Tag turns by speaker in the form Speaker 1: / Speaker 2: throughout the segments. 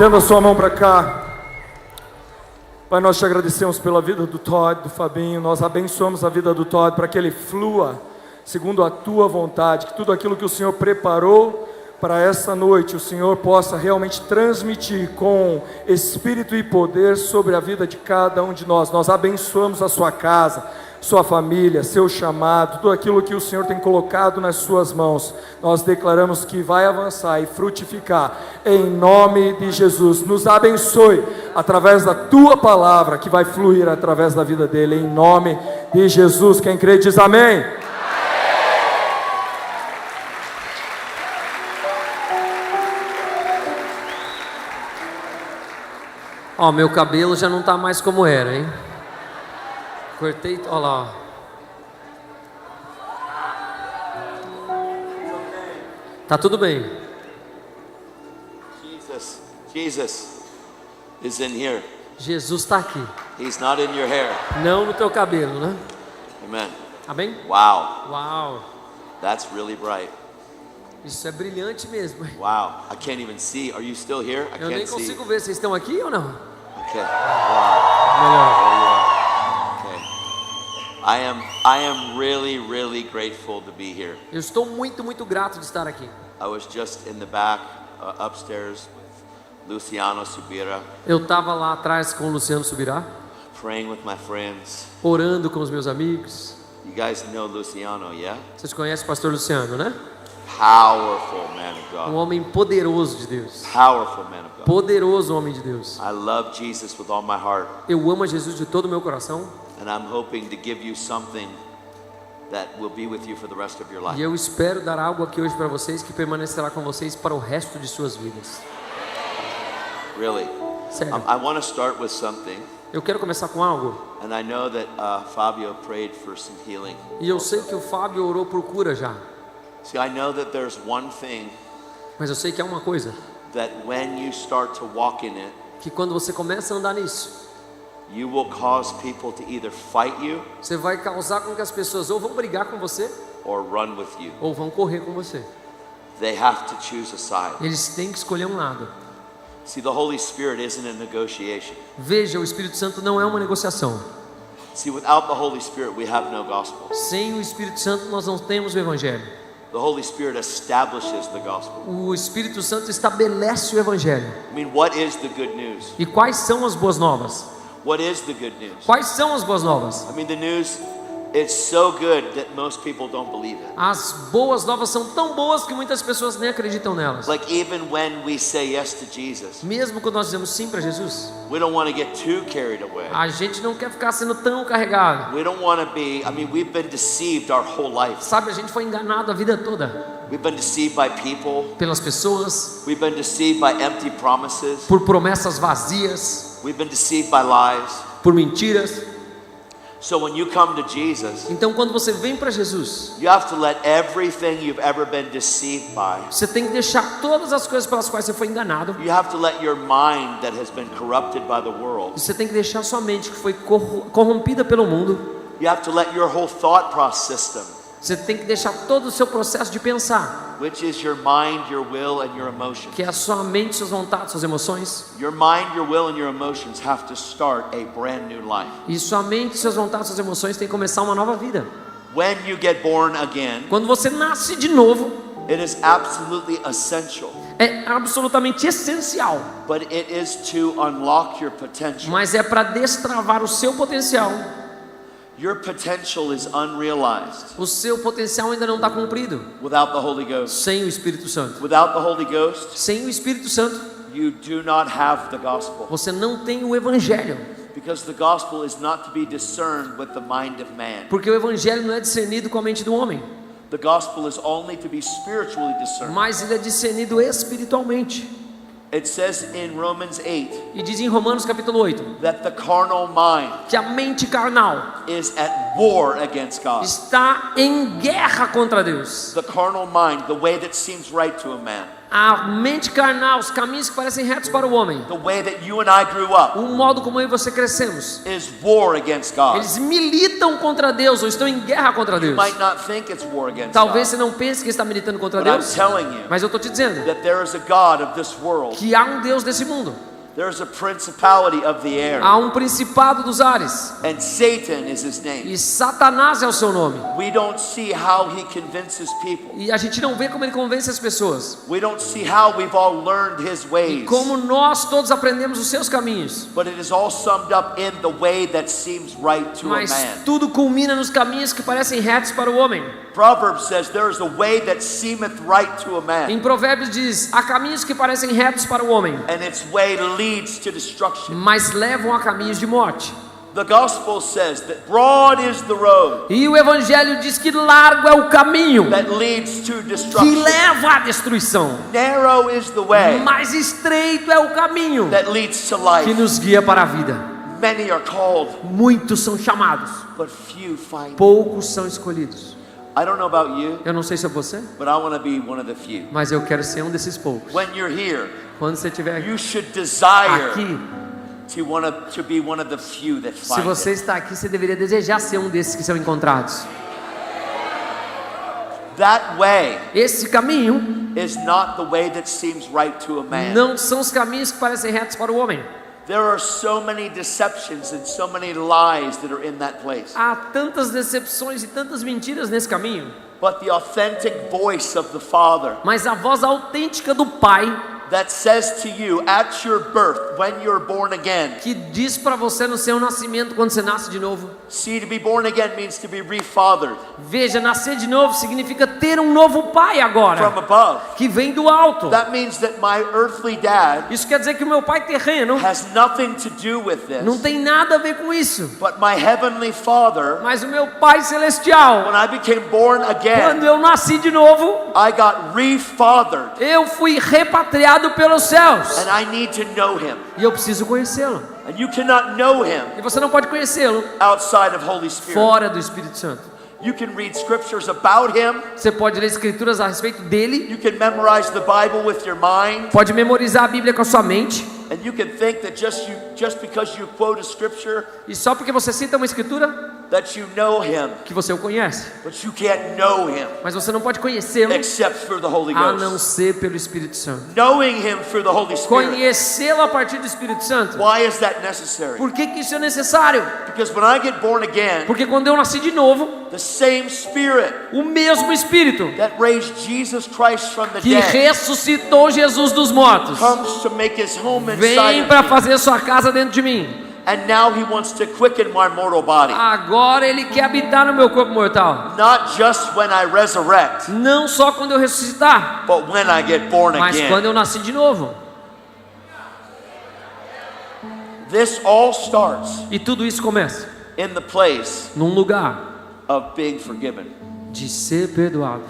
Speaker 1: Estenda a sua mão para cá. Pai, nós te agradecemos pela vida do Todd, do Fabinho. Nós abençoamos a vida do Todd para que ele flua segundo a tua vontade, que tudo aquilo que o Senhor preparou para essa noite, o Senhor possa realmente transmitir com espírito e poder sobre a vida de cada um de nós. Nós abençoamos a sua casa, sua família, seu chamado, tudo aquilo que o Senhor tem colocado nas suas mãos. Nós declaramos que vai avançar e frutificar, em nome de Jesus. Nos abençoe através da tua palavra, que vai fluir através da vida dele, em nome de Jesus. Quem crê diz amém.
Speaker 2: Ó, meu cabelo já não tá mais como era, hein? Cortei, ó lá, ó. Tá tudo bem.
Speaker 3: Jesus is in here.
Speaker 2: Jesus está aqui.
Speaker 3: He's not in your hair.
Speaker 2: Não no teu cabelo, né?
Speaker 3: Amen.
Speaker 2: Amém?
Speaker 3: Wow,
Speaker 2: Uau.
Speaker 3: that's really bright.
Speaker 2: Isso é brilhante mesmo.
Speaker 3: Wow, I can't even see. Are you still here? I
Speaker 2: Eu nem
Speaker 3: can't see.
Speaker 2: consigo ver. Vocês estão aqui ou não?
Speaker 3: Okay. Wow.
Speaker 2: Melhor.
Speaker 3: There you are. Okay. I am really grateful to be here.
Speaker 2: Eu estou muito grato de estar aqui.
Speaker 3: I was just in the back, upstairs with Luciano Subira,
Speaker 2: Eu estava lá atrás com o Luciano Subirá,
Speaker 3: praying with my friends.
Speaker 2: orando com os meus amigos.
Speaker 3: You guys know Luciano, yeah?
Speaker 2: Vocês conhecem o pastor Luciano, né?
Speaker 3: Powerful man of
Speaker 2: Um
Speaker 3: God.
Speaker 2: homem poderoso de Deus.
Speaker 3: Powerful man of God.
Speaker 2: Poderoso homem de Deus.
Speaker 3: I love Jesus with all my heart,
Speaker 2: Eu amo a Jesus de todo o meu coração.
Speaker 3: and I'm hoping to give you something that will be with you for the rest of your life.
Speaker 2: E eu espero dar algo aqui hoje para vocês que permanecerá com vocês para o resto de suas vidas.
Speaker 3: Really.
Speaker 2: Sério.
Speaker 3: I want to start with something,
Speaker 2: Eu quero começar com algo.
Speaker 3: and I know that Fabio prayed for some healing.
Speaker 2: E eu sei que o Fábio orou por cura já.
Speaker 3: See, I know that there's one thing
Speaker 2: Mas eu sei que há uma coisa.
Speaker 3: that when you start to walk in it,
Speaker 2: Que quando você começa a andar nisso,
Speaker 3: you will cause people to either fight you
Speaker 2: você vai causar com que as pessoas ou vão brigar com você
Speaker 3: or run with you.
Speaker 2: ou vão correr com você.
Speaker 3: They have to choose a side.
Speaker 2: Eles têm que escolher um lado.
Speaker 3: See, the Holy Spirit isn't a negotiation.
Speaker 2: Veja, o Espírito Santo não é uma negociação.
Speaker 3: See, without the Holy Spirit, we have no gospel.
Speaker 2: Sem o Espírito Santo nós não temos o Evangelho.
Speaker 3: The Holy Spirit establishes the gospel.
Speaker 2: O Espírito Santo estabelece o Evangelho.
Speaker 3: I mean, what is the good news?
Speaker 2: E quais são as boas novas?
Speaker 3: What is the good news?
Speaker 2: Quais são as boas novas?
Speaker 3: I mean, the news, it's so good that most people don't believe it.
Speaker 2: As boas novas são tão boas que muitas pessoas nem acreditam nelas.
Speaker 3: Like, even when we say yes to Jesus,
Speaker 2: Mesmo quando nós dizemos sim para Jesus,
Speaker 3: we don't want to get too carried away.
Speaker 2: a gente não quer ficar sendo tão carregado.
Speaker 3: We don't want to be, I mean, we've been deceived our whole life.
Speaker 2: Sabe, a gente foi enganado a vida toda
Speaker 3: We've been deceived by people.
Speaker 2: pelas pessoas,
Speaker 3: We've been deceived by empty promises.
Speaker 2: por promessas vazias,
Speaker 3: We've been deceived by lies.
Speaker 2: por mentiras.
Speaker 3: So when you come to Jesus,
Speaker 2: Então quando você vem para Jesus,
Speaker 3: you have to let everything you've ever been deceived by,
Speaker 2: você tem que deixar todas as coisas pelas quais você foi enganado.
Speaker 3: you have to let your mind that has been corrupted by the world,
Speaker 2: Você tem que deixar sua mente que foi corrompida pelo mundo.
Speaker 3: you have to let your whole thought process system,
Speaker 2: Você tem que deixar todo o seu processo de pensar,
Speaker 3: which is your mind, your will, and your emotions.
Speaker 2: que é a sua mente, suas vontades, suas emoções.
Speaker 3: Your mind, your will, and your emotions have to start a brand new life.
Speaker 2: E sua mente, suas vontades, suas emoções tem que começar uma nova vida.
Speaker 3: When you get born again,
Speaker 2: Quando você nasce de novo,
Speaker 3: it is absolutely essential,
Speaker 2: é absolutamente essencial,
Speaker 3: but it is to unlock your potential.
Speaker 2: mas é para destravar o seu potencial.
Speaker 3: Your potential is unrealized
Speaker 2: O seu potencial ainda não está cumprido
Speaker 3: without the Holy Ghost.
Speaker 2: sem o Espírito Santo.
Speaker 3: Without the Holy Ghost,
Speaker 2: Sem o Espírito Santo,
Speaker 3: you do not have the gospel,
Speaker 2: você não tem o Evangelho,
Speaker 3: because the gospel is not to be discerned with the mind of man.
Speaker 2: porque o Evangelho não é discernido com a mente do homem,
Speaker 3: The gospel is only to be spiritually discerned.
Speaker 2: mas ele é discernido espiritualmente.
Speaker 3: It says in Romans 8
Speaker 2: E diz em Romanos capítulo 8
Speaker 3: that the carnal mind
Speaker 2: que a mente carnal
Speaker 3: is at war against God.
Speaker 2: está em guerra contra Deus.
Speaker 3: The carnal mind, the way that seems right to a man,
Speaker 2: A mente carnal, os caminhos que parecem retos para o homem,
Speaker 3: the way that you and I grew up,
Speaker 2: o modo como eu e você crescemos,
Speaker 3: is war against God.
Speaker 2: eles militam contra Deus ou estão em guerra contra
Speaker 3: You
Speaker 2: Deus.
Speaker 3: might not think it's war against
Speaker 2: Talvez você
Speaker 3: God,
Speaker 2: não pense que está militando contra
Speaker 3: but I'm
Speaker 2: Deus,
Speaker 3: telling you
Speaker 2: mas eu estou te dizendo
Speaker 3: that there is a God of this world.
Speaker 2: que há um Deus desse mundo.
Speaker 3: There is a principality of the air,
Speaker 2: Há um principado dos ares
Speaker 3: and Satan is his name.
Speaker 2: e Satanás é o seu nome.
Speaker 3: We don't see how he convinces people.
Speaker 2: E a gente não vê como ele convence as pessoas.
Speaker 3: We don't see how we've all learned his ways.
Speaker 2: Como nós todos aprendemos os seus caminhos.
Speaker 3: But it is all summed up in the way that seems right to a
Speaker 2: Mas
Speaker 3: man.
Speaker 2: tudo culmina nos caminhos que parecem retos para o homem.
Speaker 3: Proverbs says there is a way that seemeth right to a man,
Speaker 2: Em Provérbios diz: há caminhos que parecem retos para o homem,
Speaker 3: and its way leads to destruction.
Speaker 2: mas levam a caminhos de morte.
Speaker 3: The gospel says that broad is the road
Speaker 2: E o Evangelho diz que largo é o caminho
Speaker 3: that leads to
Speaker 2: que
Speaker 3: destruction.
Speaker 2: leva à destruição,
Speaker 3: Narrow is the way
Speaker 2: mas estreito é o caminho
Speaker 3: that leads to
Speaker 2: que
Speaker 3: life.
Speaker 2: nos guia para a vida.
Speaker 3: Many are called,
Speaker 2: Muitos são chamados,
Speaker 3: but few find.
Speaker 2: poucos são escolhidos.
Speaker 3: I don't know about you,
Speaker 2: Eu não sei se é você,
Speaker 3: but I want to be one of the few.
Speaker 2: mas eu quero ser um desses poucos.
Speaker 3: When you're here,
Speaker 2: Quando você estiver
Speaker 3: you should desire
Speaker 2: aqui,
Speaker 3: to be one of the few that
Speaker 2: se
Speaker 3: find
Speaker 2: você
Speaker 3: it.
Speaker 2: está aqui, você deveria desejar ser um desses que são encontrados.
Speaker 3: That way
Speaker 2: Esse caminho
Speaker 3: is not the way that seems right to a man.
Speaker 2: não são os caminhos que parecem retos para o homem.
Speaker 3: There are so many deceptions and so many lies that are in that place.
Speaker 2: Há tantas decepções e tantas mentiras nesse caminho,
Speaker 3: But the authentic voice of the Father
Speaker 2: mas a voz autêntica do Pai,
Speaker 3: that says to you at your birth, when you're born again,
Speaker 2: que diz para você no seu nascimento, quando você nasce de novo.
Speaker 3: see, to be born again means to be refathered
Speaker 2: Veja, nascer de novo significa ter um novo pai
Speaker 3: from
Speaker 2: agora,
Speaker 3: above.
Speaker 2: que vem do alto.
Speaker 3: That means that my earthly dad
Speaker 2: Isso quer dizer que o meu pai terreno
Speaker 3: has nothing to do with
Speaker 2: não
Speaker 3: this,
Speaker 2: tem nada a ver com isso.
Speaker 3: but my heavenly Father,
Speaker 2: Mas o meu pai celestial,
Speaker 3: when I became born
Speaker 2: quando
Speaker 3: again,
Speaker 2: eu nasci de novo,
Speaker 3: I got refathered,
Speaker 2: eu fui repatriado pelos céus.
Speaker 3: and I need to know him.
Speaker 2: E eu preciso conhecê-lo.
Speaker 3: And you cannot know him
Speaker 2: E você não pode conhecê-lo
Speaker 3: outside of Holy Spirit.
Speaker 2: fora do Espírito Santo.
Speaker 3: You can read scriptures about him.
Speaker 2: Você pode ler escrituras a respeito dele,
Speaker 3: You can memorize the Bible with your mind.
Speaker 2: pode memorizar a Bíblia com a sua mente,
Speaker 3: And you can think that just because you quote a scripture
Speaker 2: e só porque você cita uma escritura,
Speaker 3: that you know him,
Speaker 2: que você o conhece.
Speaker 3: but you can't know him
Speaker 2: Mas você não pode conhecê-lo
Speaker 3: except through the Holy
Speaker 2: a não
Speaker 3: Ghost.
Speaker 2: ser pelo Espírito Santo.
Speaker 3: Knowing him through the Holy Spirit.
Speaker 2: Conhecê-lo a partir do Espírito Santo.
Speaker 3: Why is that necessary?
Speaker 2: Por que isso é necessário?
Speaker 3: Because when I get born again,
Speaker 2: Porque quando eu nasci de novo,
Speaker 3: the same Spirit
Speaker 2: o mesmo Espírito
Speaker 3: that raised Jesus Christ from the
Speaker 2: que
Speaker 3: dead
Speaker 2: ressuscitou Jesus dos mortos
Speaker 3: comes to make his home
Speaker 2: vem
Speaker 3: inside
Speaker 2: para
Speaker 3: of me.
Speaker 2: fazer sua casa dentro de mim.
Speaker 3: And now he wants to quicken my mortal body.
Speaker 2: Agora ele quer habitar no meu corpo mortal.
Speaker 3: Not just when I resurrect,
Speaker 2: Não só quando eu ressuscitar,
Speaker 3: but when I get born
Speaker 2: mas
Speaker 3: again.
Speaker 2: quando eu nasci de novo.
Speaker 3: This all starts
Speaker 2: E tudo isso começa
Speaker 3: in the place
Speaker 2: num lugar
Speaker 3: of being forgiven.
Speaker 2: de ser perdoado.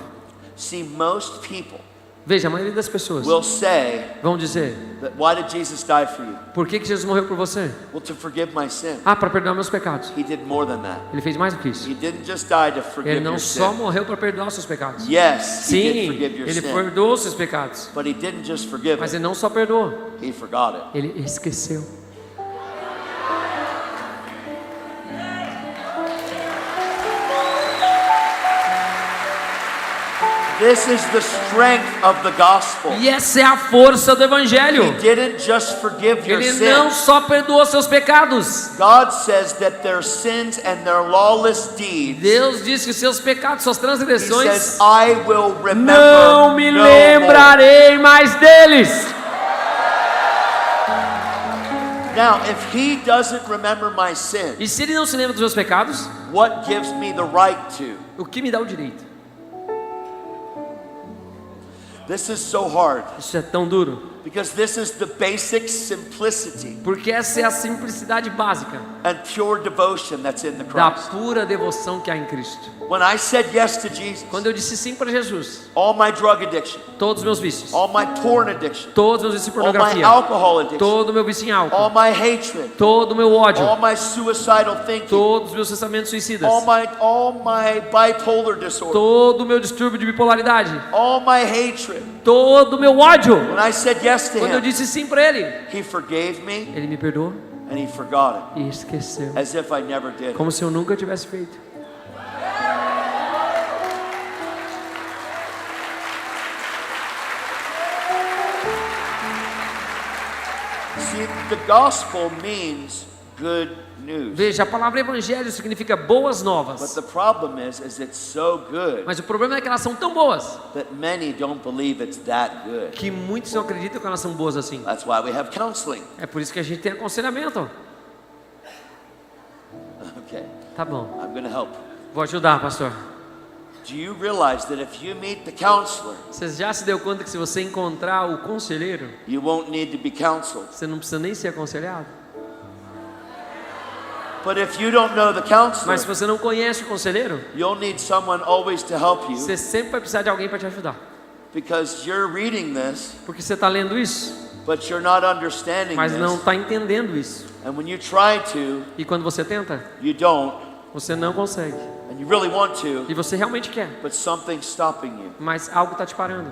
Speaker 3: See, most people
Speaker 2: Veja, a maioria das pessoas
Speaker 3: will say
Speaker 2: vão dizer:
Speaker 3: that why did Jesus die for you?
Speaker 2: por que Jesus morreu por você?
Speaker 3: Well, to forgive my sin.
Speaker 2: Ah, para perdoar meus pecados.
Speaker 3: He did more than that.
Speaker 2: Ele fez mais do que isso.
Speaker 3: He didn't just die to
Speaker 2: Ele
Speaker 3: forgive
Speaker 2: não
Speaker 3: your
Speaker 2: só
Speaker 3: sin.
Speaker 2: morreu para perdoar os seus pecados.
Speaker 3: Yes, he did
Speaker 2: Sim,
Speaker 3: forgive your
Speaker 2: ele
Speaker 3: sin.
Speaker 2: perdoou os seus pecados.
Speaker 3: But he didn't just forgive
Speaker 2: Mas
Speaker 3: it.
Speaker 2: ele não só perdoou,
Speaker 3: He forgot it.
Speaker 2: ele esqueceu.
Speaker 3: This is the strength of the gospel.
Speaker 2: E essa é a força do Evangelho.
Speaker 3: He didn't just forgive your
Speaker 2: Ele não
Speaker 3: sins.
Speaker 2: só perdoou seus pecados.
Speaker 3: God says that their sins and their lawless deeds,
Speaker 2: Deus diz que seus pecados, suas
Speaker 3: He
Speaker 2: transgressões,
Speaker 3: says, I will remember
Speaker 2: não me
Speaker 3: no more.
Speaker 2: lembrarei mais deles.
Speaker 3: Now, if He doesn't remember my sin,
Speaker 2: E se ele não se lembra dos meus pecados,
Speaker 3: what gives me the right to?
Speaker 2: o que me dá o direito?
Speaker 3: This is so hard
Speaker 2: Isso é tão duro.
Speaker 3: Because this is the basic simplicity
Speaker 2: Porque essa é a simplicidade básica
Speaker 3: and pure devotion that's in the
Speaker 2: da
Speaker 3: Christ.
Speaker 2: pura devoção que há em Cristo.
Speaker 3: When I said yes to Jesus,
Speaker 2: Quando eu disse sim para Jesus,
Speaker 3: all my drug addiction,
Speaker 2: todos os meus vícios,
Speaker 3: all my porn addiction,
Speaker 2: todos os meus vícios em
Speaker 3: all my
Speaker 2: pornografia,
Speaker 3: alcohol addiction,
Speaker 2: todo o meu vício em
Speaker 3: all
Speaker 2: álcool,
Speaker 3: my hatred,
Speaker 2: todo o meu ódio,
Speaker 3: all my suicidal thinking,
Speaker 2: todos os meus pensamentos suicidas,
Speaker 3: all my bipolar disorder,
Speaker 2: todo o meu distúrbio de bipolaridade,
Speaker 3: all my hatred.
Speaker 2: todo o meu ódio.
Speaker 3: When I said yes to
Speaker 2: Quando eu
Speaker 3: him,
Speaker 2: disse sim para Ele,
Speaker 3: he forgave me
Speaker 2: Ele me perdoou
Speaker 3: and he forgot it,
Speaker 2: e esqueceu,
Speaker 3: as if I never did.
Speaker 2: como se eu nunca tivesse feito.
Speaker 3: See, the gospel means good news.
Speaker 2: Veja, a palavra evangelho significa boas
Speaker 3: But
Speaker 2: novas.
Speaker 3: the problem is it's so good
Speaker 2: Mas o problema é que elas são tão boas
Speaker 3: that many don't believe it's that good.
Speaker 2: que muitos não acreditam que elas são boas assim.
Speaker 3: That's why we have counseling.
Speaker 2: É por isso que a gente tem aconselhamento.
Speaker 3: Okay,
Speaker 2: Tá bom,
Speaker 3: I'm going to help.
Speaker 2: vou ajudar, pastor.
Speaker 3: Do you realize that if you meet the counselor,
Speaker 2: Você já se deu conta que se você encontrar o conselheiro,
Speaker 3: you won't need to be counseled?
Speaker 2: você não precisa nem ser aconselhado?
Speaker 3: But if you don't know the counselor,
Speaker 2: Mas se você não conhece o conselheiro,
Speaker 3: you'll need someone always to help you,
Speaker 2: você sempre vai precisar de alguém para te ajudar.
Speaker 3: because you're reading this,
Speaker 2: Porque você está lendo isso,
Speaker 3: but you're not understanding
Speaker 2: mas não
Speaker 3: this.
Speaker 2: está entendendo isso.
Speaker 3: And when you try to,
Speaker 2: E quando você tenta,
Speaker 3: you don't,
Speaker 2: você não consegue.
Speaker 3: and you really want to,
Speaker 2: E você realmente quer,
Speaker 3: but something's stopping you.
Speaker 2: mas algo está te parando.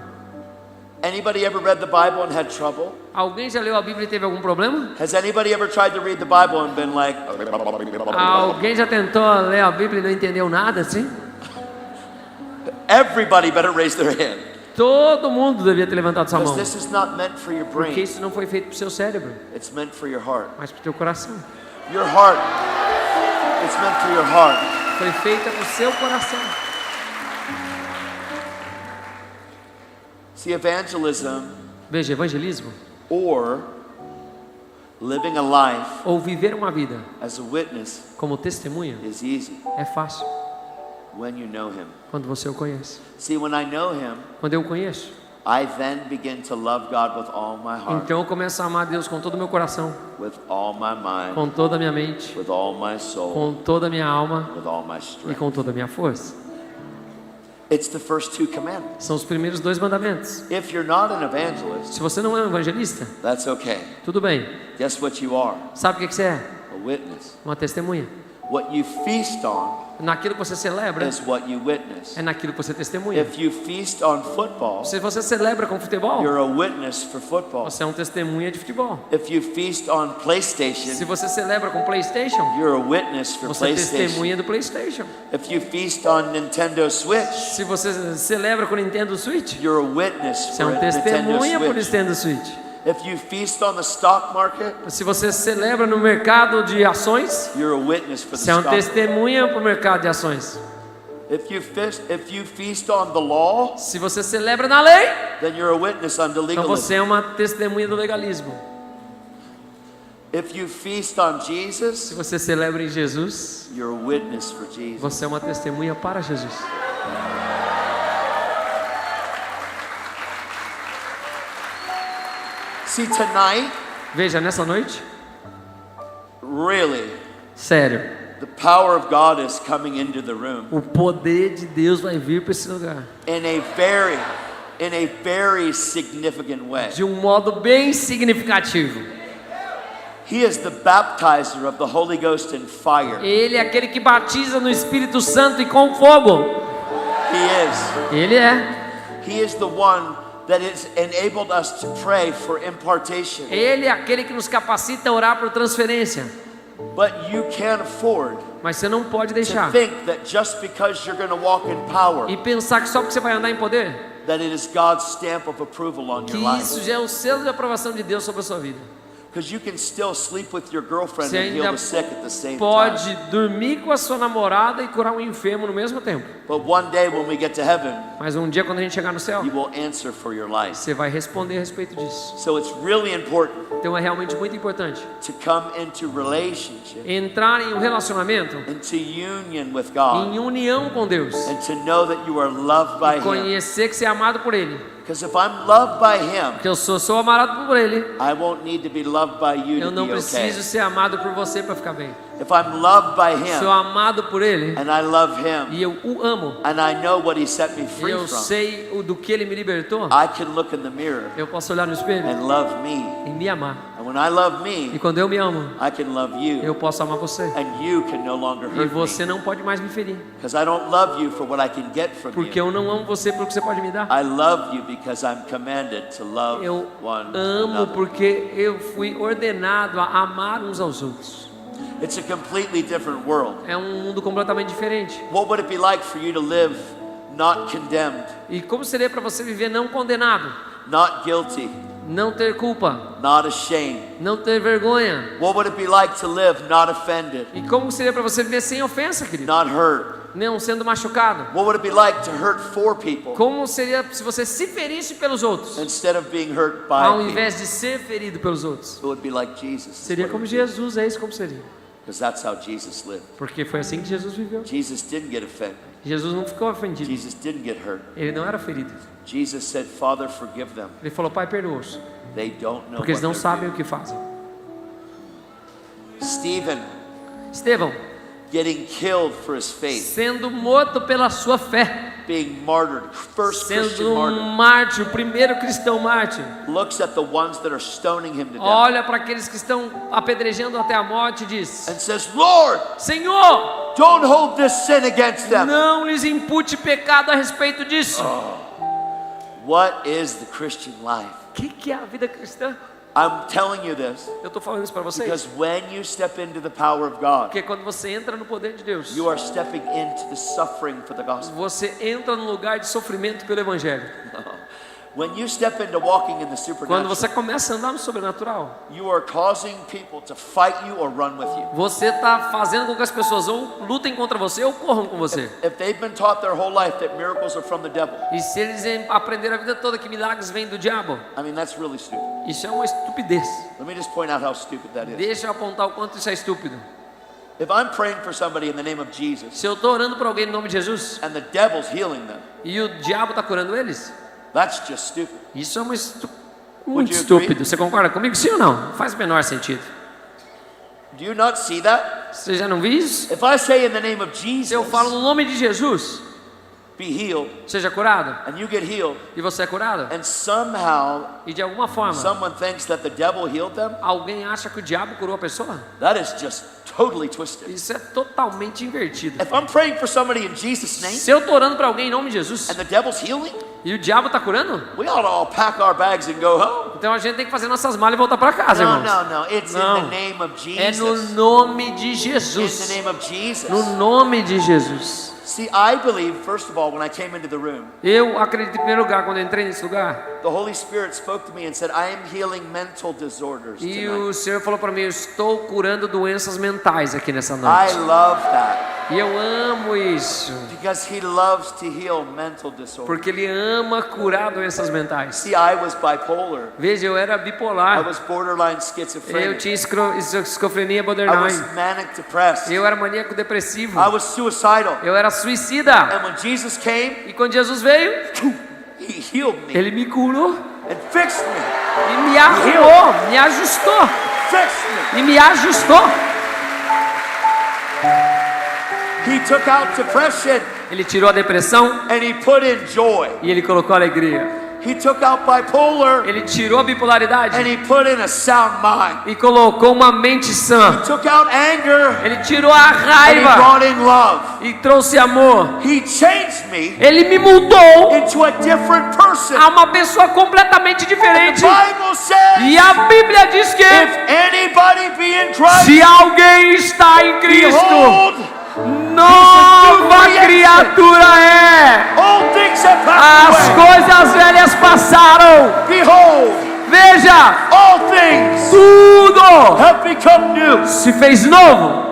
Speaker 3: Anybody ever read the Bible and had trouble?
Speaker 2: Alguém já leu a Bíblia e teve algum problema?
Speaker 3: Has anybody ever tried to read the Bible and been like,
Speaker 2: Alguém já tentou ler a Bíblia e não entendeu nada assim?
Speaker 3: everybody better raise their hand,
Speaker 2: Todo mundo devia ter levantado sua mão.
Speaker 3: because this is not meant for your
Speaker 2: Porque
Speaker 3: brain,
Speaker 2: isso não foi feito para o seu cérebro,
Speaker 3: it's meant for your heart.
Speaker 2: mas para o teu coração.
Speaker 3: Your heart, it's meant for your heart.
Speaker 2: Foi feita para o seu coração.
Speaker 3: See, evangelism
Speaker 2: Veja, evangelismo
Speaker 3: or living a life
Speaker 2: ou viver uma vida
Speaker 3: as a witness
Speaker 2: como testemunha
Speaker 3: is easy
Speaker 2: é fácil
Speaker 3: when you know Him.
Speaker 2: quando você o conhece.
Speaker 3: See, when I know Him,
Speaker 2: Quando eu o conheço,
Speaker 3: I then begin to love God with all my heart,
Speaker 2: então eu começo a amar Deus com todo o meu coração,
Speaker 3: with all my mind,
Speaker 2: com toda a minha mente,
Speaker 3: with all my soul,
Speaker 2: com toda a minha alma
Speaker 3: with all my
Speaker 2: e
Speaker 3: strength.
Speaker 2: com toda a minha força.
Speaker 3: It's the first two commandments.
Speaker 2: São os primeiros 2 mandamentos.
Speaker 3: If you're not an evangelist,
Speaker 2: Se você não é um evangelista,
Speaker 3: that's okay.
Speaker 2: tudo bem.
Speaker 3: Guess what you are?
Speaker 2: Sabe o que você é?
Speaker 3: A witness.
Speaker 2: Uma testemunha.
Speaker 3: What you feast on
Speaker 2: Naquilo que você celebra,
Speaker 3: is what you witness.
Speaker 2: é naquilo que você testemunha.
Speaker 3: If you feast on football,
Speaker 2: Se você celebra com futebol,
Speaker 3: you're a witness for football.
Speaker 2: você é um testemunha de futebol.
Speaker 3: If you feast on
Speaker 2: Se
Speaker 3: PlayStation,
Speaker 2: você celebra com PlayStation,
Speaker 3: you're a witness for
Speaker 2: você é
Speaker 3: PlayStation.
Speaker 2: testemunha do PlayStation.
Speaker 3: If you feast on Nintendo Switch,
Speaker 2: Se você celebra com o Nintendo Switch,
Speaker 3: you're a witness
Speaker 2: você é
Speaker 3: for
Speaker 2: um
Speaker 3: Nintendo
Speaker 2: testemunha por
Speaker 3: Switch.
Speaker 2: Nintendo Switch.
Speaker 3: If you feast on the stock market,
Speaker 2: Se você celebra no mercado de ações,
Speaker 3: you're a witness for the
Speaker 2: você é um
Speaker 3: stock market.
Speaker 2: testemunha para o mercado de ações.
Speaker 3: If you feast on the law,
Speaker 2: Se você celebra na lei,
Speaker 3: then you're a witness on the
Speaker 2: então você
Speaker 3: legalism.
Speaker 2: é uma testemunha do legalismo.
Speaker 3: If you feast on
Speaker 2: Se
Speaker 3: Jesus,
Speaker 2: você celebra em Jesus,
Speaker 3: you're a witness for Jesus.
Speaker 2: você é uma testemunha para Jesus.
Speaker 3: See, tonight,
Speaker 2: Veja, nessa noite,
Speaker 3: really,
Speaker 2: sério,
Speaker 3: the power of God is coming into the room
Speaker 2: o poder de Deus vai vir para esse lugar
Speaker 3: in a very significant way.
Speaker 2: de um modo bem significativo.
Speaker 3: He is the baptizer of the Holy Ghost in fire.
Speaker 2: Ele é aquele que batiza no Espírito Santo e com fogo. Ele é.
Speaker 3: He is the one that has enabled us to pray for impartation.
Speaker 2: Ele é aquele que nos capacita a orar por transferência.
Speaker 3: But you can't afford
Speaker 2: Mas você não pode
Speaker 3: to
Speaker 2: deixar
Speaker 3: think that just because you're going to walk in power,
Speaker 2: e pensar que só porque você vai andar em poder,
Speaker 3: that it is God's stamp of approval on
Speaker 2: que
Speaker 3: your life.
Speaker 2: isso já é o selo de aprovação de Deus sobre a sua vida.
Speaker 3: Because you can still sleep with your girlfriend
Speaker 2: Você
Speaker 3: and heal
Speaker 2: ainda
Speaker 3: the sick at the same time.
Speaker 2: pode dormir com a sua namorada e curar um enfermo no mesmo tempo.
Speaker 3: But one day when we get to heaven,
Speaker 2: Mas um dia quando a gente chegar no céu,
Speaker 3: you will answer for your life.
Speaker 2: você vai responder a respeito disso.
Speaker 3: So it's really important
Speaker 2: Então é realmente muito importante
Speaker 3: to come into relationship,
Speaker 2: entrar em um relacionamento,
Speaker 3: into union with God,
Speaker 2: em união com Deus,
Speaker 3: and to know that you are loved by
Speaker 2: e
Speaker 3: Him.
Speaker 2: conhecer que você é amado por Ele.
Speaker 3: Because if I'm loved by Him,
Speaker 2: Porque eu sou amado por Ele.
Speaker 3: I won't need to be loved by you
Speaker 2: Eu
Speaker 3: to
Speaker 2: não
Speaker 3: be okay.
Speaker 2: preciso ser amado por você para ficar bem.
Speaker 3: If I'm loved by
Speaker 2: Sou
Speaker 3: Him
Speaker 2: amado por Ele
Speaker 3: and I love Him
Speaker 2: e eu o amo.
Speaker 3: and I know what He set me
Speaker 2: E
Speaker 3: free
Speaker 2: eu
Speaker 3: from,
Speaker 2: sei do que Ele me libertou.
Speaker 3: I can look in the mirror
Speaker 2: Eu posso olhar no espelho
Speaker 3: and love me.
Speaker 2: e me amar.
Speaker 3: And when I love
Speaker 2: E
Speaker 3: me,
Speaker 2: quando eu me amo,
Speaker 3: I can love you.
Speaker 2: eu posso amar você.
Speaker 3: And you can no longer
Speaker 2: E
Speaker 3: hurt
Speaker 2: você
Speaker 3: me.
Speaker 2: não pode mais me ferir.
Speaker 3: Because I don't love you for what I can get from
Speaker 2: Porque
Speaker 3: you.
Speaker 2: eu não amo você pelo que você pode me dar.
Speaker 3: I love you because I'm commanded to love
Speaker 2: Eu
Speaker 3: one
Speaker 2: amo
Speaker 3: another.
Speaker 2: porque eu fui ordenado a amar uns aos outros.
Speaker 3: It's a completely different world.
Speaker 2: É um mundo completamente diferente.
Speaker 3: What would it be like for you to live not condemned,
Speaker 2: E como seria para você viver não condenado,
Speaker 3: not guilty,
Speaker 2: não ter culpa,
Speaker 3: not ashamed?
Speaker 2: não ter vergonha?
Speaker 3: What would it be like to live not offended,
Speaker 2: E como seria para você viver sem ofensa, querido?
Speaker 3: not hurt?
Speaker 2: Não sendo machucado?
Speaker 3: What would it be like to hurt for people
Speaker 2: Como seria se você se ferisse pelos outros,
Speaker 3: instead of being hurt
Speaker 2: ao
Speaker 3: by people?
Speaker 2: invés de ser ferido pelos outros?
Speaker 3: It would be like Jesus. is
Speaker 2: Seria
Speaker 3: what
Speaker 2: como
Speaker 3: it would be.
Speaker 2: Jesus, é isso como seria.
Speaker 3: Because that's how Jesus lived.
Speaker 2: Porque foi assim que Jesus viveu.
Speaker 3: Jesus didn't get offended.
Speaker 2: Jesus não ficou ofendido.
Speaker 3: Jesus didn't get hurt.
Speaker 2: Ele não era ferido.
Speaker 3: Jesus said, Father, forgive them.
Speaker 2: Ele falou: Pai, perdoa-os,
Speaker 3: They don't know
Speaker 2: porque eles
Speaker 3: what
Speaker 2: não
Speaker 3: they're
Speaker 2: sabem o que fazem.
Speaker 3: doing. Stephen
Speaker 2: Estevão,
Speaker 3: getting killed for his faith,
Speaker 2: sendo morto pela sua fé,
Speaker 3: being martyred, first Christian
Speaker 2: sendo
Speaker 3: martyr,
Speaker 2: mártir, o primeiro cristão mártir.
Speaker 3: looks at the ones that are stoning him to death
Speaker 2: Olha para aqueles que estão apedrejando até a morte e diz:
Speaker 3: and says, Lord,
Speaker 2: Senhor,
Speaker 3: don't hold this sin against them.
Speaker 2: não lhes impute pecado a respeito disso.
Speaker 3: What is the Christian life?
Speaker 2: O que é a vida cristã?
Speaker 3: I'm telling you this
Speaker 2: Eu estou falando isso para vocês
Speaker 3: because when you step into the power of God,
Speaker 2: porque quando você entra no poder de Deus,
Speaker 3: you are stepping into the suffering for the gospel.
Speaker 2: você entra no lugar de sofrimento pelo Evangelho.
Speaker 3: When you step into walking in the
Speaker 2: Quando
Speaker 3: supernatural,
Speaker 2: você começa a andar no sobrenatural,
Speaker 3: you are causing people to fight you or run with you.
Speaker 2: você está fazendo com que as pessoas ou lutem contra você ou corram com você.
Speaker 3: If they've been taught their whole life that miracles are from the devil,
Speaker 2: E se eles aprenderam a vida toda que milagres vêm do diabo,
Speaker 3: I mean, that's really stupid.
Speaker 2: isso é uma estupidez.
Speaker 3: Let me just point out how stupid that is.
Speaker 2: Deixa eu apontar o quanto isso é estúpido.
Speaker 3: If I'm praying for somebody in the name of Jesus
Speaker 2: Se eu estou orando por alguém no nome de Jesus
Speaker 3: and the devil's healing them,
Speaker 2: e o diabo está curando eles,
Speaker 3: that's just stupid.
Speaker 2: isso é muito
Speaker 3: Would you
Speaker 2: estúpido.
Speaker 3: agree?
Speaker 2: Você concorda comigo? Sim ou não? Não faz o menor sentido.
Speaker 3: Do you not see that?
Speaker 2: Você já não viu isso?
Speaker 3: If I say in the name of
Speaker 2: Se eu
Speaker 3: Jesus,
Speaker 2: falo no nome de Jesus,
Speaker 3: be healed,
Speaker 2: seja curado,
Speaker 3: and you get healed,
Speaker 2: e você é curado,
Speaker 3: and somehow
Speaker 2: e de alguma forma
Speaker 3: someone thinks that the devil healed them,
Speaker 2: alguém acha que o diabo curou a pessoa,
Speaker 3: that is just totally twisted.
Speaker 2: isso é totalmente invertido.
Speaker 3: If I'm praying for somebody in Jesus' name
Speaker 2: Se eu estou orando para alguém em nome de Jesus
Speaker 3: and the devil's healing,
Speaker 2: e o diabo está curando,
Speaker 3: we ought to all pack our bags and go home.
Speaker 2: então a gente tem que fazer nossas malas e voltar para casa,
Speaker 3: No,
Speaker 2: irmãos.
Speaker 3: no, no. It's in
Speaker 2: Não.
Speaker 3: the name of
Speaker 2: É no
Speaker 3: Jesus.
Speaker 2: nome de
Speaker 3: In the
Speaker 2: Jesus.
Speaker 3: name of Jesus.
Speaker 2: No nome de Jesus.
Speaker 3: See, I believe, first of all, when I came into the room,
Speaker 2: Eu acredito em primeiro lugar, quando eu entrei nesse lugar,
Speaker 3: the Holy Spirit spoke to me and said, I am healing mental disorders
Speaker 2: e
Speaker 3: tonight.
Speaker 2: o Senhor falou para mim: eu estou curando doenças mentais aqui nessa
Speaker 3: I
Speaker 2: noite.
Speaker 3: love that
Speaker 2: E eu amo isso,
Speaker 3: because He loves to heal mental disorders.
Speaker 2: porque Ele ama curar doenças mentais.
Speaker 3: See, I was bipolar.
Speaker 2: Veja, eu era
Speaker 3: I
Speaker 2: bipolar,
Speaker 3: was borderline
Speaker 2: eu
Speaker 3: schizophrenic.
Speaker 2: tinha esquizofrenia
Speaker 3: I was
Speaker 2: borderline,
Speaker 3: manic depressed.
Speaker 2: eu era maníaco depressivo,
Speaker 3: I was suicidal.
Speaker 2: eu era suicida.
Speaker 3: And when Jesus came,
Speaker 2: E quando Jesus veio,
Speaker 3: He healed me
Speaker 2: Ele me curou
Speaker 3: and fixed me.
Speaker 2: e me arrumou, me ajustou
Speaker 3: Fixed me.
Speaker 2: e me ajustou.
Speaker 3: He took out depression
Speaker 2: Ele tirou a depressão
Speaker 3: and He put in joy.
Speaker 2: e Ele colocou alegria.
Speaker 3: He took out bipolar
Speaker 2: Ele tirou a bipolaridade
Speaker 3: and He put in a sound mind.
Speaker 2: e colocou uma mente sã.
Speaker 3: Took out anger
Speaker 2: Ele tirou a
Speaker 3: and He
Speaker 2: raiva
Speaker 3: brought in love.
Speaker 2: e trouxe amor.
Speaker 3: He changed me
Speaker 2: Ele me mudou
Speaker 3: into a different person.
Speaker 2: a uma pessoa completamente diferente.
Speaker 3: The Bible says,
Speaker 2: E a Bíblia diz que
Speaker 3: if anybody be in Christ,
Speaker 2: se alguém está em Cristo,
Speaker 3: behold,
Speaker 2: nova criatura é.
Speaker 3: all things have
Speaker 2: As
Speaker 3: passed away.
Speaker 2: coisas velhas passaram.
Speaker 3: Behold,
Speaker 2: Veja,
Speaker 3: all things
Speaker 2: tudo
Speaker 3: have become new.
Speaker 2: se fez novo.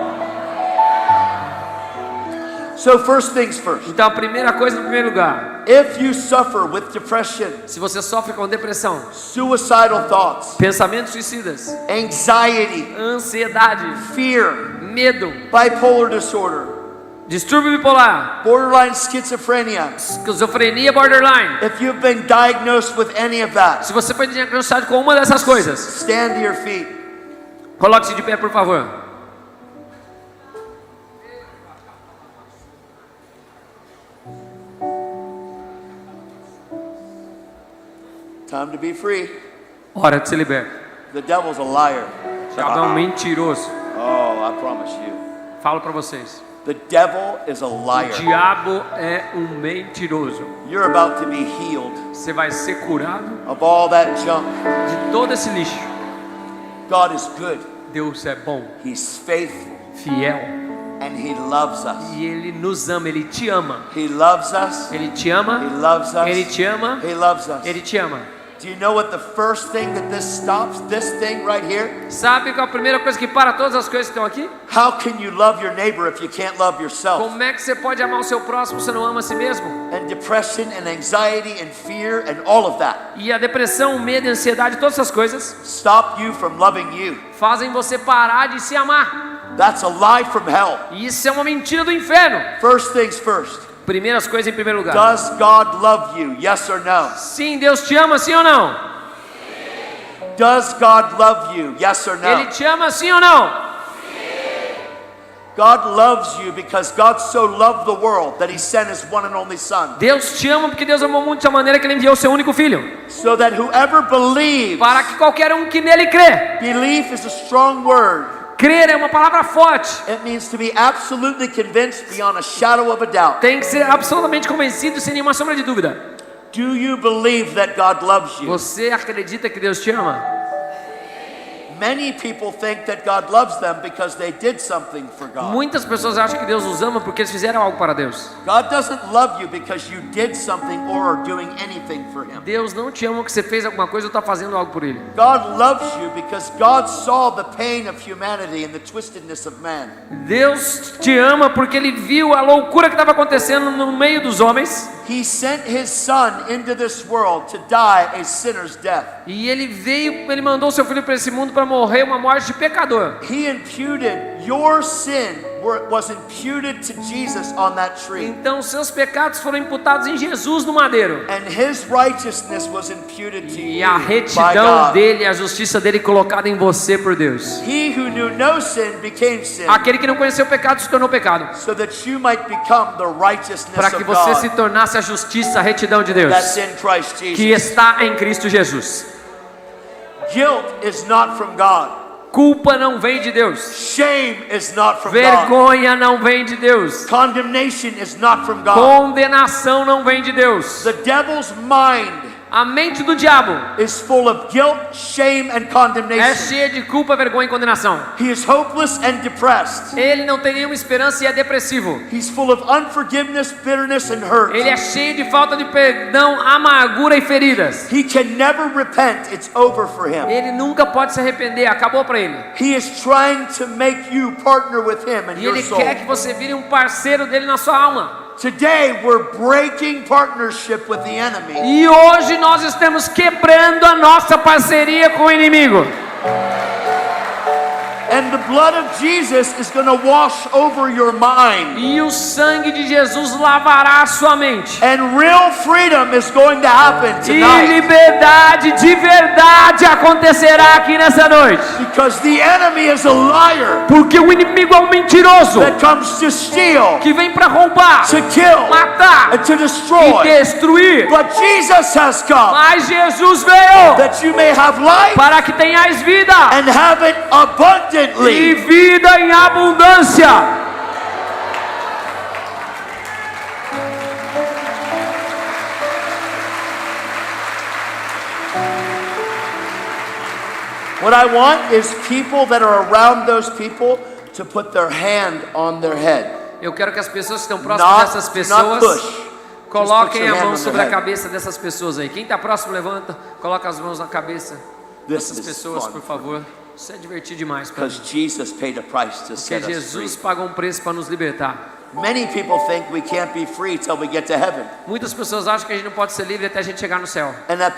Speaker 3: So first things first.
Speaker 2: Então a primeira coisa em primeiro lugar,
Speaker 3: If you suffer with depression,
Speaker 2: se você sofre com depressão,
Speaker 3: suicidal thoughts,
Speaker 2: pensamentos suicidas,
Speaker 3: anxiety,
Speaker 2: ansiedade,
Speaker 3: fear,
Speaker 2: medo,
Speaker 3: bipolar disorder,
Speaker 2: Distúrbio bipolar.
Speaker 4: borderline schizophrenia.
Speaker 2: Esquizofrenia borderline.
Speaker 4: If you've been diagnosed with any of that,
Speaker 2: Se você foi diagnosticado com uma dessas coisas,
Speaker 4: stand to your feet.
Speaker 2: coloque-se de pé, por favor.
Speaker 4: Time to be free.
Speaker 2: Hora de se libertar.
Speaker 4: The devil's a liar.
Speaker 2: O diabo é um mentiroso.
Speaker 4: Oh, I promise you.
Speaker 2: Falo para vocês.
Speaker 4: The devil is a
Speaker 2: O
Speaker 4: liar.
Speaker 2: diabo é um mentiroso.
Speaker 4: You're about to be healed
Speaker 2: Você vai ser curado
Speaker 4: of all that junk.
Speaker 2: de todo esse lixo.
Speaker 4: God is good.
Speaker 2: Deus é bom,
Speaker 4: He's faithful.
Speaker 2: fiel,
Speaker 4: And He loves us.
Speaker 2: e Ele nos ama, Ele te ama.
Speaker 4: He loves us.
Speaker 2: Ele te ama,
Speaker 4: He loves us.
Speaker 2: Ele te ama,
Speaker 4: He loves us.
Speaker 2: Ele te ama.
Speaker 4: Do you know what the first thing that this stops? This thing right here?
Speaker 2: Sabe qual é a primeira coisa que para todas as coisas que estão aqui?
Speaker 4: How can you love your neighbor if you can't love yourself?
Speaker 2: Como é que você pode amar o seu próximo se você não ama a si mesmo?
Speaker 4: And depression and anxiety and fear and all of that
Speaker 2: E a depressão, o medo, a ansiedade, todas essas coisas
Speaker 4: stop you from loving you.
Speaker 2: fazem você parar de se amar.
Speaker 4: That's a lie from hell.
Speaker 2: E isso é uma mentira do inferno.
Speaker 4: First things first.
Speaker 2: Primeiras coisas em primeiro lugar.
Speaker 4: Does God love you? Yes or no?
Speaker 2: Sim, Deus te ama, sim ou não?
Speaker 4: Does God love you? Yes or
Speaker 2: Ele
Speaker 4: no?
Speaker 2: te ama, sim ou não?
Speaker 4: God loves you because God so loved the world that He sent His one and only Son.
Speaker 2: Deus te ama porque Deus amou muito de uma maneira que Ele enviou o seu único filho.
Speaker 4: So that whoever believes,
Speaker 2: Para que qualquer um que nele crê.
Speaker 4: belief is a strong word.
Speaker 2: Crer é uma palavra forte.
Speaker 4: It means to be absolutely convinced beyond a shadow of a doubt.
Speaker 2: Tem que ser absolutamente convencido sem nenhuma sombra de dúvida.
Speaker 4: Do you believe that God loves you?
Speaker 2: Você acredita que Deus te ama?
Speaker 4: Many people think that God loves them because they did something for God.
Speaker 2: Muitas pessoas acham que Deus os ama porque eles fizeram algo para Deus.
Speaker 4: God doesn't love you because you did something or are doing anything for Him.
Speaker 2: Deus não te ama porque você fez alguma coisa ou está fazendo algo por Ele.
Speaker 4: God loves you because God saw the pain of humanity and the twistedness of man.
Speaker 2: Deus te ama porque Ele viu a loucura que estava acontecendo no meio dos homens.
Speaker 4: He sent His Son into this world to die a sinner's death.
Speaker 2: E Ele veio, Ele mandou o seu filho para esse mundo para morrer uma morte de pecador.
Speaker 4: He imputed your sin was imputed to Jesus on that tree.
Speaker 2: Então seus pecados foram imputados em Jesus no madeiro.
Speaker 4: And His righteousness was imputed to
Speaker 2: E
Speaker 4: you
Speaker 2: a
Speaker 4: by
Speaker 2: retidão
Speaker 4: God.
Speaker 2: dele, a justiça dele colocada em você por Deus.
Speaker 4: He who knew no sin became sin,
Speaker 2: Aquele que não conheceu o pecado se tornou pecado.
Speaker 4: so that you might become the righteousness
Speaker 2: Para que
Speaker 4: of
Speaker 2: você se
Speaker 4: God
Speaker 2: tornasse a justiça, a retidão de Deus.
Speaker 4: that's in Christ
Speaker 2: Que
Speaker 4: Jesus.
Speaker 2: está em Cristo Jesus.
Speaker 4: Guilt is not from God.
Speaker 2: Culpa não vem de Deus.
Speaker 4: Shame is not from God.
Speaker 2: Vergonha não vem de Deus.
Speaker 4: Condemnation is not from God.
Speaker 2: Condenação não vem de Deus.
Speaker 4: The devil's mind
Speaker 2: A mente do diabo
Speaker 4: is full of guilt, shame, and
Speaker 2: é
Speaker 4: condemnation.
Speaker 2: cheia de culpa, vergonha e condenação.
Speaker 4: He is hopeless and depressed.
Speaker 2: Ele não tem nenhuma esperança e é depressivo.
Speaker 4: He's full of unforgiveness, bitterness, and hurt.
Speaker 2: Ele é cheio de falta de perdão, amargura e feridas.
Speaker 4: He can never repent. It's over for him.
Speaker 2: Ele nunca pode se arrepender, acabou para ele.
Speaker 4: He is trying to make you partner with him in
Speaker 2: E
Speaker 4: your
Speaker 2: ele
Speaker 4: soul.
Speaker 2: quer que você vire um parceiro dele na sua alma.
Speaker 4: Today we're breaking partnership with the enemy.
Speaker 2: E hoje nós estamos quebrando a nossa parceria com o inimigo.
Speaker 4: And the blood of Jesus is going to wash over your mind.
Speaker 2: E o sangue de Jesus lavará a sua mente.
Speaker 4: And real freedom is going to happen
Speaker 2: E
Speaker 4: tonight.
Speaker 2: liberdade de verdade acontecerá aqui nessa noite.
Speaker 4: Because the enemy is a liar
Speaker 2: Porque o inimigo é um mentiroso
Speaker 4: that comes to steal,
Speaker 2: que vem para roubar,
Speaker 4: to kill,
Speaker 2: matar
Speaker 4: and to
Speaker 2: e
Speaker 4: destroy.
Speaker 2: destruir.
Speaker 4: But Jesus has come
Speaker 2: Mas Jesus veio
Speaker 4: that you may have life
Speaker 2: para que tenhais vida
Speaker 4: and have it
Speaker 2: e
Speaker 4: abundantly.
Speaker 2: vida em abundância.
Speaker 4: What I want is people that are around those people to put their hand on their head.
Speaker 2: Eu quero que as pessoas que estão próximas dessas
Speaker 4: Not
Speaker 2: pessoas
Speaker 4: push.
Speaker 2: coloquem
Speaker 4: Just put your
Speaker 2: a mão
Speaker 4: hand on
Speaker 2: sobre
Speaker 4: their
Speaker 2: a
Speaker 4: head.
Speaker 2: cabeça dessas pessoas aí. Quem está próximo, levanta, coloca as mãos na cabeça
Speaker 4: This
Speaker 2: dessas
Speaker 4: is
Speaker 2: pessoas,
Speaker 4: fun.
Speaker 2: por favor. Isso é divertido demais para mim.
Speaker 4: Because Jesus paid a price to
Speaker 2: Porque
Speaker 4: set us free.
Speaker 2: Jesus pagou um preço para nos libertar.
Speaker 4: Many people think we can't be free till we get to heaven.
Speaker 2: Muitas pessoas acham que a gente não pode ser livre até a gente chegar no céu.
Speaker 4: And if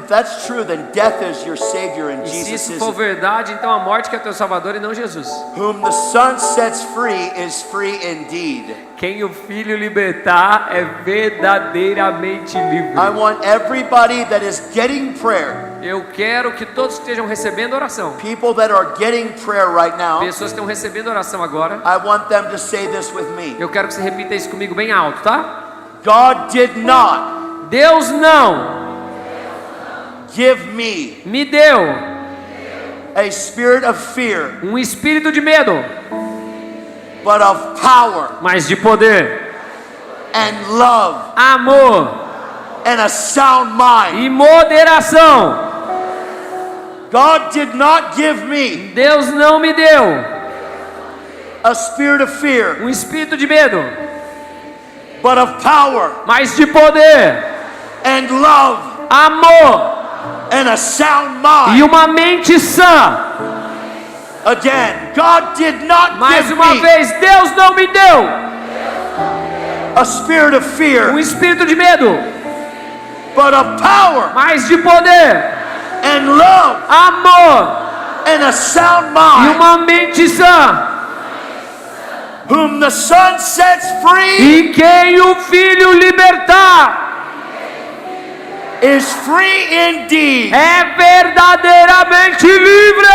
Speaker 4: that's true, then death is your savior and
Speaker 2: E se
Speaker 4: Jesus
Speaker 2: isso for
Speaker 4: isn't.
Speaker 2: verdade, então a morte que é teu salvador e não Jesus.
Speaker 4: Whom the Son sets free is free indeed.
Speaker 2: Quem o Filho libertar é verdadeiramente livre.
Speaker 4: I want everybody that is getting prayer,
Speaker 2: Eu quero que todos estejam recebendo oração.
Speaker 4: people that are getting prayer right now,
Speaker 2: Pessoas que estão recebendo oração agora.
Speaker 4: I want them to say this with me.
Speaker 2: Eu quero que você repita isso comigo bem alto, tá?
Speaker 4: God did not
Speaker 2: Deus não
Speaker 4: give me
Speaker 2: me deu
Speaker 4: a spirit of fear,
Speaker 2: um espírito de medo,
Speaker 4: but of power
Speaker 2: mas de poder,
Speaker 4: and love
Speaker 2: amor
Speaker 4: and a sound mind.
Speaker 2: e moderação.
Speaker 4: God did not give me
Speaker 2: Deus não me deu
Speaker 4: a spirit of fear,
Speaker 2: um espírito de medo,
Speaker 4: but of power
Speaker 2: mas de poder,
Speaker 4: and love
Speaker 2: amor
Speaker 4: and a sound
Speaker 2: e
Speaker 4: mind.
Speaker 2: uma mente sã.
Speaker 4: Again, God did not
Speaker 2: Mais
Speaker 4: give
Speaker 2: uma
Speaker 4: me
Speaker 2: vez, Deus não me deu
Speaker 4: a spirit of fear,
Speaker 2: um espírito de medo,
Speaker 4: but of power
Speaker 2: mas de poder,
Speaker 4: and love
Speaker 2: amor
Speaker 4: and a sound
Speaker 2: e
Speaker 4: mind.
Speaker 2: uma mente sã.
Speaker 4: Whom the Son sets free
Speaker 2: E quem o Filho libertar
Speaker 4: is free indeed.
Speaker 2: é verdadeiramente livre.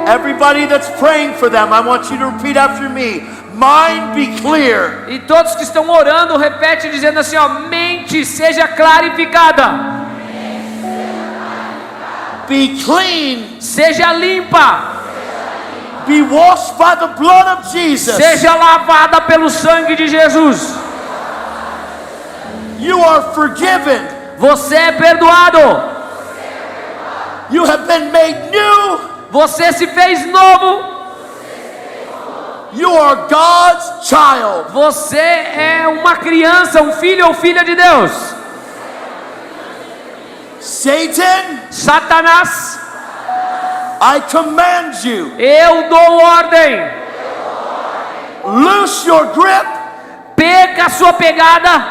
Speaker 4: Everybody that's praying for them, I want you to repeat after me. Mind be clear.
Speaker 2: E todos que estão orando, repete dizendo assim, ó, mente seja clarificada,
Speaker 4: Be clean.
Speaker 2: seja limpa,
Speaker 4: Be washed by the blood of Jesus.
Speaker 2: seja lavada pelo sangue de Jesus.
Speaker 4: You are forgiven.
Speaker 2: Você é perdoado.
Speaker 4: You have been made new.
Speaker 2: Você se fez novo.
Speaker 4: You are God's child.
Speaker 2: Você é uma criança, um filho ou filha de Deus.
Speaker 4: Satan,
Speaker 2: Satanás,
Speaker 4: I command you,
Speaker 2: eu dou ordem.
Speaker 4: loose your grip
Speaker 2: Perca a sua pegada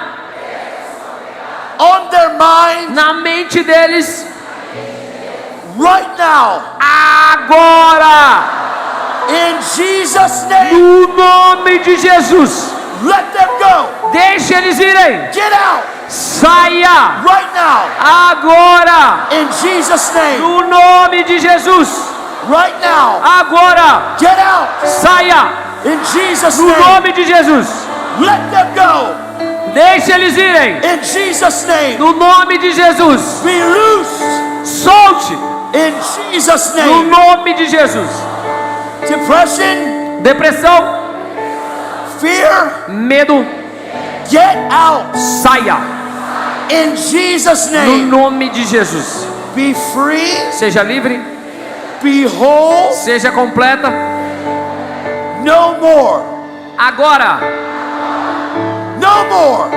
Speaker 4: on their mind
Speaker 2: na mente deles
Speaker 4: right now.
Speaker 2: agora.
Speaker 4: In Jesus' name,
Speaker 2: No nome de Jesus.
Speaker 4: let them go.
Speaker 2: Deixe eles irem.
Speaker 4: Get out
Speaker 2: Saia
Speaker 4: right now.
Speaker 2: agora.
Speaker 4: In Jesus' name,
Speaker 2: No nome de Jesus.
Speaker 4: right now.
Speaker 2: Agora.
Speaker 4: Get out.
Speaker 2: Saia
Speaker 4: In Jesus'
Speaker 2: no
Speaker 4: name,
Speaker 2: nome de Jesus.
Speaker 4: let them go.
Speaker 2: Deixe eles irem.
Speaker 4: In Jesus' name,
Speaker 2: No nome de Jesus.
Speaker 4: be loosed.
Speaker 2: Solte
Speaker 4: In Jesus'
Speaker 2: no
Speaker 4: name.
Speaker 2: nome de Jesus.
Speaker 4: Depression,
Speaker 2: Depressão,
Speaker 4: fear,
Speaker 2: medo,
Speaker 4: get out.
Speaker 2: saia
Speaker 4: In Jesus'
Speaker 2: no
Speaker 4: name,
Speaker 2: nome de Jesus.
Speaker 4: be free,
Speaker 2: Seja livre,
Speaker 4: be whole,
Speaker 2: seja completa.
Speaker 4: no more,
Speaker 2: Agora,
Speaker 4: no more.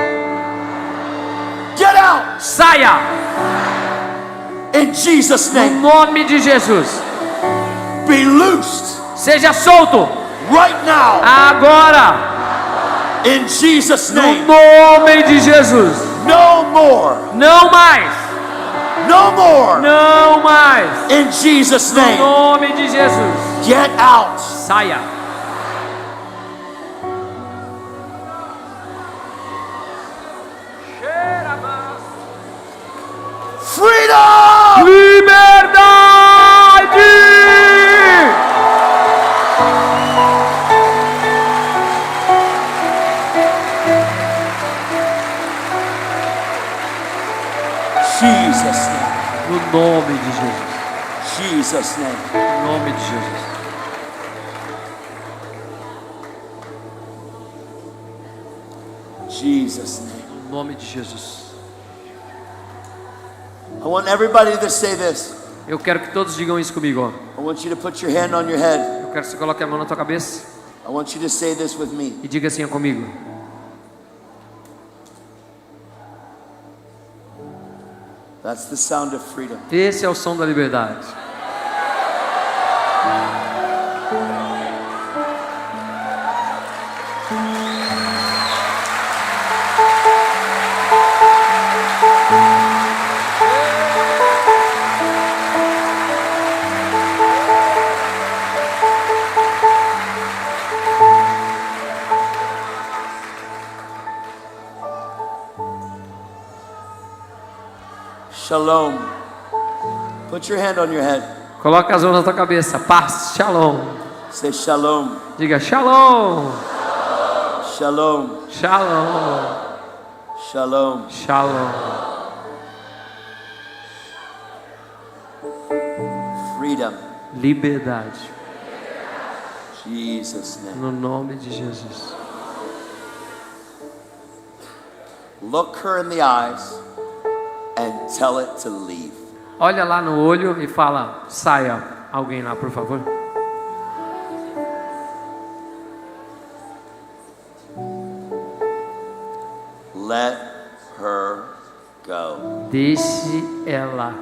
Speaker 4: Get out.
Speaker 2: saia
Speaker 4: In Jesus'
Speaker 2: no
Speaker 4: name,
Speaker 2: nome de Jesus.
Speaker 4: be loosed
Speaker 2: Seja solto
Speaker 4: right now.
Speaker 2: agora
Speaker 4: In Jesus'
Speaker 2: no
Speaker 4: name,
Speaker 2: nome de Jesus.
Speaker 4: no more,
Speaker 2: Não mais,
Speaker 4: no more.
Speaker 2: não mais.
Speaker 4: In Jesus'
Speaker 2: No
Speaker 4: name,
Speaker 2: nome de Jesus.
Speaker 4: get out.
Speaker 2: Saia.
Speaker 4: Freedom!
Speaker 2: Liberdade!
Speaker 4: Jesus' name,
Speaker 2: No nome de Jesus.
Speaker 4: Jesus' name.
Speaker 2: No nome de Jesus.
Speaker 4: Jesus' name.
Speaker 2: No nome de Jesus.
Speaker 4: I want everybody to say this.
Speaker 2: Eu quero que todos digam isso comigo, ó.
Speaker 4: I want you to put your hand on your head.
Speaker 2: Eu quero que você coloque a mão na tua cabeça
Speaker 4: I want you to say this with me.
Speaker 2: e diga assim ó comigo.
Speaker 4: That's the sound of freedom.
Speaker 2: Esse é o som da liberdade.
Speaker 4: Shalom. Put your hand on your head.
Speaker 2: Coloca as mãos na tua cabeça. Paz, shalom.
Speaker 4: Say shalom.
Speaker 2: Diga shalom.
Speaker 4: Shalom.
Speaker 2: Shalom.
Speaker 4: Shalom.
Speaker 2: Shalom.
Speaker 4: Freedom.
Speaker 2: Liberdade.
Speaker 4: Jesus' name.
Speaker 2: No nome de Jesus.
Speaker 4: Look her in the eyes and tell it to leave.
Speaker 2: Olha lá no olho e fala, saia. Alguém lá, por favor.
Speaker 4: Let her go.
Speaker 2: Deixe ela.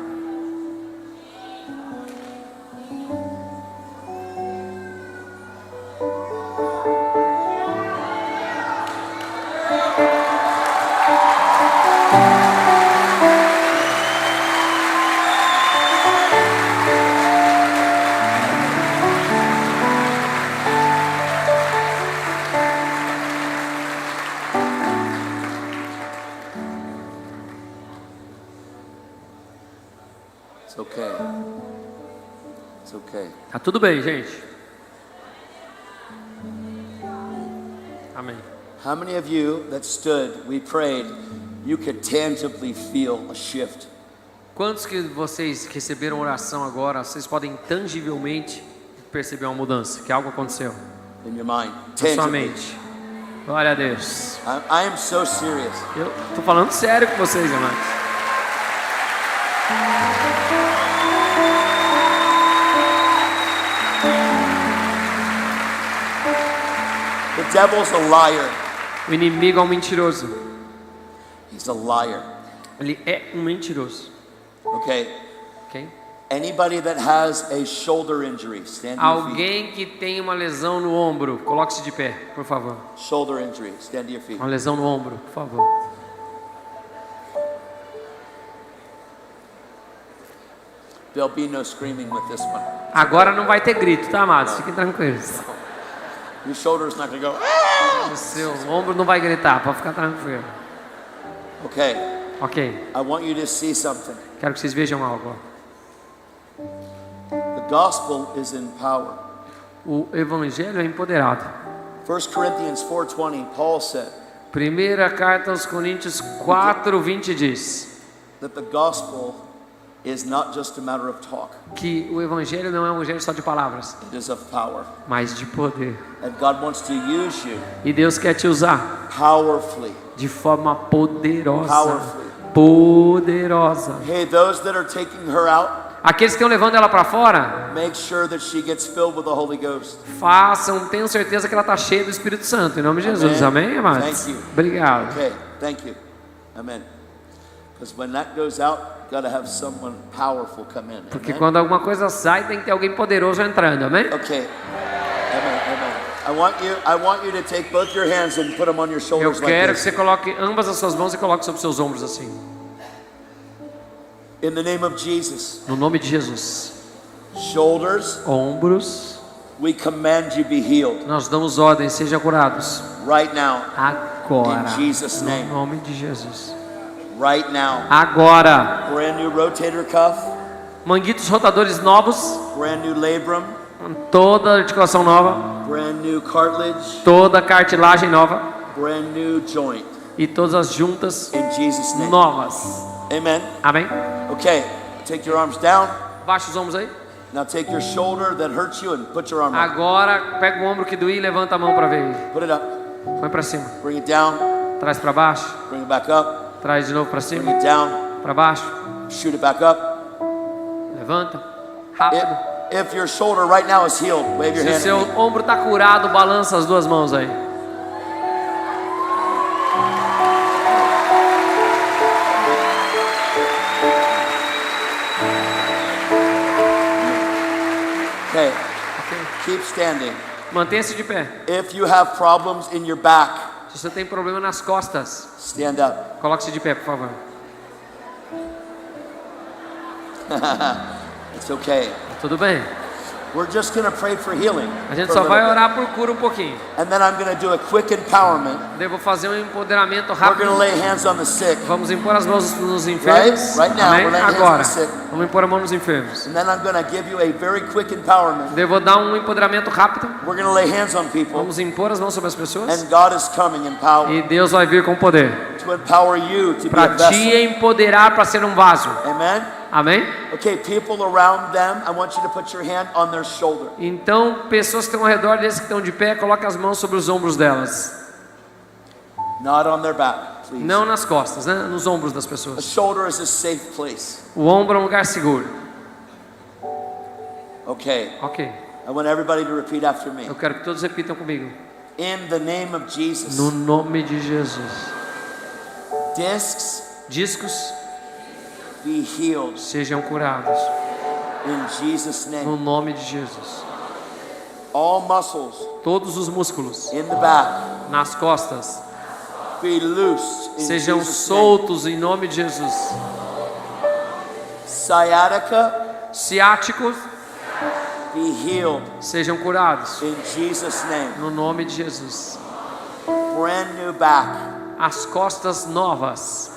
Speaker 4: It's okay. It's okay.
Speaker 2: Tá tudo bem, gente. Amém.
Speaker 4: How many of you that stood, we prayed, you could tangibly feel a shift?
Speaker 2: Quantos que vocês receberam oração agora, vocês podem tangivelmente perceber uma mudança, que algo aconteceu
Speaker 4: In your mind.
Speaker 2: na sua
Speaker 4: Tangibly.
Speaker 2: mente? Glória a Deus.
Speaker 4: I am so serious.
Speaker 2: Eu tô falando sério com vocês, amados.
Speaker 4: The devil's a liar.
Speaker 2: O inimigo é um mentiroso.
Speaker 4: He's a liar.
Speaker 2: Ele é um mentiroso.
Speaker 4: Okay.
Speaker 2: Ok?
Speaker 4: Anybody that has a shoulder injury, stand to your feet.
Speaker 2: Alguém que tem uma lesão no ombro, coloque-se de pé, por favor.
Speaker 4: Shoulder injury, stand to your feet.
Speaker 2: Uma lesão no ombro, por favor.
Speaker 4: There'll be no screaming with this one.
Speaker 2: Agora não vai ter grito, tá, amados? Fiquem tranquilos.
Speaker 4: Your shoulder's not going to go.
Speaker 2: O seu ombro não vai gritar, pode ficar tranquilo.
Speaker 4: Okay.
Speaker 2: Ok,
Speaker 4: I want you to see something.
Speaker 2: quero que vocês vejam algo.
Speaker 4: The gospel is in power.
Speaker 2: O evangelho é empoderado.
Speaker 4: 1 Corinthians 4:20, Paul said
Speaker 2: Primeira carta aos Coríntios 4:20 diz
Speaker 4: that the gospel is not just a matter of talk.
Speaker 2: que o evangelho não é um evangelho só de palavras,
Speaker 4: It is of power.
Speaker 2: mas de poder.
Speaker 4: And God wants to use you
Speaker 2: E Deus quer te usar
Speaker 4: powerfully.
Speaker 2: de forma poderosa.
Speaker 4: Powerfully.
Speaker 2: Poderosa.
Speaker 4: Hey, those that are taking her out,
Speaker 2: Aqueles que estão levando ela para fora,
Speaker 4: make sure that she gets filled with the Holy Ghost.
Speaker 2: façam, tenham certeza que ela está cheia do Espírito Santo. Em nome de Jesus, amém, amados?
Speaker 4: Thank you.
Speaker 2: Obrigado.
Speaker 4: Okay, thank you. Amen. Because when that goes out, got to have someone powerful come in.
Speaker 2: Porque
Speaker 4: Amen?
Speaker 2: quando alguma coisa sai, tem que ter alguém poderoso entrando, amém?
Speaker 4: Okay. Amen. Amen. I want you to take both your hands and put them on your
Speaker 2: Eu
Speaker 4: shoulders like
Speaker 2: quero que
Speaker 4: this.
Speaker 2: você coloque ambas as suas mãos e coloque sobre seus ombros assim.
Speaker 4: In the name of Jesus.
Speaker 2: No nome de Jesus.
Speaker 4: Shoulders,
Speaker 2: Ombros,
Speaker 4: we command you be healed
Speaker 2: nós damos ordem, sejam curados.
Speaker 4: right now.
Speaker 2: Agora.
Speaker 4: In Jesus' name.
Speaker 2: No nome de Jesus.
Speaker 4: Right now.
Speaker 2: Agora.
Speaker 4: Brand new rotator cuff,
Speaker 2: Manguitos rotadores novos,
Speaker 4: brand new labrum,
Speaker 2: toda articulação nova,
Speaker 4: brand new cartilage,
Speaker 2: toda cartilagem nova
Speaker 4: brand new joint.
Speaker 2: e todas as juntas
Speaker 4: In Jesus' name.
Speaker 2: novas.
Speaker 4: Amen.
Speaker 2: Amém?
Speaker 4: Okay, take your arms down.
Speaker 2: Baixa os ombros aí.
Speaker 4: Now take your shoulder that hurts you and put your arm up.
Speaker 2: Agora pega o ombro que doía e levanta a mão para ver.
Speaker 4: Put it up.
Speaker 2: Põe para cima.
Speaker 4: Bring it down.
Speaker 2: Traz para baixo.
Speaker 4: Bring it back up.
Speaker 2: Traz de novo para
Speaker 4: Bring
Speaker 2: cima.
Speaker 4: it down.
Speaker 2: Para baixo.
Speaker 4: Shoot it back up.
Speaker 2: Levanta. Rápido.
Speaker 4: If your shoulder right now is healed, wave your
Speaker 2: Se o
Speaker 4: hand
Speaker 2: seu
Speaker 4: at me.
Speaker 2: ombro está curado, balança as duas mãos aí.
Speaker 4: Okay. Keep standing.
Speaker 2: Mantenha-se de pé.
Speaker 4: If you have problems in your back,
Speaker 2: Se você tem problema nas costas,
Speaker 4: stand up.
Speaker 2: coloque-se de pé, por favor.
Speaker 4: It's okay.
Speaker 2: Tudo bem?
Speaker 4: We're just going to pray for healing.
Speaker 2: A gente
Speaker 4: for
Speaker 2: só
Speaker 4: a little
Speaker 2: vai
Speaker 4: bit.
Speaker 2: orar por cura um pouquinho.
Speaker 4: And then I'm going to do a quick empowerment.
Speaker 2: Devo fazer um empoderamento
Speaker 4: We're going to
Speaker 2: rápido.
Speaker 4: lay hands on the sick.
Speaker 2: Vamos impor as mãos nos enfermos.
Speaker 4: Right now,
Speaker 2: Amém?
Speaker 4: we're laying hands on
Speaker 2: Agora.
Speaker 4: the sick.
Speaker 2: Vamos impor a mão nos enfermos.
Speaker 4: And then I'm going to give you a very quick empowerment.
Speaker 2: Devo dar um empoderamento rápido.
Speaker 4: We're going to lay hands on people.
Speaker 2: Vamos impor as mãos sobre as pessoas.
Speaker 4: And God is coming in power
Speaker 2: E Deus vai vir com poder
Speaker 4: to empower you to be a
Speaker 2: para
Speaker 4: vessel.
Speaker 2: te empoderar para ser um vaso.
Speaker 4: Amen?
Speaker 2: Amém?
Speaker 4: Okay, people around them, I want you to put your hand on their shoulder.
Speaker 2: Então, pessoas que estão ao redor deles que estão de pé, coloque as mãos sobre os ombros delas.
Speaker 4: Not on their back, please.
Speaker 2: Não nas costas, né? Nos ombros das
Speaker 4: A
Speaker 2: pessoas.
Speaker 4: shoulder is a safe place.
Speaker 2: O ombro é um lugar seguro.
Speaker 4: Okay,
Speaker 2: Ok.
Speaker 4: I want everybody to repeat after me.
Speaker 2: Eu quero que todos repitam comigo.
Speaker 4: In the name of Jesus,
Speaker 2: No nome de Jesus.
Speaker 4: discs
Speaker 2: Discos
Speaker 4: be healed
Speaker 2: sejam curados.
Speaker 4: in Jesus'
Speaker 2: No
Speaker 4: name.
Speaker 2: nome de Jesus.
Speaker 4: All muscles
Speaker 2: Todos os músculos
Speaker 4: in the back
Speaker 2: nas costas
Speaker 4: be loosed in
Speaker 2: sejam
Speaker 4: Jesus' name.
Speaker 2: soltos em nome de Jesus.
Speaker 4: Sciatica
Speaker 2: Ciáticos
Speaker 4: be healed
Speaker 2: sejam curados.
Speaker 4: in Jesus' name.
Speaker 2: No nome de Jesus.
Speaker 4: Brand new back,
Speaker 2: As costas novas.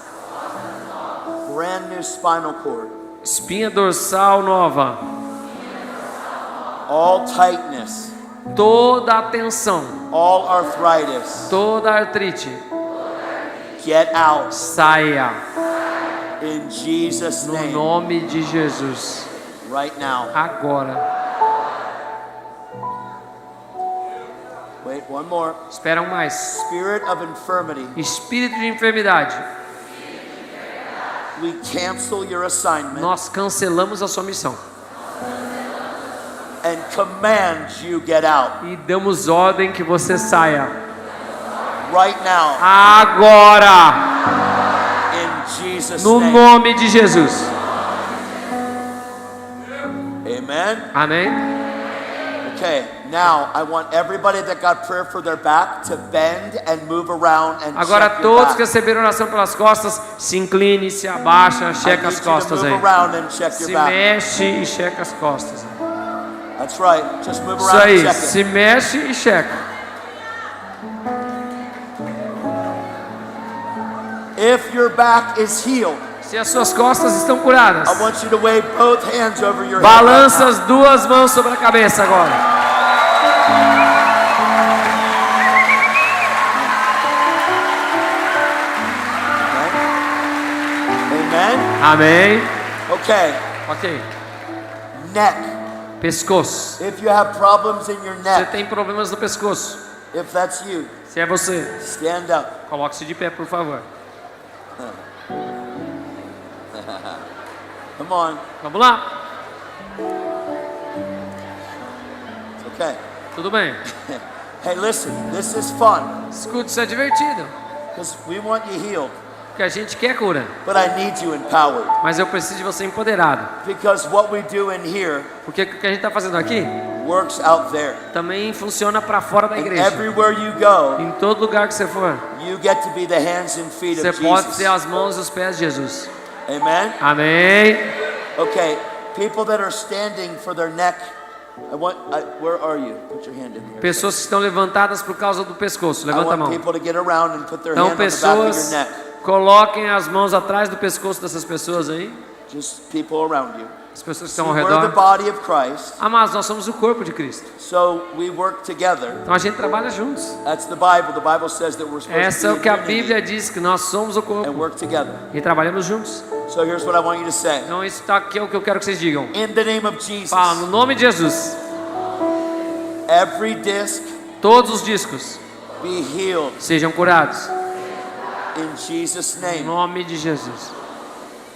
Speaker 4: brand new spinal cord.
Speaker 2: Espinha dorsal nova.
Speaker 4: All tightness,
Speaker 2: Toda a tensão.
Speaker 4: all arthritis,
Speaker 2: Toda a artrite.
Speaker 4: get out
Speaker 2: Saia.
Speaker 4: in Jesus'
Speaker 2: No
Speaker 4: name
Speaker 2: nome de Jesus.
Speaker 4: right now.
Speaker 2: Agora.
Speaker 4: Wait, one more.
Speaker 2: Esperam mais.
Speaker 4: Spirit of infirmity,
Speaker 2: Espírito de enfermidade.
Speaker 4: we cancel your assignment
Speaker 2: Nós cancelamos a sua missão.
Speaker 4: and command you get out
Speaker 2: E damos ordem que você saia.
Speaker 4: right now
Speaker 2: Agora.
Speaker 4: in Jesus'
Speaker 2: No
Speaker 4: name.
Speaker 2: nome de Jesus.
Speaker 4: Amen.
Speaker 2: Amém?
Speaker 4: Okay, now I want everybody that got prayer for their back to bend and move around and
Speaker 2: Agora
Speaker 4: check your
Speaker 2: todos que
Speaker 4: back.
Speaker 2: receberam oração pelas costas, se incline, se abaixa,
Speaker 4: I
Speaker 2: checa
Speaker 4: need
Speaker 2: as
Speaker 4: you to
Speaker 2: costas
Speaker 4: move
Speaker 2: aí.
Speaker 4: around and check
Speaker 2: Se
Speaker 4: your back.
Speaker 2: mexe e checa as costas.
Speaker 4: That's right. Just move
Speaker 2: Isso
Speaker 4: around and
Speaker 2: aí,
Speaker 4: check
Speaker 2: se
Speaker 4: it.
Speaker 2: mexe e checa.
Speaker 4: If your back is healed,
Speaker 2: Se as suas costas estão curadas,
Speaker 4: I want you to wave both hands over your head.
Speaker 2: balança
Speaker 4: right
Speaker 2: as duas mãos sobre a cabeça agora.
Speaker 4: now. Amen.
Speaker 2: Amém?
Speaker 4: Okay.
Speaker 2: Ok.
Speaker 4: Neck.
Speaker 2: Pescoço.
Speaker 4: If you have problems in your
Speaker 2: Você
Speaker 4: neck,
Speaker 2: tem problemas no pescoço.
Speaker 4: if that's you,
Speaker 2: Se é você,
Speaker 4: stand up.
Speaker 2: coloque-se de pé, por favor.
Speaker 4: Come on.
Speaker 2: Vamos lá?
Speaker 4: It's okay.
Speaker 2: Tudo bem.
Speaker 4: Hey, listen. This is fun
Speaker 2: Escute, isso é divertido.
Speaker 4: because we want you healed,
Speaker 2: Porque a gente quer cura.
Speaker 4: but I need you empowered
Speaker 2: Mas eu preciso de você empoderado.
Speaker 4: because what we do in here
Speaker 2: Porque o que a gente está fazendo aqui
Speaker 4: works out there.
Speaker 2: também funciona para fora da
Speaker 4: And
Speaker 2: igreja.
Speaker 4: everywhere you go,
Speaker 2: Em todo lugar que você for,
Speaker 4: you get to be the hands and feet
Speaker 2: você
Speaker 4: of
Speaker 2: pode
Speaker 4: Jesus.
Speaker 2: ser as mãos e os pés de Jesus.
Speaker 4: Amen.
Speaker 2: Amém?
Speaker 4: Okay, people that are standing for their neck, where are you? Put your hand in here.
Speaker 2: Pessoas que estão levantadas por causa do pescoço.
Speaker 4: I
Speaker 2: Levanta a
Speaker 4: want
Speaker 2: mão.
Speaker 4: people to get around and put their
Speaker 2: Então,
Speaker 4: hand on the back of your
Speaker 2: pessoas,
Speaker 4: neck.
Speaker 2: coloquem as mãos atrás do pescoço dessas pessoas aí.
Speaker 4: Just people around you.
Speaker 2: As pessoas que
Speaker 4: See,
Speaker 2: estão ao
Speaker 4: we're the
Speaker 2: redor.
Speaker 4: body of Christ,
Speaker 2: Amados, nós somos o corpo de Cristo.
Speaker 4: so we work together.
Speaker 2: Então a gente trabalha juntos.
Speaker 4: That's the Bible. The Bible says that we're supposed
Speaker 2: Essa é
Speaker 4: to
Speaker 2: o
Speaker 4: be
Speaker 2: que a
Speaker 4: in unity
Speaker 2: Bíblia diz, que nós somos o
Speaker 4: and
Speaker 2: corpo.
Speaker 4: work together.
Speaker 2: E trabalhamos juntos.
Speaker 4: So here's what I want you to say.
Speaker 2: Então isso tá aqui é o que eu quero que vocês digam.
Speaker 4: In the name of Jesus,
Speaker 2: Fala, no nome de Jesus.
Speaker 4: every disc
Speaker 2: Todos os discos
Speaker 4: be healed
Speaker 2: sejam curados.
Speaker 4: in Jesus'
Speaker 2: Em
Speaker 4: name.
Speaker 2: nome de Jesus.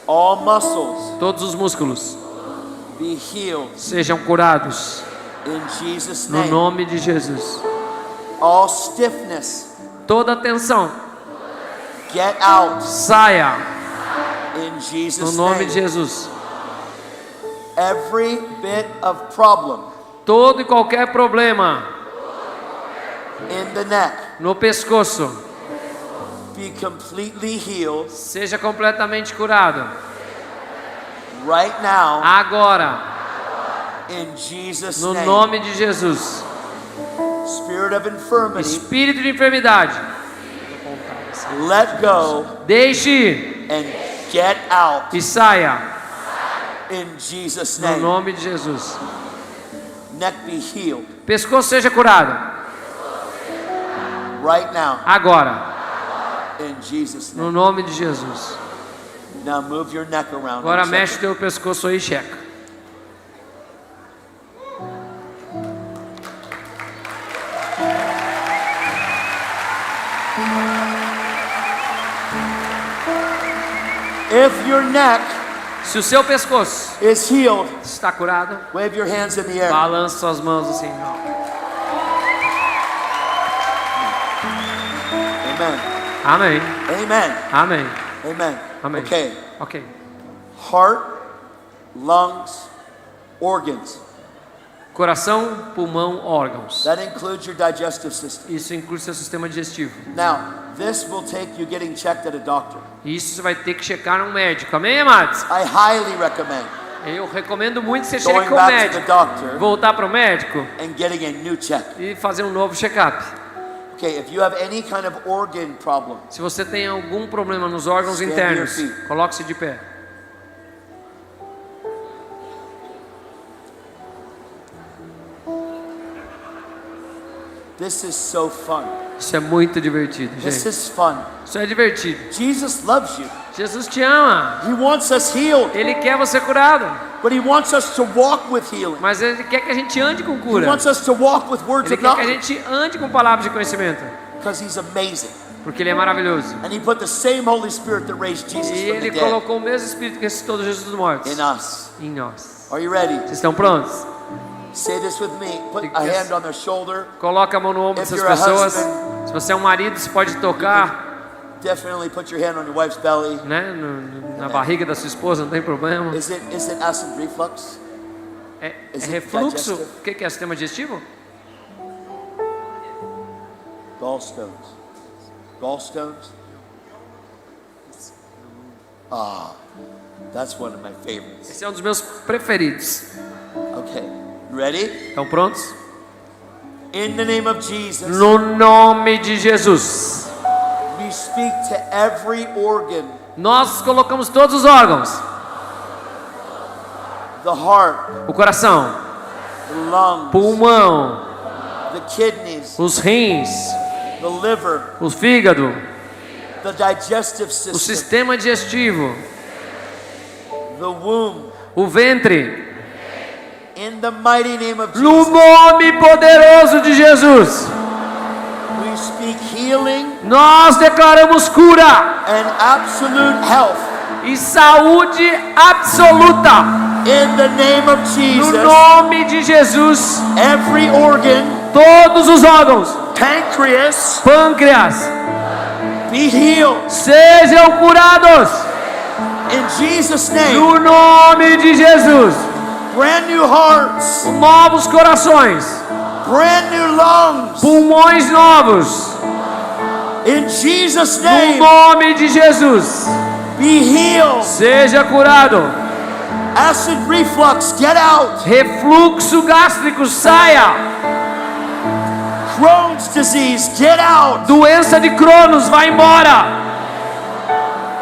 Speaker 4: All muscles
Speaker 2: Todos os músculos
Speaker 4: be healed
Speaker 2: sejam curados.
Speaker 4: in Jesus'
Speaker 2: No
Speaker 4: name.
Speaker 2: nome de Jesus.
Speaker 4: All stiffness
Speaker 2: Toda tensão
Speaker 4: get out
Speaker 2: saia.
Speaker 4: in
Speaker 2: No
Speaker 4: Jesus'
Speaker 2: nome de
Speaker 4: name.
Speaker 2: Jesus.
Speaker 4: Every bit of problem
Speaker 2: Todo e qualquer problema
Speaker 4: in the neck
Speaker 2: no pescoço
Speaker 4: be completely healed
Speaker 2: seja completamente curado.
Speaker 4: right now
Speaker 2: Agora,
Speaker 4: In Jesus'
Speaker 2: No
Speaker 4: name.
Speaker 2: nome de Jesus.
Speaker 4: Spirit of infirmity,
Speaker 2: Espírito de enfermidade,
Speaker 4: let go
Speaker 2: deixe ir
Speaker 4: and get out.
Speaker 2: e saia.
Speaker 4: In Jesus'
Speaker 2: No
Speaker 4: name.
Speaker 2: nome de Jesus.
Speaker 4: Neck be healed
Speaker 2: Pescoço seja curado.
Speaker 4: right now.
Speaker 2: Agora.
Speaker 4: In Jesus'
Speaker 2: No
Speaker 4: name.
Speaker 2: nome de Jesus.
Speaker 4: Now move your neck around.
Speaker 2: Agora
Speaker 4: and check
Speaker 2: mexe
Speaker 4: it.
Speaker 2: teu pescoço aí e checa.
Speaker 4: If your neck
Speaker 2: Se o seu pescoço
Speaker 4: is healed,
Speaker 2: está curado,
Speaker 4: wave your hands in the air.
Speaker 2: balança suas mãos assim.
Speaker 4: Amen.
Speaker 2: Amém.
Speaker 4: Amen.
Speaker 2: Amém.
Speaker 4: Amen.
Speaker 2: Amém.
Speaker 4: Okay.
Speaker 2: Ok.
Speaker 4: Heart, lungs, organs.
Speaker 2: Coração, pulmão, órgãos.
Speaker 4: That includes your digestive system.
Speaker 2: Isso inclui seu sistema digestivo.
Speaker 4: Now, this will take you getting checked at a doctor.
Speaker 2: Isso você vai ter que checar um médico. Amém, amados?
Speaker 4: I highly recommend
Speaker 2: Eu recomendo muito que você chegue
Speaker 4: going
Speaker 2: com o
Speaker 4: back to the
Speaker 2: médico.
Speaker 4: doctor
Speaker 2: Voltar para o médico
Speaker 4: and getting a new check.
Speaker 2: e fazer um novo check-up.
Speaker 4: Okay, if you have any kind of organ problem,
Speaker 2: Se você tem algum problema nos órgãos
Speaker 4: Stand
Speaker 2: internos,
Speaker 4: to your feet.
Speaker 2: coloque-se de pé.
Speaker 4: this is so fun.
Speaker 2: Isso é muito divertido,
Speaker 4: This
Speaker 2: gente.
Speaker 4: is fun.
Speaker 2: Isso é divertido.
Speaker 4: Jesus loves you.
Speaker 2: Jesus te ama.
Speaker 4: He wants us healed,
Speaker 2: Ele quer você curado.
Speaker 4: but he wants us to walk with healing.
Speaker 2: Mas Ele quer que a gente ande com
Speaker 4: He
Speaker 2: cura.
Speaker 4: wants us to walk with words
Speaker 2: Ele
Speaker 4: of
Speaker 2: quer que a
Speaker 4: knowledge
Speaker 2: gente ande com palavras de conhecimento.
Speaker 4: because he's amazing.
Speaker 2: Porque Ele é maravilhoso.
Speaker 4: And he put the same Holy Spirit that raised Jesus
Speaker 2: E
Speaker 4: from the
Speaker 2: Ele
Speaker 4: dead
Speaker 2: colocou o mesmo Espírito que ressuscitou Jesus dos mortos
Speaker 4: in us.
Speaker 2: em nós.
Speaker 4: Are you ready?
Speaker 2: Vocês estão prontos?
Speaker 4: Say this with me. Put a hand on their shoulder.
Speaker 2: Coloca a mão no ombro
Speaker 4: If
Speaker 2: dessas
Speaker 4: you're a
Speaker 2: pessoas.
Speaker 4: husband,
Speaker 2: Se você é um marido, você pode tocar,
Speaker 4: Definitely put your hand on your wife's belly.
Speaker 2: né, na barriga da sua esposa, não tem problema.
Speaker 4: Is it acid reflux?
Speaker 2: É
Speaker 4: is it
Speaker 2: refluxo?
Speaker 4: digestive?
Speaker 2: O que é sistema digestivo?
Speaker 4: Gallstones. Gallstones? Ah, that's one of my favorites.
Speaker 2: Esse é um dos meus preferidos.
Speaker 4: Okay, you ready?
Speaker 2: Estão prontos?
Speaker 4: In the name of Jesus,
Speaker 2: No nome de Jesus.
Speaker 4: we speak to every organ,
Speaker 2: Nós colocamos todos os órgãos.
Speaker 4: the heart,
Speaker 2: O coração,
Speaker 4: the lungs,
Speaker 2: pulmão,
Speaker 4: the kidneys,
Speaker 2: os rins,
Speaker 4: the liver,
Speaker 2: o fígado,
Speaker 4: the digestive
Speaker 2: o
Speaker 4: system,
Speaker 2: sistema digestivo,
Speaker 4: the womb.
Speaker 2: o ventre.
Speaker 4: In the mighty name of
Speaker 2: No
Speaker 4: Jesus,
Speaker 2: nome poderoso de Jesus.
Speaker 4: we speak healing
Speaker 2: Nós declaramos cura
Speaker 4: and absolute health.
Speaker 2: e saúde absoluta.
Speaker 4: In the name of
Speaker 2: No
Speaker 4: Jesus,
Speaker 2: nome de Jesus,
Speaker 4: every organ,
Speaker 2: todos os órgãos,
Speaker 4: pancreas,
Speaker 2: pâncreas,
Speaker 4: be healed.
Speaker 2: sejam curados.
Speaker 4: In Jesus' name,
Speaker 2: No nome de Jesus.
Speaker 4: brand new hearts,
Speaker 2: Novos corações,
Speaker 4: brand new lungs.
Speaker 2: pulmões novos.
Speaker 4: In Jesus'
Speaker 2: No
Speaker 4: name,
Speaker 2: nome de Jesus,
Speaker 4: be healed.
Speaker 2: seja curado.
Speaker 4: Acid reflux, get out.
Speaker 2: Refluxo gástrico, saia.
Speaker 4: Crohn's disease, get out.
Speaker 2: Doença de Crohn, vai embora.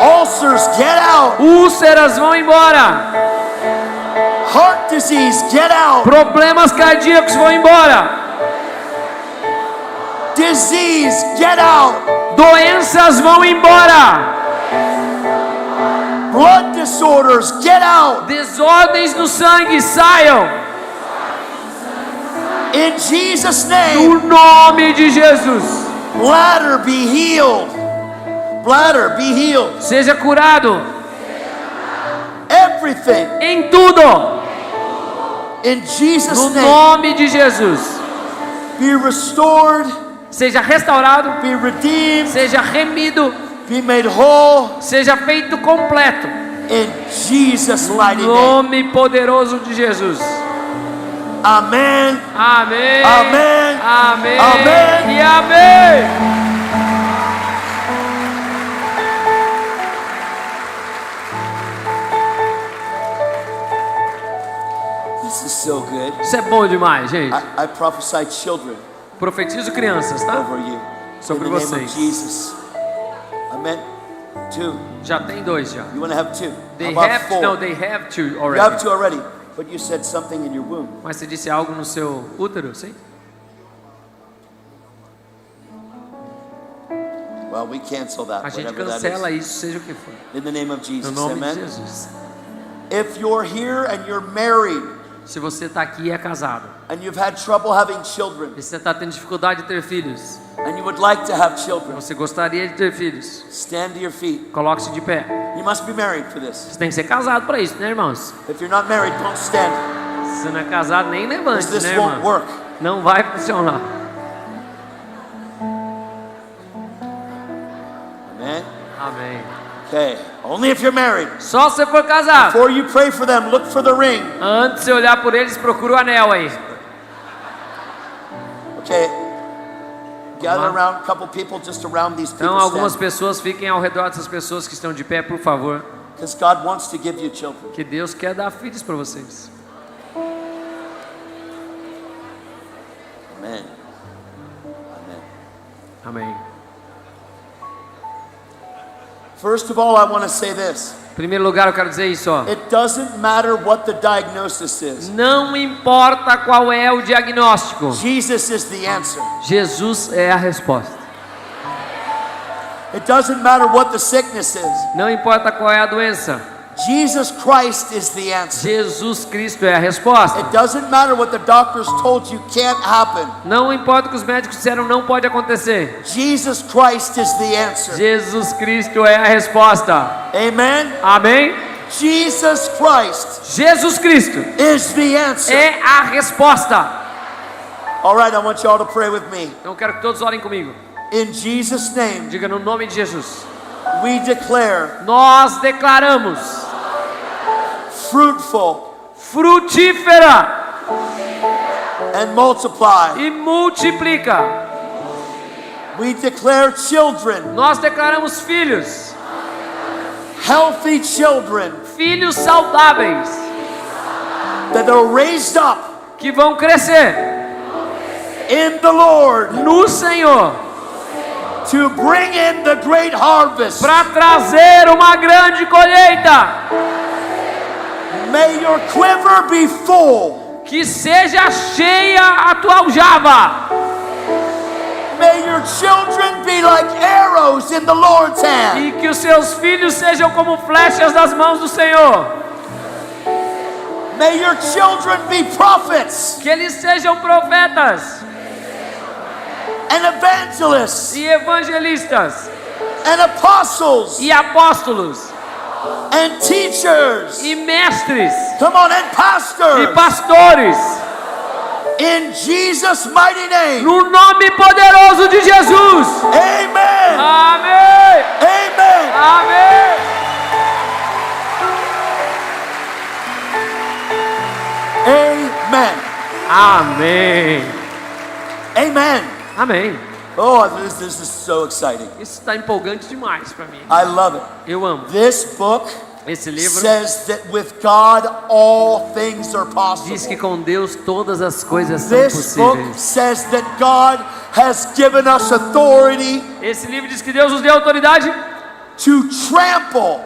Speaker 4: Ulcers, get out.
Speaker 2: Úlceras vão embora.
Speaker 4: Heart disease, get out.
Speaker 2: Problemas cardíacos vão embora.
Speaker 4: Disease, get out.
Speaker 2: Doenças vão embora.
Speaker 4: Blood disorders, get out.
Speaker 2: Desordens no sangue, saiam.
Speaker 4: In Jesus' name,
Speaker 2: No nome de Jesus.
Speaker 4: bladder, be healed. Bladder, be healed.
Speaker 2: Seja curado
Speaker 4: Everything.
Speaker 2: em tudo.
Speaker 4: In Jesus'
Speaker 2: No
Speaker 4: name,
Speaker 2: nome de Jesus.
Speaker 4: be restored,
Speaker 2: Seja restaurado,
Speaker 4: be redeemed,
Speaker 2: seja remido,
Speaker 4: be made whole.
Speaker 2: seja feito completo.
Speaker 4: In Jesus' mighty
Speaker 2: No
Speaker 4: name.
Speaker 2: nome poderoso de Jesus.
Speaker 4: Amen.
Speaker 2: Amém.
Speaker 4: Amém.
Speaker 2: Amém.
Speaker 4: Amém.
Speaker 2: E amém.
Speaker 4: This is so good.
Speaker 2: Isso é bom demais, gente.
Speaker 4: I prophesy children
Speaker 2: Profetizo crianças, tá?
Speaker 4: over you.
Speaker 2: Sobre
Speaker 4: In the name
Speaker 2: vocês.
Speaker 4: of Jesus. Amen. 2.
Speaker 2: Já tem 2 já.
Speaker 4: You want to have 2?
Speaker 2: They
Speaker 4: How about
Speaker 2: have
Speaker 4: 4?
Speaker 2: no, they have to
Speaker 4: You
Speaker 2: already.
Speaker 4: have 2 already, but you said something in your womb.
Speaker 2: Mas você disse algo no seu útero, sim?
Speaker 4: Well, we cancel that.
Speaker 2: A gente
Speaker 4: Whatever that
Speaker 2: cancela
Speaker 4: is.
Speaker 2: isso, seja o que for.
Speaker 4: In the name of
Speaker 2: No
Speaker 4: Jesus.
Speaker 2: nome
Speaker 4: Amen.
Speaker 2: de Jesus.
Speaker 4: If you're here and you're married
Speaker 2: Se você está aqui e é casado,
Speaker 4: and you've had trouble having children
Speaker 2: e você está tendo dificuldade de ter filhos,
Speaker 4: and you would like to have children,
Speaker 2: você gostaria de ter filhos,
Speaker 4: stand to your feet.
Speaker 2: coloque-se de pé.
Speaker 4: You must be married for this.
Speaker 2: Você tem que ser casado para isso, né, irmãos?
Speaker 4: If you're not married, don't stand.
Speaker 2: Se você não é casado, nem levante,
Speaker 4: Because this
Speaker 2: né,
Speaker 4: won't
Speaker 2: irmão?
Speaker 4: work.
Speaker 2: Não vai funcionar.
Speaker 4: Amen.
Speaker 2: Amém.
Speaker 4: Okay. Only if you're married.
Speaker 2: Só se você for casado.
Speaker 4: Before you pray for them, look for the ring.
Speaker 2: Antes de você olhar por eles, procura o anel aí.
Speaker 4: Okay. Gather
Speaker 2: Vamos lá.
Speaker 4: around a couple people just around these people.
Speaker 2: Então, algumas
Speaker 4: Stand.
Speaker 2: pessoas fiquem ao redor dessas pessoas que estão de pé, por favor.
Speaker 4: Because God wants to give you children.
Speaker 2: Que Deus quer dar filhos para vocês.
Speaker 4: Amen. Amen.
Speaker 2: Amém.
Speaker 4: First of all, I want to say this.
Speaker 2: Em primeiro lugar, eu quero dizer isso, ó.
Speaker 4: It doesn't matter what the diagnosis is.
Speaker 2: Não importa qual é o diagnóstico,
Speaker 4: Jesus is the answer.
Speaker 2: Jesus é a resposta.
Speaker 4: It doesn't matter what the sickness is.
Speaker 2: Não importa qual é a doença,
Speaker 4: Jesus Christ is the answer.
Speaker 2: Jesus Cristo é a resposta.
Speaker 4: It doesn't matter what the doctors told you can't happen.
Speaker 2: Não importa o que os médicos disseram não pode acontecer.
Speaker 4: Jesus Christ is the answer.
Speaker 2: Jesus Cristo é a resposta.
Speaker 4: Amen.
Speaker 2: Amém?
Speaker 4: Jesus Christ
Speaker 2: Jesus Cristo
Speaker 4: is the answer.
Speaker 2: é a resposta.
Speaker 4: All right, I want you all to pray with me.
Speaker 2: Então eu quero que todos orem comigo.
Speaker 4: In Jesus' name,
Speaker 2: Diga no nome de Jesus.
Speaker 4: we declare
Speaker 2: Nós declaramos
Speaker 4: fruitful
Speaker 2: frutífera
Speaker 4: and multiply.
Speaker 2: e multiplica.
Speaker 4: We declare children,
Speaker 2: Nós declaramos filhos,
Speaker 4: healthy children
Speaker 2: filhos saudáveis
Speaker 4: that are raised up
Speaker 2: que vão crescer
Speaker 4: in the Lord
Speaker 2: no Senhor
Speaker 4: to bring in the great harvest.
Speaker 2: para trazer uma grande colheita.
Speaker 4: May your quiver be full.
Speaker 2: Que seja cheia a tua aljava.
Speaker 4: May your children be like arrows in the Lord's hand.
Speaker 2: E que os seus filhos sejam como flechas das mãos do Senhor.
Speaker 4: May your children be prophets
Speaker 2: Que eles sejam profetas
Speaker 4: and evangelists
Speaker 2: e evangelistas
Speaker 4: and apostles
Speaker 2: e apóstolos
Speaker 4: and teachers.
Speaker 2: e mestres
Speaker 4: Come on, and
Speaker 2: e
Speaker 4: pastors.
Speaker 2: pastores.
Speaker 4: In Jesus' mighty name.
Speaker 2: No nome poderoso de Jesus.
Speaker 4: Amen.
Speaker 2: Amém.
Speaker 4: Amen.
Speaker 2: Amém.
Speaker 4: Amen.
Speaker 2: Amém.
Speaker 4: Amen.
Speaker 2: Amém.
Speaker 4: Oh, this is so exciting.
Speaker 2: Isso está empolgante demais para mim.
Speaker 4: I love it.
Speaker 2: Eu amo.
Speaker 4: This book
Speaker 2: Esse livro
Speaker 4: says that with God all things are
Speaker 2: diz que
Speaker 4: possible.
Speaker 2: com Deus todas as coisas são
Speaker 4: This book
Speaker 2: possíveis.
Speaker 4: says that God has given us authority
Speaker 2: Esse livro diz que Deus nos deu autoridade
Speaker 4: to trample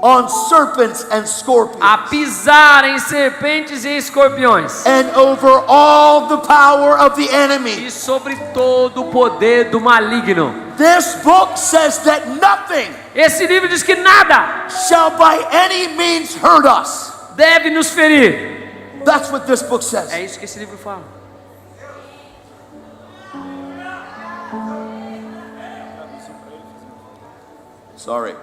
Speaker 4: on serpents and scorpions
Speaker 2: a pisar em serpentes e escorpiões
Speaker 4: and over all the power of the enemy.
Speaker 2: e sobre todo o poder do maligno.
Speaker 4: This book says that nothing
Speaker 2: Esse livro diz que nada
Speaker 4: shall by any means hurt us.
Speaker 2: deve nos ferir.
Speaker 4: That's what this book says.
Speaker 2: É isso que esse livro fala.
Speaker 4: Sorry.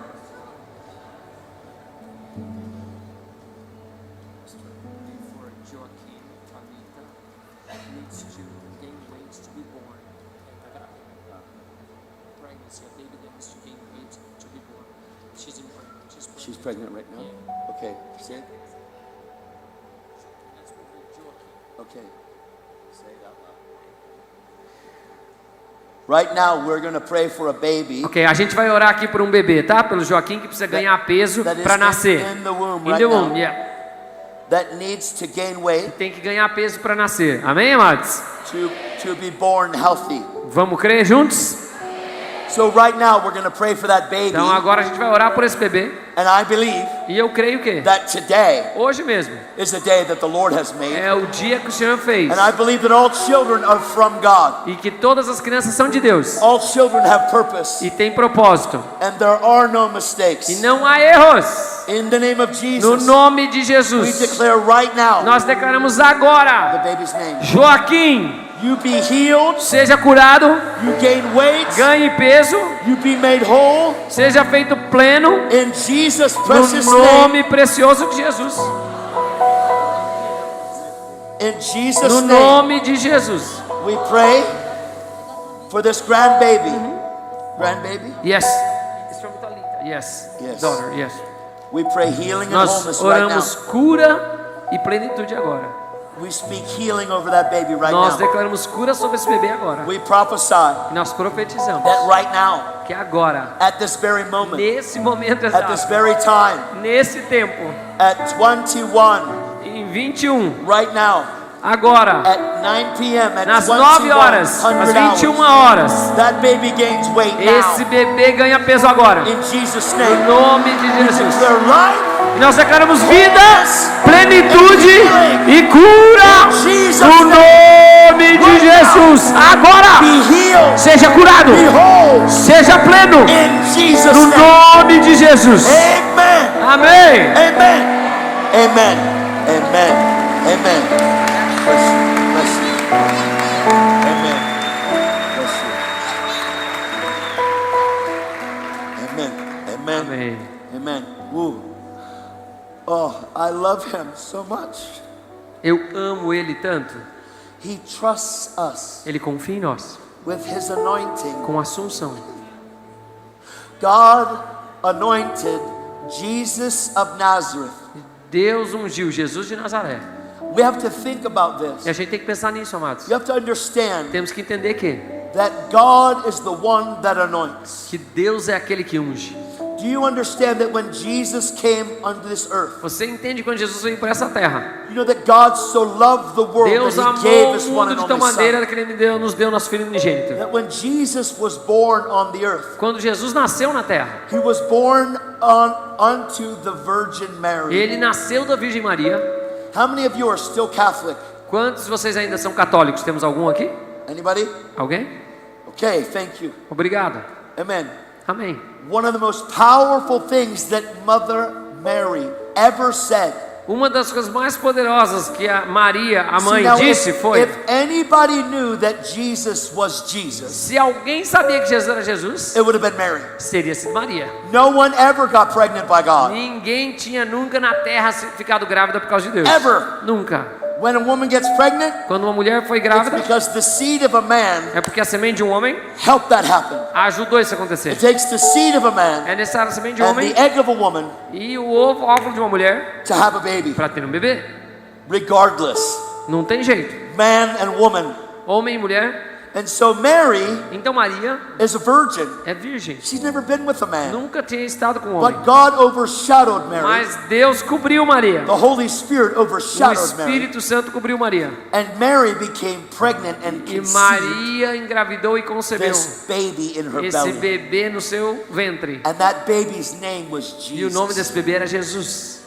Speaker 4: She's pregnant right now? Okay. Say it. Okay. Say it out loud. Right now we're going to pray for a baby
Speaker 2: Ok, a gente vai orar aqui por um bebê, tá? Pelo Joaquim que precisa ganhar peso
Speaker 4: that is
Speaker 2: para nascer.
Speaker 4: in the womb
Speaker 2: In
Speaker 4: right
Speaker 2: the womb,
Speaker 4: now.
Speaker 2: yeah.
Speaker 4: that needs to gain weight
Speaker 2: tem que ganhar peso para nascer. Amém, amados?
Speaker 4: to be born healthy.
Speaker 2: Vamos crer juntos?
Speaker 4: So right now we're going to pray for that baby,
Speaker 2: Então agora a gente vai orar por esse bebê.
Speaker 4: and I believe
Speaker 2: E eu creio que
Speaker 4: that today
Speaker 2: hoje mesmo
Speaker 4: is the day that the Lord has made.
Speaker 2: é o dia que o Senhor fez.
Speaker 4: And I believe that all children are from God.
Speaker 2: E que todas as crianças são de Deus.
Speaker 4: All children have purpose,
Speaker 2: E tem propósito.
Speaker 4: and there are no
Speaker 2: E
Speaker 4: mistakes.
Speaker 2: não há erros.
Speaker 4: In the name of
Speaker 2: No
Speaker 4: Jesus,
Speaker 2: nome de
Speaker 4: we
Speaker 2: Jesus.
Speaker 4: declare right now
Speaker 2: Nós declaramos
Speaker 4: the
Speaker 2: agora.
Speaker 4: baby's name.
Speaker 2: Joaquim,
Speaker 4: You be healed,
Speaker 2: seja curado.
Speaker 4: you gain weight,
Speaker 2: Ganhe peso.
Speaker 4: you be made whole
Speaker 2: Seja feito pleno.
Speaker 4: in Jesus'
Speaker 2: No
Speaker 4: precious name.
Speaker 2: nome precioso de Jesus.
Speaker 4: In
Speaker 2: No
Speaker 4: Jesus' name,
Speaker 2: nome de Jesus.
Speaker 4: we pray for this grandbaby. Grandbaby?
Speaker 2: Yes. Yes.
Speaker 4: Yes.
Speaker 2: Daughter, yes.
Speaker 4: We pray healing and
Speaker 2: Nós
Speaker 4: wholeness right
Speaker 2: oramos
Speaker 4: now.
Speaker 2: cura e plenitude agora.
Speaker 4: We speak healing over that baby right
Speaker 2: Nós
Speaker 4: now.
Speaker 2: declaramos cura sobre esse bebê agora.
Speaker 4: We prophesy
Speaker 2: E nós profetizamos
Speaker 4: that right now,
Speaker 2: que agora,
Speaker 4: at this very moment,
Speaker 2: nesse momento
Speaker 4: at this
Speaker 2: exato,
Speaker 4: very time,
Speaker 2: nesse tempo,
Speaker 4: at 21,
Speaker 2: em 21,
Speaker 4: right now,
Speaker 2: agora,
Speaker 4: at 9 p.m., at
Speaker 2: nas
Speaker 4: 21,
Speaker 2: 9 horas, às
Speaker 4: 100
Speaker 2: 21
Speaker 4: hours,
Speaker 2: horas,
Speaker 4: that baby gains weight
Speaker 2: esse
Speaker 4: now.
Speaker 2: bebê ganha peso agora.
Speaker 4: In Jesus'
Speaker 2: No
Speaker 4: name,
Speaker 2: nome de
Speaker 4: we
Speaker 2: Jesus.
Speaker 4: declare life,
Speaker 2: E nós declaramos vida, plenitude e cura no nome de Jesus. Agora,
Speaker 4: be healed,
Speaker 2: seja curado,
Speaker 4: be whole,
Speaker 2: seja pleno
Speaker 4: in Jesus'
Speaker 2: no
Speaker 4: name.
Speaker 2: nome de Jesus.
Speaker 4: Amen.
Speaker 2: Amém.
Speaker 4: Amen. Amen. Amen. Amen. Bless you. Bless you. Amen. Bless you. Amen. Amen.
Speaker 2: Amém.
Speaker 4: Amen. Woo. Oh, I love him so much.
Speaker 2: Eu amo Ele tanto.
Speaker 4: He trusts us
Speaker 2: Ele confia em nós
Speaker 4: with his anointing.
Speaker 2: com a assunção.
Speaker 4: God anointed Jesus of Nazareth.
Speaker 2: Deus ungiu Jesus de Nazaré.
Speaker 4: We have to think about this.
Speaker 2: E a gente tem que pensar nisso, amados.
Speaker 4: You have to understand
Speaker 2: Temos que entender
Speaker 4: that God is the one that anoints.
Speaker 2: que Deus é aquele que unge.
Speaker 4: Do you understand that when Jesus came onto this earth,
Speaker 2: Você entende quando Jesus veio para essa terra?
Speaker 4: you know that God so loved the world
Speaker 2: Deus
Speaker 4: that
Speaker 2: amou
Speaker 4: he gave
Speaker 2: o
Speaker 4: his one
Speaker 2: mundo
Speaker 4: and
Speaker 2: de tal
Speaker 4: only
Speaker 2: maneira
Speaker 4: son.
Speaker 2: que Ele nos deu nosso Filho unigênito.
Speaker 4: That when Jesus was born on the earth,
Speaker 2: Quando Jesus nasceu na terra,
Speaker 4: he was born unto the Virgin Mary.
Speaker 2: Ele nasceu da Virgem Maria.
Speaker 4: How many of you are still Catholic?
Speaker 2: Quantos de vocês ainda são católicos? Temos algum aqui?
Speaker 4: Anybody?
Speaker 2: Alguém?
Speaker 4: Okay, thank you.
Speaker 2: Obrigado.
Speaker 4: Amen.
Speaker 2: Amém.
Speaker 4: One of the most powerful things that Mother Mary ever said.
Speaker 2: Uma das coisas mais poderosas que a Maria, a mãe,
Speaker 4: See, now,
Speaker 2: disse foi:
Speaker 4: if anybody knew that Jesus was Jesus,
Speaker 2: se alguém sabia que Jesus era Jesus,
Speaker 4: it would have been Mary.
Speaker 2: seria sido Maria.
Speaker 4: No one ever got pregnant by God.
Speaker 2: Ninguém tinha nunca na terra ficado grávida por causa de Deus.
Speaker 4: Ever.
Speaker 2: Nunca.
Speaker 4: When a woman gets pregnant,
Speaker 2: Quando uma mulher foi
Speaker 4: it's
Speaker 2: grávida,
Speaker 4: because the seed of a man
Speaker 2: é porque a semente de um homem
Speaker 4: helped that happen.
Speaker 2: ajudou isso a acontecer.
Speaker 4: It takes the seed of a man
Speaker 2: É necessário a semente de um
Speaker 4: and
Speaker 2: homem
Speaker 4: the egg of a woman
Speaker 2: e o óvulo de uma mulher
Speaker 4: to have a baby,
Speaker 2: para ter um bebê.
Speaker 4: regardless,
Speaker 2: Não tem jeito.
Speaker 4: man and woman.
Speaker 2: Homem e mulher.
Speaker 4: And so Mary
Speaker 2: Então Maria
Speaker 4: is a virgin.
Speaker 2: é virgem.
Speaker 4: She's never been with a man.
Speaker 2: Nunca tinha estado com um homem.
Speaker 4: But God overshadowed Mary.
Speaker 2: Mas Deus cobriu Maria.
Speaker 4: The Holy Spirit
Speaker 2: O
Speaker 4: overshadowed Mary.
Speaker 2: Espírito Santo cobriu Maria.
Speaker 4: And Mary became pregnant and
Speaker 2: E
Speaker 4: conceived
Speaker 2: Maria engravidou e concebeu
Speaker 4: this baby in her
Speaker 2: esse
Speaker 4: belly.
Speaker 2: bebê no seu ventre.
Speaker 4: And that baby's name was
Speaker 2: E o nome
Speaker 4: Jesus.
Speaker 2: desse bebê era Jesus.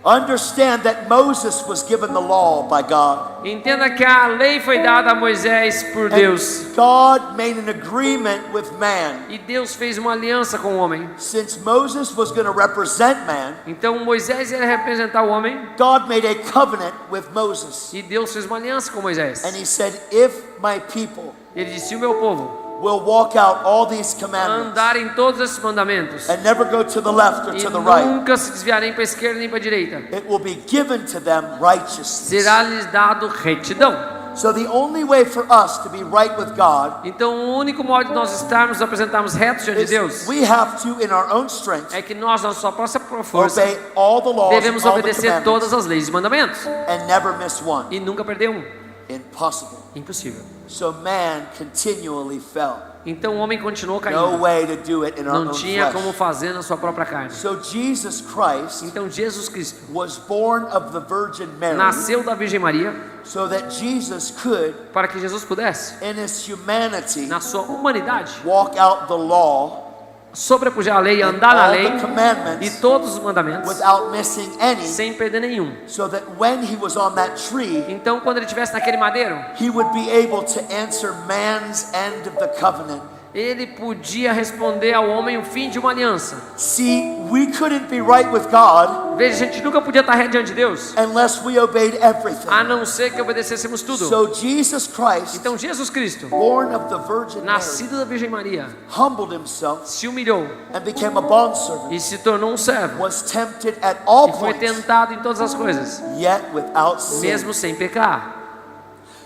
Speaker 4: Understand that Moses was given the law by God.
Speaker 2: Entenda que a lei foi dada a Moisés por Deus.
Speaker 4: And God made an agreement with man.
Speaker 2: E Deus fez uma aliança com o homem.
Speaker 4: Since Moses was going to represent man,
Speaker 2: Então Moisés ia representar o homem.
Speaker 4: God made a covenant with Moses.
Speaker 2: E Deus fez uma aliança com Moisés.
Speaker 4: And he said, if my people
Speaker 2: Ele disse: o meu povo
Speaker 4: will walk out all these commandments
Speaker 2: andar em todos esses mandamentos
Speaker 4: and never go to the left or
Speaker 2: e
Speaker 4: to the right,
Speaker 2: nunca se desviar nem para a esquerda nem para a direita,
Speaker 4: it will be given to them righteousness.
Speaker 2: será-lhes dado retidão.
Speaker 4: So the only way for us to be right with God
Speaker 2: Então o único modo de nós estarmos, apresentarmos retos diante de
Speaker 4: is
Speaker 2: Deus,
Speaker 4: we have to, in our own strength,
Speaker 2: é que nós, na sua própria força,
Speaker 4: obey all the laws and
Speaker 2: devemos
Speaker 4: all the
Speaker 2: obedecer todas
Speaker 4: commandments
Speaker 2: as leis e mandamentos
Speaker 4: and never miss one.
Speaker 2: e nunca perder um.
Speaker 4: Impossible.
Speaker 2: Impossível.
Speaker 4: So man continually fell.
Speaker 2: Então o homem continuou
Speaker 4: No
Speaker 2: caindo.
Speaker 4: way to do it in our
Speaker 2: Não
Speaker 4: own
Speaker 2: tinha
Speaker 4: flesh.
Speaker 2: como fazer na sua própria carne.
Speaker 4: So Jesus Christ
Speaker 2: Então Jesus Cristo
Speaker 4: was born of the Virgin Mary
Speaker 2: nasceu da Virgem Maria
Speaker 4: so that Jesus could,
Speaker 2: para que Jesus pudesse,
Speaker 4: in his humanity,
Speaker 2: na sua humanidade,
Speaker 4: walk out the law
Speaker 2: sobrepujar a lei,
Speaker 4: and
Speaker 2: andar na
Speaker 4: all
Speaker 2: lei
Speaker 4: the
Speaker 2: e
Speaker 4: commandments
Speaker 2: todos os mandamentos,
Speaker 4: without missing any,
Speaker 2: sem perder nenhum.
Speaker 4: so that when he was on that tree,
Speaker 2: Então quando ele estivesse naquele madeiro,
Speaker 4: he would be able to answer man's end of the covenant.
Speaker 2: ele podia responder ao homem o fim de uma aliança.
Speaker 4: See, we couldn't be right with God
Speaker 2: Veja, a gente nunca podia estar reto diante de Deus,
Speaker 4: unless we obeyed everything.
Speaker 2: a não ser que obedecêssemos tudo.
Speaker 4: So Jesus Christ,
Speaker 2: Então Jesus Cristo,
Speaker 4: born of the Virgin Mary,
Speaker 2: nascido da Virgem Maria,
Speaker 4: humbled himself
Speaker 2: se humilhou
Speaker 4: and became a bondservant,
Speaker 2: e se tornou um servo.
Speaker 4: was tempted at all
Speaker 2: E foi
Speaker 4: points,
Speaker 2: tentado em todas as coisas,
Speaker 4: yet without sin.
Speaker 2: mesmo sem pecar.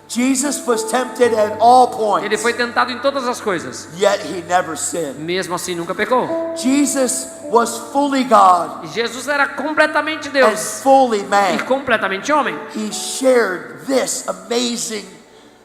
Speaker 4: Jesus was tempted at all
Speaker 2: Ele
Speaker 4: points,
Speaker 2: foi tentado em todas as coisas,
Speaker 4: yet he never sinned.
Speaker 2: mesmo assim nunca pecou.
Speaker 4: Jesus was fully God
Speaker 2: E Jesus era completamente
Speaker 4: and
Speaker 2: Deus
Speaker 4: fully
Speaker 2: e
Speaker 4: man.
Speaker 2: completamente homem.
Speaker 4: He shared this amazing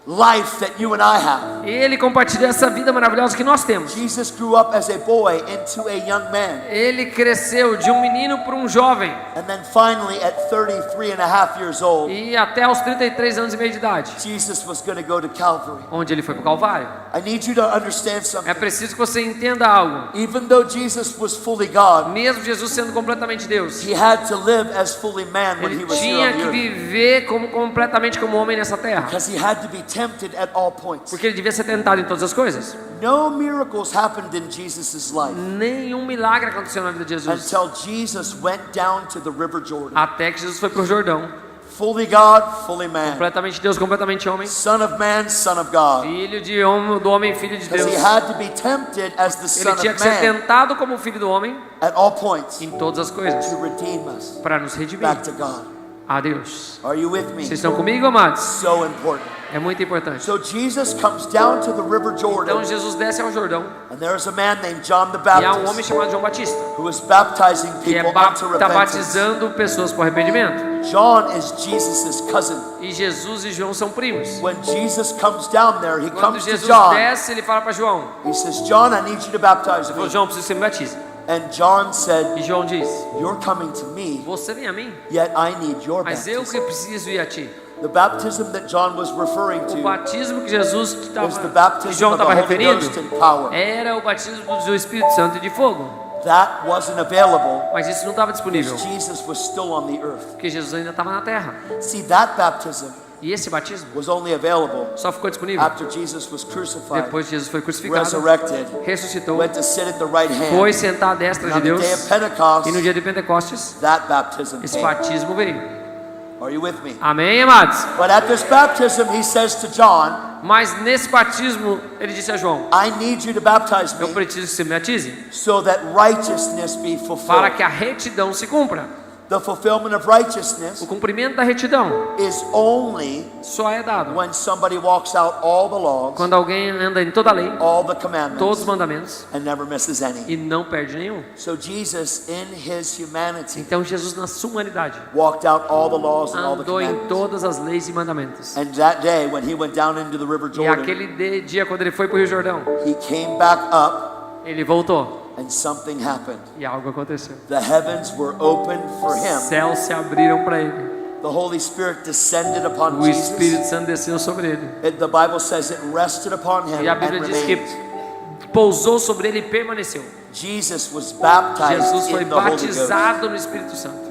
Speaker 4: life that you and I have.
Speaker 2: E ele compartilhou essa vida maravilhosa que nós temos.
Speaker 4: Jesus grew up as a boy into a young man.
Speaker 2: Ele cresceu de um menino para um jovem
Speaker 4: And then finally, at 33 and a half years old,
Speaker 2: e até aos 33 anos e meio de idade,
Speaker 4: Jesus was going to go to Calvary.
Speaker 2: onde ele foi para o Calvário.
Speaker 4: I need you to understand
Speaker 2: É
Speaker 4: something.
Speaker 2: preciso que você entenda algo.
Speaker 4: Even though Jesus was fully God,
Speaker 2: Mesmo Jesus sendo completamente Deus,
Speaker 4: he had to live as fully man when he
Speaker 2: ele
Speaker 4: was here
Speaker 2: tinha
Speaker 4: on the
Speaker 2: que
Speaker 4: earth.
Speaker 2: viver completamente como homem nessa terra,
Speaker 4: Because he had to be tempted at all points.
Speaker 2: porque ele devia ser tentado em todas as coisas.
Speaker 4: No miracles happened in Jesus' life
Speaker 2: Nenhum milagre aconteceu na vida de Jesus,
Speaker 4: until Jesus went down to the River Jordan.
Speaker 2: até que Jesus foi para o Jordão.
Speaker 4: Fully God, fully man.
Speaker 2: Completamente Deus, completamente homem.
Speaker 4: Son of man, son of God.
Speaker 2: Filho de homem, do homem, filho de
Speaker 4: Because
Speaker 2: Deus.
Speaker 4: he had to be tempted as the
Speaker 2: Ele
Speaker 4: son
Speaker 2: tinha
Speaker 4: of
Speaker 2: que ser
Speaker 4: man
Speaker 2: tentado como filho do homem
Speaker 4: at all points
Speaker 2: em todas as coisas,
Speaker 4: to redeem us
Speaker 2: para nos redimir
Speaker 4: back to God.
Speaker 2: a Deus.
Speaker 4: Are you with me?
Speaker 2: Vocês estão comigo, amados?
Speaker 4: So important.
Speaker 2: É muito importante.
Speaker 4: So Jesus comes down to the River
Speaker 2: Então
Speaker 4: Jordan,
Speaker 2: Jesus desce ao Jordão
Speaker 4: and there's a man named John the
Speaker 2: e há um homem
Speaker 4: Baptist
Speaker 2: chamado João Batista
Speaker 4: who is baptizing
Speaker 2: que
Speaker 4: people
Speaker 2: está
Speaker 4: unto repentance.
Speaker 2: batizando pessoas para o arrependimento.
Speaker 4: John is Jesus' cousin.
Speaker 2: E Jesus e João são primos.
Speaker 4: When Jesus comes down there, he
Speaker 2: Quando
Speaker 4: comes to
Speaker 2: Jesus
Speaker 4: John.
Speaker 2: desce, ele fala para João:
Speaker 4: He says, John, I need you to baptize
Speaker 2: ele falou,
Speaker 4: me.
Speaker 2: João, preciso que você me batize.
Speaker 4: And John said,
Speaker 2: E João diz:
Speaker 4: you're coming to me,
Speaker 2: você vem a mim,
Speaker 4: yet I need your
Speaker 2: mas eu
Speaker 4: baptism.
Speaker 2: que preciso ir a ti.
Speaker 4: The baptism that John was referring
Speaker 2: O
Speaker 4: to
Speaker 2: batismo que Jesus
Speaker 4: was the
Speaker 2: que
Speaker 4: baptism
Speaker 2: João
Speaker 4: of the
Speaker 2: estava
Speaker 4: Holy
Speaker 2: referindo
Speaker 4: Ghost in power.
Speaker 2: era o batismo do Espírito Santo e de fogo.
Speaker 4: That wasn't available
Speaker 2: Mas isso não estava disponível,
Speaker 4: because Jesus was still on the earth.
Speaker 2: porque Jesus ainda estava na terra.
Speaker 4: See, that baptism
Speaker 2: E esse batismo
Speaker 4: was only available
Speaker 2: só ficou disponível
Speaker 4: after Jesus was crucified,
Speaker 2: depois que Jesus foi crucificado,
Speaker 4: resurrected,
Speaker 2: ressuscitou,
Speaker 4: went to sit at the right
Speaker 2: foi
Speaker 4: hand.
Speaker 2: sentar à destra
Speaker 4: And
Speaker 2: de
Speaker 4: on the
Speaker 2: Deus.
Speaker 4: day of Pentecost,
Speaker 2: E no dia de Pentecostes,
Speaker 4: that baptism
Speaker 2: esse
Speaker 4: came.
Speaker 2: batismo veio.
Speaker 4: Are you with me?
Speaker 2: Amém, amados?
Speaker 4: But at this baptism, he says to John,
Speaker 2: Mas nesse batismo, ele disse a João:
Speaker 4: I need you to baptize
Speaker 2: eu
Speaker 4: me
Speaker 2: preciso que você me batize
Speaker 4: so that righteousness be
Speaker 2: para
Speaker 4: fulfilled.
Speaker 2: que a retidão se cumpra.
Speaker 4: The fulfillment of righteousness
Speaker 2: O cumprimento da retidão
Speaker 4: is only
Speaker 2: só é dado
Speaker 4: when somebody walks out all the laws,
Speaker 2: quando alguém anda em toda a lei,
Speaker 4: all the
Speaker 2: todos os
Speaker 4: commandments,
Speaker 2: mandamentos
Speaker 4: and never misses any.
Speaker 2: e não perde nenhum.
Speaker 4: So Jesus, in his humanity,
Speaker 2: Então Jesus, na sua humanidade,
Speaker 4: walked out all the laws and all the
Speaker 2: andou em
Speaker 4: commandments.
Speaker 2: todas as leis e mandamentos.
Speaker 4: And that day, when he went down into the River
Speaker 2: E
Speaker 4: Jordan,
Speaker 2: aquele dia, quando ele foi para o Rio Jordão,
Speaker 4: he came back up
Speaker 2: ele voltou
Speaker 4: and something happened.
Speaker 2: e algo aconteceu.
Speaker 4: The heavens were opened for
Speaker 2: Os
Speaker 4: him.
Speaker 2: céus se abriram para ele.
Speaker 4: The Holy Spirit descended upon
Speaker 2: O
Speaker 4: Jesus.
Speaker 2: Espírito Santo desceu sobre ele.
Speaker 4: The Bible says it rested upon him
Speaker 2: E a
Speaker 4: and
Speaker 2: Bíblia diz que
Speaker 4: remained.
Speaker 2: pousou sobre ele e permaneceu.
Speaker 4: Jesus was baptized
Speaker 2: Jesus foi
Speaker 4: in the Holy Ghost.
Speaker 2: batizado no Espírito Santo.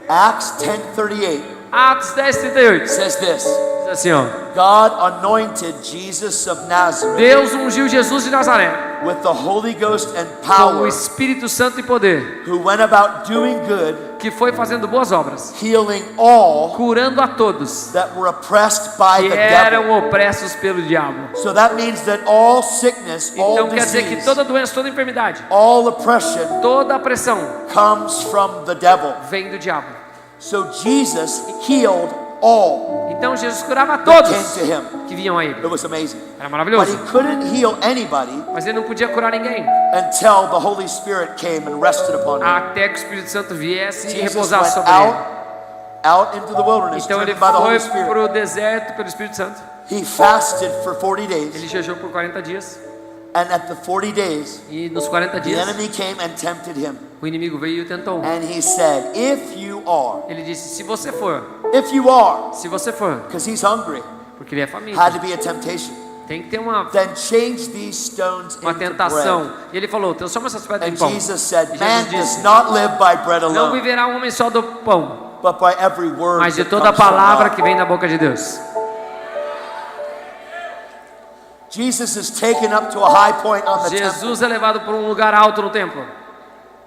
Speaker 4: Acts 10:38
Speaker 2: Atos 10:38
Speaker 4: says this:
Speaker 2: diz assim, ó:
Speaker 4: God anointed Jesus of Nazareth
Speaker 2: Deus ungiu Jesus de Nazaré
Speaker 4: with the Holy Ghost and
Speaker 2: com o
Speaker 4: power,
Speaker 2: Espírito Santo e poder,
Speaker 4: who went about doing good,
Speaker 2: que foi fazendo boas obras,
Speaker 4: healing all
Speaker 2: curando a todos
Speaker 4: that were oppressed by
Speaker 2: que
Speaker 4: the devil.
Speaker 2: eram opressos pelo diabo.
Speaker 4: So that means that all sickness, all
Speaker 2: Então quer dizer que
Speaker 4: disease,
Speaker 2: toda doença, toda enfermidade,
Speaker 4: all oppression
Speaker 2: toda a pressão
Speaker 4: comes from the devil.
Speaker 2: vem do diabo.
Speaker 4: So Jesus healed all
Speaker 2: Então Jesus curava a
Speaker 4: that
Speaker 2: todos
Speaker 4: came to him.
Speaker 2: que vinham a
Speaker 4: It
Speaker 2: ele.
Speaker 4: was amazing.
Speaker 2: Era
Speaker 4: But
Speaker 2: maravilhoso.
Speaker 4: he couldn't heal anybody
Speaker 2: Mas ele não podia curar ninguém
Speaker 4: until the Holy Spirit came and rested upon him.
Speaker 2: até que o Espírito Santo viesse e
Speaker 4: Jesus
Speaker 2: repousasse
Speaker 4: went
Speaker 2: sobre ele.
Speaker 4: out out into the wilderness,
Speaker 2: Então ele
Speaker 4: driven by the
Speaker 2: foi
Speaker 4: Holy Spirit.
Speaker 2: para o deserto pelo Espírito Santo.
Speaker 4: He fasted for 40 days,
Speaker 2: Ele jejuou por 40 dias.
Speaker 4: and at the 40 days,
Speaker 2: E nos 40
Speaker 4: the
Speaker 2: dias,
Speaker 4: enemy came and tempted him.
Speaker 2: o inimigo veio e o tentou.
Speaker 4: And he said, if you are,
Speaker 2: Ele disse, se você for,
Speaker 4: because he's hungry,
Speaker 2: porque ele é faminto,
Speaker 4: had to be a temptation,
Speaker 2: tem que ter uma
Speaker 4: then change these stones into
Speaker 2: tentação.
Speaker 4: bread.
Speaker 2: E ele falou, transforma essas pedras em
Speaker 4: And
Speaker 2: pão.
Speaker 4: Jesus said,
Speaker 2: E
Speaker 4: man
Speaker 2: Jesus
Speaker 4: does
Speaker 2: disse,
Speaker 4: not live by bread
Speaker 2: não
Speaker 4: alone,
Speaker 2: viverá um homem só do pão,
Speaker 4: but by every word
Speaker 2: mas de
Speaker 4: that
Speaker 2: toda a
Speaker 4: comes from
Speaker 2: palavra
Speaker 4: God.
Speaker 2: que vem da boca de Deus.
Speaker 4: Jesus is taken up to a high point on the temple,
Speaker 2: Jesus é levado para um lugar alto no templo.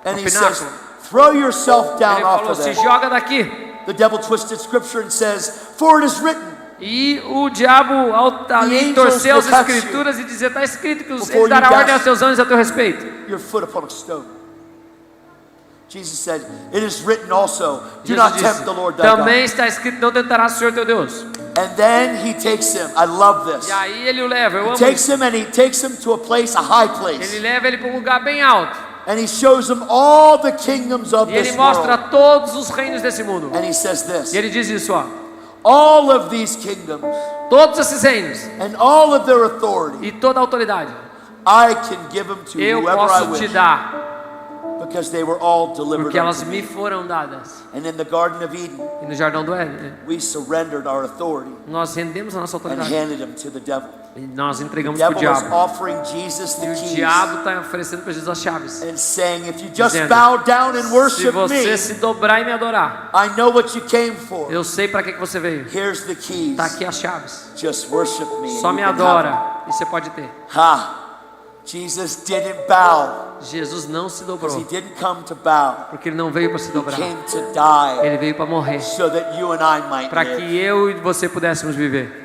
Speaker 4: and he
Speaker 2: pináculo.
Speaker 4: says, throw yourself down
Speaker 2: Ele
Speaker 4: off
Speaker 2: falou,
Speaker 4: of
Speaker 2: se
Speaker 4: there.
Speaker 2: joga daqui.
Speaker 4: The devil twisted scripture and says, for it is written,
Speaker 2: E o diabo ali
Speaker 4: angels
Speaker 2: torceu as
Speaker 4: will catch you
Speaker 2: escrituras e dizia, está escrito que
Speaker 4: before
Speaker 2: ele dará
Speaker 4: you
Speaker 2: ordem
Speaker 4: dash
Speaker 2: aos teus anjos a teu respeito.
Speaker 4: your foot upon a stone. Jesus said, it is written also, do
Speaker 2: Jesus
Speaker 4: not
Speaker 2: disse,
Speaker 4: tempt the Lord thy God.
Speaker 2: também está escrito, não tentarás o Senhor teu Deus.
Speaker 4: And then he takes him, I love this.
Speaker 2: E aí ele o leva, eu amo
Speaker 4: Takes
Speaker 2: isso.
Speaker 4: him and he takes him to a place, a high
Speaker 2: Ele
Speaker 4: place.
Speaker 2: leva ele para um lugar bem alto.
Speaker 4: And he shows him all the kingdoms of
Speaker 2: E ele
Speaker 4: this
Speaker 2: mostra
Speaker 4: world.
Speaker 2: todos os reinos desse mundo.
Speaker 4: And he says this,
Speaker 2: E ele diz isso, ó.
Speaker 4: all of these kingdoms
Speaker 2: Todos esses reinos
Speaker 4: and all of their authority,
Speaker 2: e toda a autoridade,
Speaker 4: I can give them to
Speaker 2: eu
Speaker 4: whoever I
Speaker 2: posso te
Speaker 4: wish,
Speaker 2: dar,
Speaker 4: because they were all delivered
Speaker 2: porque elas
Speaker 4: unto
Speaker 2: me
Speaker 4: me.
Speaker 2: foram dadas.
Speaker 4: And in the Garden of Eden,
Speaker 2: E no Jardão do Éden,
Speaker 4: we surrendered our authority
Speaker 2: nós rendemos a nossa
Speaker 4: and
Speaker 2: autoridade.
Speaker 4: handed him to the devil.
Speaker 2: E nós
Speaker 4: The
Speaker 2: entregamos para o
Speaker 4: devil was
Speaker 2: diabo.
Speaker 4: offering Jesus
Speaker 2: E
Speaker 4: the
Speaker 2: o
Speaker 4: keys
Speaker 2: diabo está oferecendo para Jesus as chaves.
Speaker 4: and saying, if you just
Speaker 2: Dizendo,
Speaker 4: bow down and
Speaker 2: Se
Speaker 4: worship
Speaker 2: você
Speaker 4: me,
Speaker 2: se dobrar e me adorar,
Speaker 4: I know what you came for.
Speaker 2: eu sei para que você veio.
Speaker 4: Here's the keys.
Speaker 2: Está aqui as chaves.
Speaker 4: Just worship me. and
Speaker 2: Só
Speaker 4: you
Speaker 2: me
Speaker 4: can have
Speaker 2: adora
Speaker 4: them.
Speaker 2: e você pode ter.
Speaker 4: Ha! Jesus didn't bow
Speaker 2: Jesus não se
Speaker 4: because he
Speaker 2: dobrou,
Speaker 4: didn't come to bow.
Speaker 2: porque ele não veio para se
Speaker 4: He
Speaker 2: dobrar.
Speaker 4: came to die
Speaker 2: Ele veio para morrer,
Speaker 4: so that you and I might
Speaker 2: para
Speaker 4: live.
Speaker 2: que eu e você pudéssemos viver.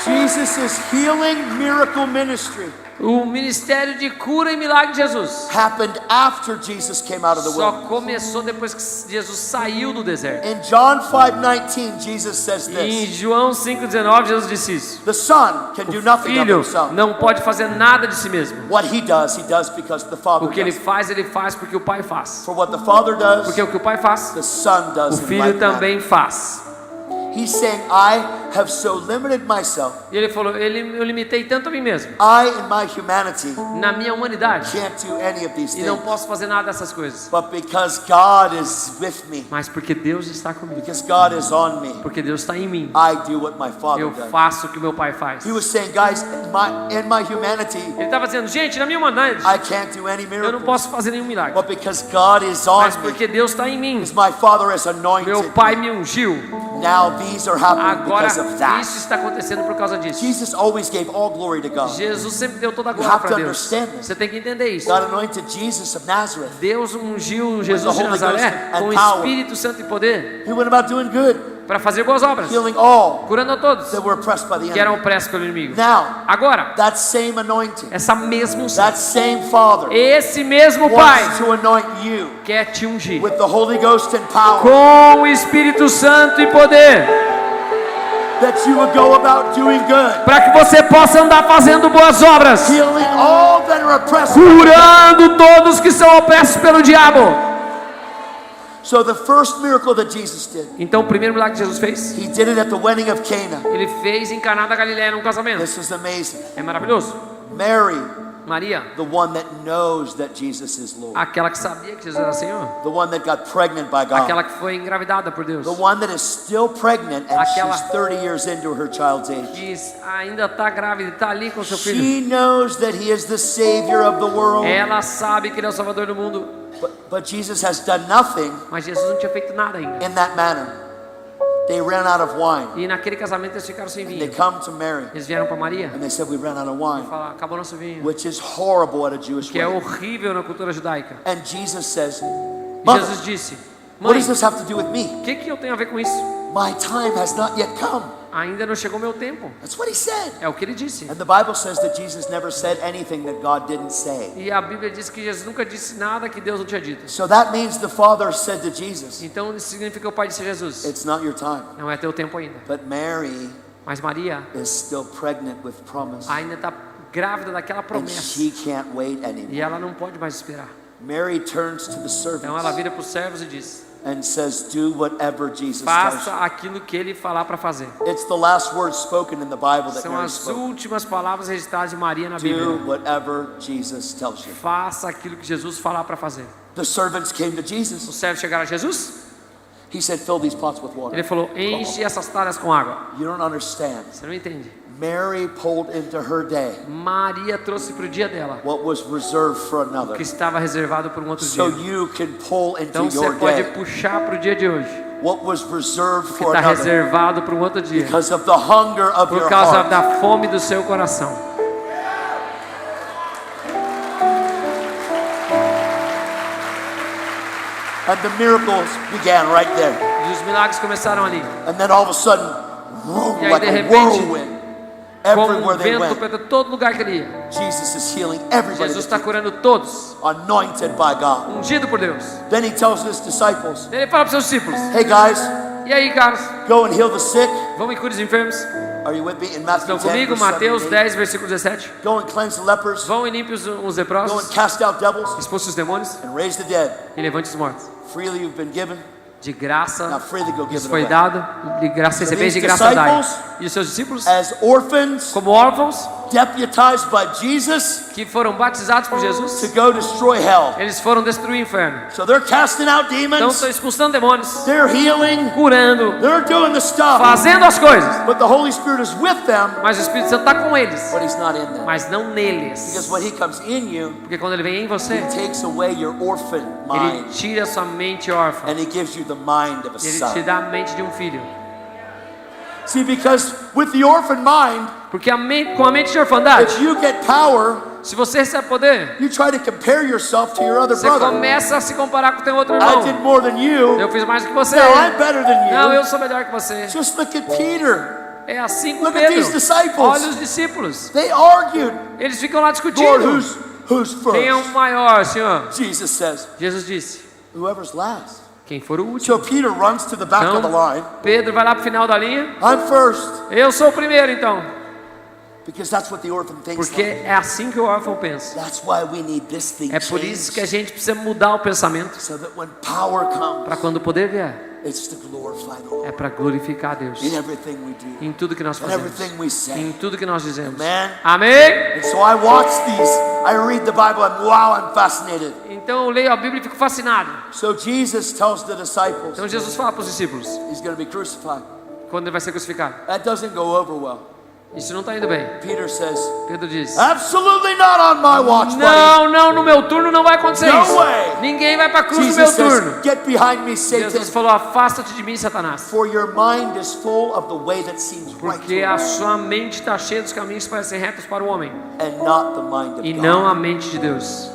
Speaker 4: Jesus' healing miracle ministry
Speaker 2: O ministério de cura e milagre de Jesus
Speaker 4: happened after Jesus came out of the
Speaker 2: só
Speaker 4: wilderness.
Speaker 2: começou depois que Jesus saiu do deserto.
Speaker 4: In John 5:19, Jesus says
Speaker 2: E em
Speaker 4: this:
Speaker 2: João 5,19 Jesus disse isso.
Speaker 4: the Son can do nothing of
Speaker 2: Filho
Speaker 4: himself.
Speaker 2: não pode fazer nada de si mesmo.
Speaker 4: What he does because the Father
Speaker 2: O que ele
Speaker 4: does.
Speaker 2: faz porque o Pai faz.
Speaker 4: For what the Father does,
Speaker 2: Porque o que o Pai faz,
Speaker 4: the Son
Speaker 2: o
Speaker 4: does in
Speaker 2: Filho
Speaker 4: like manner.
Speaker 2: também faz.
Speaker 4: He's saying, I have so limited myself.
Speaker 2: E ele falou, eu limitei tanto a mim mesmo,
Speaker 4: I, in my humanity,
Speaker 2: na minha humanidade,
Speaker 4: can't do any of these
Speaker 2: e não
Speaker 4: things.
Speaker 2: posso fazer nada dessas coisas.
Speaker 4: But because God is with me,
Speaker 2: Mas porque Deus está comigo,
Speaker 4: because God is on me,
Speaker 2: porque Deus está em mim,
Speaker 4: I do what my Father
Speaker 2: eu
Speaker 4: does.
Speaker 2: faço o que meu Pai faz.
Speaker 4: He was saying, guys, in my humanity,
Speaker 2: Ele estava dizendo, gente, na minha humanidade,
Speaker 4: I can't do any
Speaker 2: eu não
Speaker 4: miracles.
Speaker 2: posso fazer nenhum milagre.
Speaker 4: But because God is on
Speaker 2: Mas
Speaker 4: me,
Speaker 2: porque Deus está em mim,
Speaker 4: because my Father has
Speaker 2: meu
Speaker 4: anointed
Speaker 2: Pai
Speaker 4: me,
Speaker 2: me ungiu.
Speaker 4: now these are happening
Speaker 2: Agora
Speaker 4: because of that.
Speaker 2: isso está acontecendo por causa disso.
Speaker 4: Jesus always gave all glory to God.
Speaker 2: Jesus sempre deu toda a
Speaker 4: You
Speaker 2: glória
Speaker 4: have to
Speaker 2: para Deus.
Speaker 4: understand this.
Speaker 2: Você tem que entender isso.
Speaker 4: God anointed Jesus of Nazareth.
Speaker 2: Deus ungiu Jesus de
Speaker 4: Holy Ghost
Speaker 2: Nazaré
Speaker 4: and
Speaker 2: com o
Speaker 4: power.
Speaker 2: Espírito Santo e poder
Speaker 4: He went about doing good,
Speaker 2: para fazer boas obras,
Speaker 4: healing all
Speaker 2: curando a todos
Speaker 4: that were oppressed by the
Speaker 2: que eram
Speaker 4: enemy.
Speaker 2: opressos pelo inimigo.
Speaker 4: Now,
Speaker 2: Agora,
Speaker 4: that same anointing,
Speaker 2: essa mesma unção,
Speaker 4: that same Father
Speaker 2: esse mesmo Pai
Speaker 4: wants to anoint you
Speaker 2: quer te ungir
Speaker 4: with the Holy Ghost and power,
Speaker 2: com o Espírito Santo e poder,
Speaker 4: that you would go about doing good,
Speaker 2: para que você possa andar fazendo boas obras,
Speaker 4: healing all that are oppressed.
Speaker 2: curando todos que são opressos pelo diabo.
Speaker 4: So the first miracle that Jesus did,
Speaker 2: Então o primeiro milagre que Jesus fez,
Speaker 4: he did it at the wedding of Cana.
Speaker 2: ele fez em Caná da Galileia num casamento.
Speaker 4: This is amazing.
Speaker 2: É maravilhoso.
Speaker 4: Mary,
Speaker 2: Maria,
Speaker 4: the one that knows that Jesus is Lord,
Speaker 2: aquela que sabia que Jesus era Senhor,
Speaker 4: the one that got pregnant by God,
Speaker 2: aquela que foi engravidada por Deus,
Speaker 4: the one that is still pregnant and
Speaker 2: Aquela-
Speaker 4: she's 30 years into her child's age.
Speaker 2: que ainda está grávida, está ali com seu filho.
Speaker 4: She knows that he is the Savior of the world,
Speaker 2: Ela sabe que ele é o Salvador do mundo,
Speaker 4: but Jesus has done nothing
Speaker 2: mas Jesus não tinha feito nada ainda.
Speaker 4: in that manner. They ran out of wine.
Speaker 2: E naquele casamento eles ficaram sem
Speaker 4: They
Speaker 2: vinho.
Speaker 4: come to Mary
Speaker 2: Eles vieram para Maria
Speaker 4: and they said, we ran out of
Speaker 2: e
Speaker 4: wine,
Speaker 2: falaram, acabou nosso vinho,
Speaker 4: which is horrible at a Jewish
Speaker 2: que é
Speaker 4: wedding.
Speaker 2: horrível na cultura judaica.
Speaker 4: And Jesus says,
Speaker 2: E
Speaker 4: Mother,
Speaker 2: Jesus disse,
Speaker 4: what
Speaker 2: mãe,
Speaker 4: does this have to do with me?
Speaker 2: o que eu tenho a ver com isso?
Speaker 4: My time has not yet come.
Speaker 2: Ainda não chegou meu tempo.
Speaker 4: That's what he said.
Speaker 2: É o que ele disse.
Speaker 4: And the Bible says that Jesus never said anything that God didn't say.
Speaker 2: E a Bíblia diz que Jesus nunca disse nada que Deus não tinha dito.
Speaker 4: So that means the Father said to Jesus,
Speaker 2: Então isso significa que o Pai disse a Jesus,
Speaker 4: it's not your time.
Speaker 2: não é teu tempo ainda.
Speaker 4: But Mary
Speaker 2: Mas Maria
Speaker 4: is still pregnant with promise.
Speaker 2: ainda está grávida daquela
Speaker 4: and
Speaker 2: promessa.
Speaker 4: she can't wait
Speaker 2: E
Speaker 4: anymore.
Speaker 2: ela não pode mais esperar.
Speaker 4: Mary turns to the
Speaker 2: Então ela
Speaker 4: servants
Speaker 2: vira para os servos e diz:
Speaker 4: and says, do whatever Jesus tells
Speaker 2: faça
Speaker 4: you.
Speaker 2: aquilo que ele falar para fazer.
Speaker 4: It's the last words spoken in the Bible that
Speaker 2: São
Speaker 4: Mary
Speaker 2: as
Speaker 4: spoke.
Speaker 2: últimas palavras registradas de Maria na
Speaker 4: Do
Speaker 2: Bíblia.
Speaker 4: whatever Jesus tells you.
Speaker 2: Faça aquilo que Jesus falar para fazer.
Speaker 4: The servants came to
Speaker 2: Os
Speaker 4: Jesus.
Speaker 2: servos chegaram a Jesus.
Speaker 4: He said, fill these pots with water.
Speaker 2: Ele falou: enche essas talhas com água.
Speaker 4: You don't understand.
Speaker 2: Você não entende?
Speaker 4: Mary pulled into her day
Speaker 2: Maria trouxe para o dia dela
Speaker 4: what was reserved for
Speaker 2: o que
Speaker 4: another.
Speaker 2: estava reservado para um outro
Speaker 4: So
Speaker 2: dia.
Speaker 4: you can pull into
Speaker 2: Então você
Speaker 4: your
Speaker 2: pode
Speaker 4: day
Speaker 2: puxar para o dia de hoje
Speaker 4: what was reserved
Speaker 2: o que
Speaker 4: for
Speaker 2: está
Speaker 4: another
Speaker 2: reservado para um outro dia,
Speaker 4: because of the hunger of
Speaker 2: por
Speaker 4: your
Speaker 2: causa
Speaker 4: heart.
Speaker 2: da fome do seu coração.
Speaker 4: And the miracles began right there.
Speaker 2: E os milagres começaram ali.
Speaker 4: And then all of a sudden,
Speaker 2: E aí,
Speaker 4: like
Speaker 2: de
Speaker 4: a
Speaker 2: repente,
Speaker 4: whirlwind,
Speaker 2: Como
Speaker 4: everywhere
Speaker 2: um
Speaker 4: they
Speaker 2: vento
Speaker 4: went,
Speaker 2: para todo lugar que ele ia.
Speaker 4: Jesus is healing everybody.
Speaker 2: Jesus está curando todos,
Speaker 4: Anointed by God.
Speaker 2: ungido por Deus.
Speaker 4: Then he tells his disciples,
Speaker 2: Ele fala para os seus discípulos:
Speaker 4: hey guys,
Speaker 2: e aí, caras,
Speaker 4: go and heal the sick.
Speaker 2: vão e cure os enfermos.
Speaker 4: Are you with me? In Matthew
Speaker 2: Estão
Speaker 4: 10,
Speaker 2: comigo?
Speaker 4: verse 7
Speaker 2: Mateus
Speaker 4: and 8.
Speaker 2: 10, versículo 17.
Speaker 4: Go and cleanse the lepers.
Speaker 2: Vão e limpe os
Speaker 4: Go and
Speaker 2: leprosos,
Speaker 4: cast out devils
Speaker 2: expulse os demônios
Speaker 4: and raise the dead.
Speaker 2: e levante os mortos.
Speaker 4: Freely you've been given.
Speaker 2: De
Speaker 4: Now
Speaker 2: graça
Speaker 4: freely go give
Speaker 2: isso
Speaker 4: it
Speaker 2: foi
Speaker 4: away.
Speaker 2: dado, de graça recebeis, de
Speaker 4: these
Speaker 2: graça dai.
Speaker 4: disciples,
Speaker 2: E os seus discípulos,
Speaker 4: As orphans,
Speaker 2: como órfãos,
Speaker 4: deputized by Jesus
Speaker 2: que foram batizados por
Speaker 4: to
Speaker 2: Jesus,
Speaker 4: go destroy hell.
Speaker 2: eles foram destruir o inferno.
Speaker 4: So they're casting out
Speaker 2: Então
Speaker 4: demons.
Speaker 2: estão expulsando demônios,
Speaker 4: They're healing.
Speaker 2: curando,
Speaker 4: They're doing the stuff.
Speaker 2: fazendo as coisas.
Speaker 4: But the Holy Spirit is with them,
Speaker 2: Mas o Espírito Santo está com eles,
Speaker 4: but He's not in them.
Speaker 2: mas não neles.
Speaker 4: Because when He comes in you,
Speaker 2: Porque quando ele vem em você,
Speaker 4: He takes away your orphan
Speaker 2: ele
Speaker 4: mind
Speaker 2: tira sua mente órfã.
Speaker 4: and He gives you the mind of a
Speaker 2: Ele te
Speaker 4: son.
Speaker 2: dá a mente de um filho.
Speaker 4: See, because with the orphan mind,
Speaker 2: Porque com a mente de orfandade,
Speaker 4: if you get power,
Speaker 2: se você recebe poder,
Speaker 4: you try to compare yourself to your other
Speaker 2: você
Speaker 4: brother.
Speaker 2: começa a se comparar com o teu outro
Speaker 4: I
Speaker 2: irmão.
Speaker 4: did more than you.
Speaker 2: Eu fiz mais do que você.
Speaker 4: No, I'm better than
Speaker 2: Não,
Speaker 4: you.
Speaker 2: eu sou melhor que você.
Speaker 4: Just look at Peter.
Speaker 2: É assim com
Speaker 4: Look at these
Speaker 2: Pedro.
Speaker 4: disciples.
Speaker 2: Olha os discípulos.
Speaker 4: They argued.
Speaker 2: Eles ficam lá
Speaker 4: Lord,
Speaker 2: discutindo.
Speaker 4: who's
Speaker 2: Quem é o
Speaker 4: first?
Speaker 2: maior, Senhor?
Speaker 4: Jesus says,
Speaker 2: Jesus disse:
Speaker 4: whoever's last.
Speaker 2: quem for o último.
Speaker 4: So Peter runs to the back of the
Speaker 2: Então,
Speaker 4: line.
Speaker 2: Pedro vai lá pro final da linha.
Speaker 4: I'm first.
Speaker 2: Eu sou o primeiro, então.
Speaker 4: Because that's what the orphan thinks.
Speaker 2: Porque é assim que o órfão pensa.
Speaker 4: That's why we need this thing
Speaker 2: É por isso que a
Speaker 4: changed.
Speaker 2: gente precisa mudar o pensamento.
Speaker 4: So that when power comes,
Speaker 2: Para quando o poder vier,
Speaker 4: it's to glorify the Lord.
Speaker 2: é para glorificar a Deus.
Speaker 4: In everything we do.
Speaker 2: Em tudo que nós
Speaker 4: In
Speaker 2: fazemos.
Speaker 4: everything we say.
Speaker 2: Em tudo que nós dizemos.
Speaker 4: Amen.
Speaker 2: Amém?
Speaker 4: And so I watch these. I read the Bible and wow, I'm fascinated.
Speaker 2: Então eu leio a Bíblia e fico fascinado.
Speaker 4: So Jesus tells the disciples
Speaker 2: Então Jesus fala para os discípulos,
Speaker 4: He's going to be crucified.
Speaker 2: quando ele vai ser crucificado.
Speaker 4: That doesn't go over well.
Speaker 2: Isso não está indo bem.
Speaker 4: Peter says,
Speaker 2: Pedro diz:
Speaker 4: absolutely not on my watch, buddy.
Speaker 2: não, não, no meu turno não vai acontecer
Speaker 4: No
Speaker 2: isso.
Speaker 4: way.
Speaker 2: Ninguém vai para a cruz no
Speaker 4: Jesus
Speaker 2: meu
Speaker 4: says,
Speaker 2: turno.
Speaker 4: get behind me, Satan.
Speaker 2: Jesus falou: afasta-te de mim, Satanás.
Speaker 4: For your mind is full of the way that seems right
Speaker 2: Porque
Speaker 4: to
Speaker 2: a
Speaker 4: man,
Speaker 2: sua mente está cheia dos caminhos que parecem retos para o homem,
Speaker 4: and not the mind
Speaker 2: e
Speaker 4: of
Speaker 2: não
Speaker 4: God.
Speaker 2: a mente de Deus.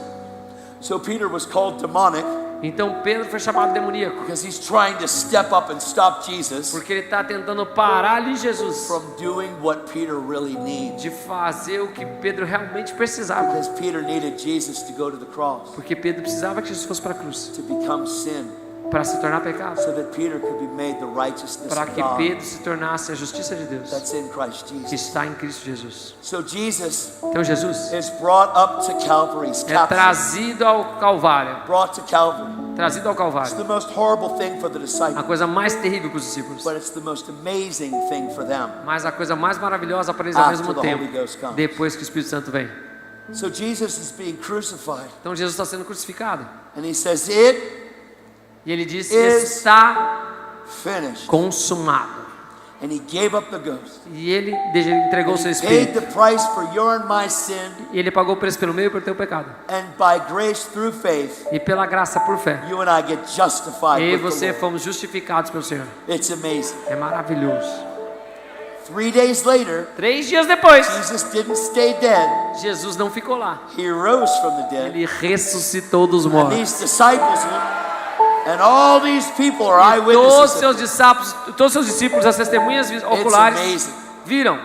Speaker 4: So Peter was called demonic
Speaker 2: Então Pedro foi chamado demoníaco,
Speaker 4: because he's trying to step up and stop Jesus
Speaker 2: porque ele está tentando parar ali Jesus
Speaker 4: from doing what Peter really needs.
Speaker 2: de fazer o que Pedro realmente precisava.
Speaker 4: Because Peter needed Jesus to go to the cross
Speaker 2: Porque Pedro precisava que Jesus fosse para a cruz,
Speaker 4: to become sin,
Speaker 2: para se tornar pecado,
Speaker 4: so that Peter could be made the righteousness
Speaker 2: para
Speaker 4: of
Speaker 2: que
Speaker 4: God
Speaker 2: Pedro se tornasse a justiça de Deus,
Speaker 4: that's in Christ
Speaker 2: que
Speaker 4: Jesus.
Speaker 2: está em Cristo Jesus.
Speaker 4: So Jesus
Speaker 2: Então Jesus
Speaker 4: is brought up to Calvary's
Speaker 2: é
Speaker 4: capture,
Speaker 2: trazido ao Calvário,
Speaker 4: brought to Calvary.
Speaker 2: trazido ao
Speaker 4: It's
Speaker 2: Calvário.
Speaker 4: the most horrible thing for the
Speaker 2: A
Speaker 4: disciples,
Speaker 2: coisa mais terrível para os discípulos,
Speaker 4: but it's the most amazing thing for them.
Speaker 2: mas a coisa mais maravilhosa para eles ao
Speaker 4: After
Speaker 2: mesmo
Speaker 4: the
Speaker 2: tempo,
Speaker 4: Holy Ghost comes.
Speaker 2: depois que o Espírito Santo vem.
Speaker 4: So Jesus is being crucified,
Speaker 2: Então Jesus está sendo crucificado.
Speaker 4: and he says, "It
Speaker 2: E ele disse:
Speaker 4: Is-
Speaker 2: está
Speaker 4: finished."
Speaker 2: consumado.
Speaker 4: And he gave up the ghost.
Speaker 2: E ele entregou o seu
Speaker 4: He paid
Speaker 2: espírito.
Speaker 4: the price for your and my sin,
Speaker 2: E ele pagou o preço pelo meu e pelo teu pecado.
Speaker 4: and by grace through faith,
Speaker 2: E pela graça, por fé,
Speaker 4: you and I get justified
Speaker 2: eu e
Speaker 4: with the
Speaker 2: você
Speaker 4: Lord.
Speaker 2: fomos justificados pelo Senhor.
Speaker 4: It's amazing.
Speaker 2: É maravilhoso.
Speaker 4: 3 days later,
Speaker 2: 3 dias depois,
Speaker 4: Jesus didn't stay dead.
Speaker 2: Jesus não ficou lá.
Speaker 4: He rose from the dead.
Speaker 2: Ele ressuscitou dos
Speaker 4: And
Speaker 2: mortos.
Speaker 4: these disciples and all these people are
Speaker 2: E todos
Speaker 4: eyewitnesses.
Speaker 2: seus discípulos, as testemunhas
Speaker 4: It's
Speaker 2: oculares,
Speaker 4: amazing.
Speaker 2: viram. É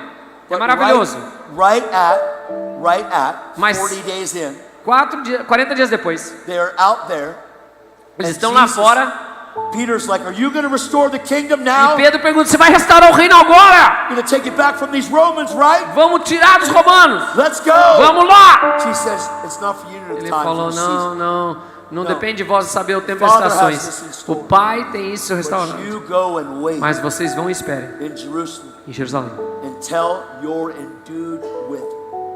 Speaker 4: But
Speaker 2: maravilhoso.
Speaker 4: right at
Speaker 2: Mas-
Speaker 4: 40 days in,
Speaker 2: 40 dias depois,
Speaker 4: they're out there.
Speaker 2: eles
Speaker 4: and
Speaker 2: estão lá
Speaker 4: Jesus
Speaker 2: fora
Speaker 4: Peter's like, are you going to restore the kingdom
Speaker 2: E
Speaker 4: now?
Speaker 2: Pedro pergunta: você vai restaurar o reino agora?
Speaker 4: You're going to take it back from these Romans, right?
Speaker 2: Vamos tirar dos romanos.
Speaker 4: Let's go.
Speaker 2: Vamos lá.
Speaker 4: She says, it's not for you to know the
Speaker 2: Ele
Speaker 4: time
Speaker 2: falou:
Speaker 4: or the season.
Speaker 2: não depende de vós saber o tempo e as
Speaker 4: Father has
Speaker 2: estações.
Speaker 4: this in
Speaker 2: O
Speaker 4: store.
Speaker 2: Pai tem isso
Speaker 4: But
Speaker 2: restaurado.
Speaker 4: you go and wait
Speaker 2: Mas vocês vão e esperem
Speaker 4: in Jerusalem
Speaker 2: em Jerusalém,
Speaker 4: until you're endued with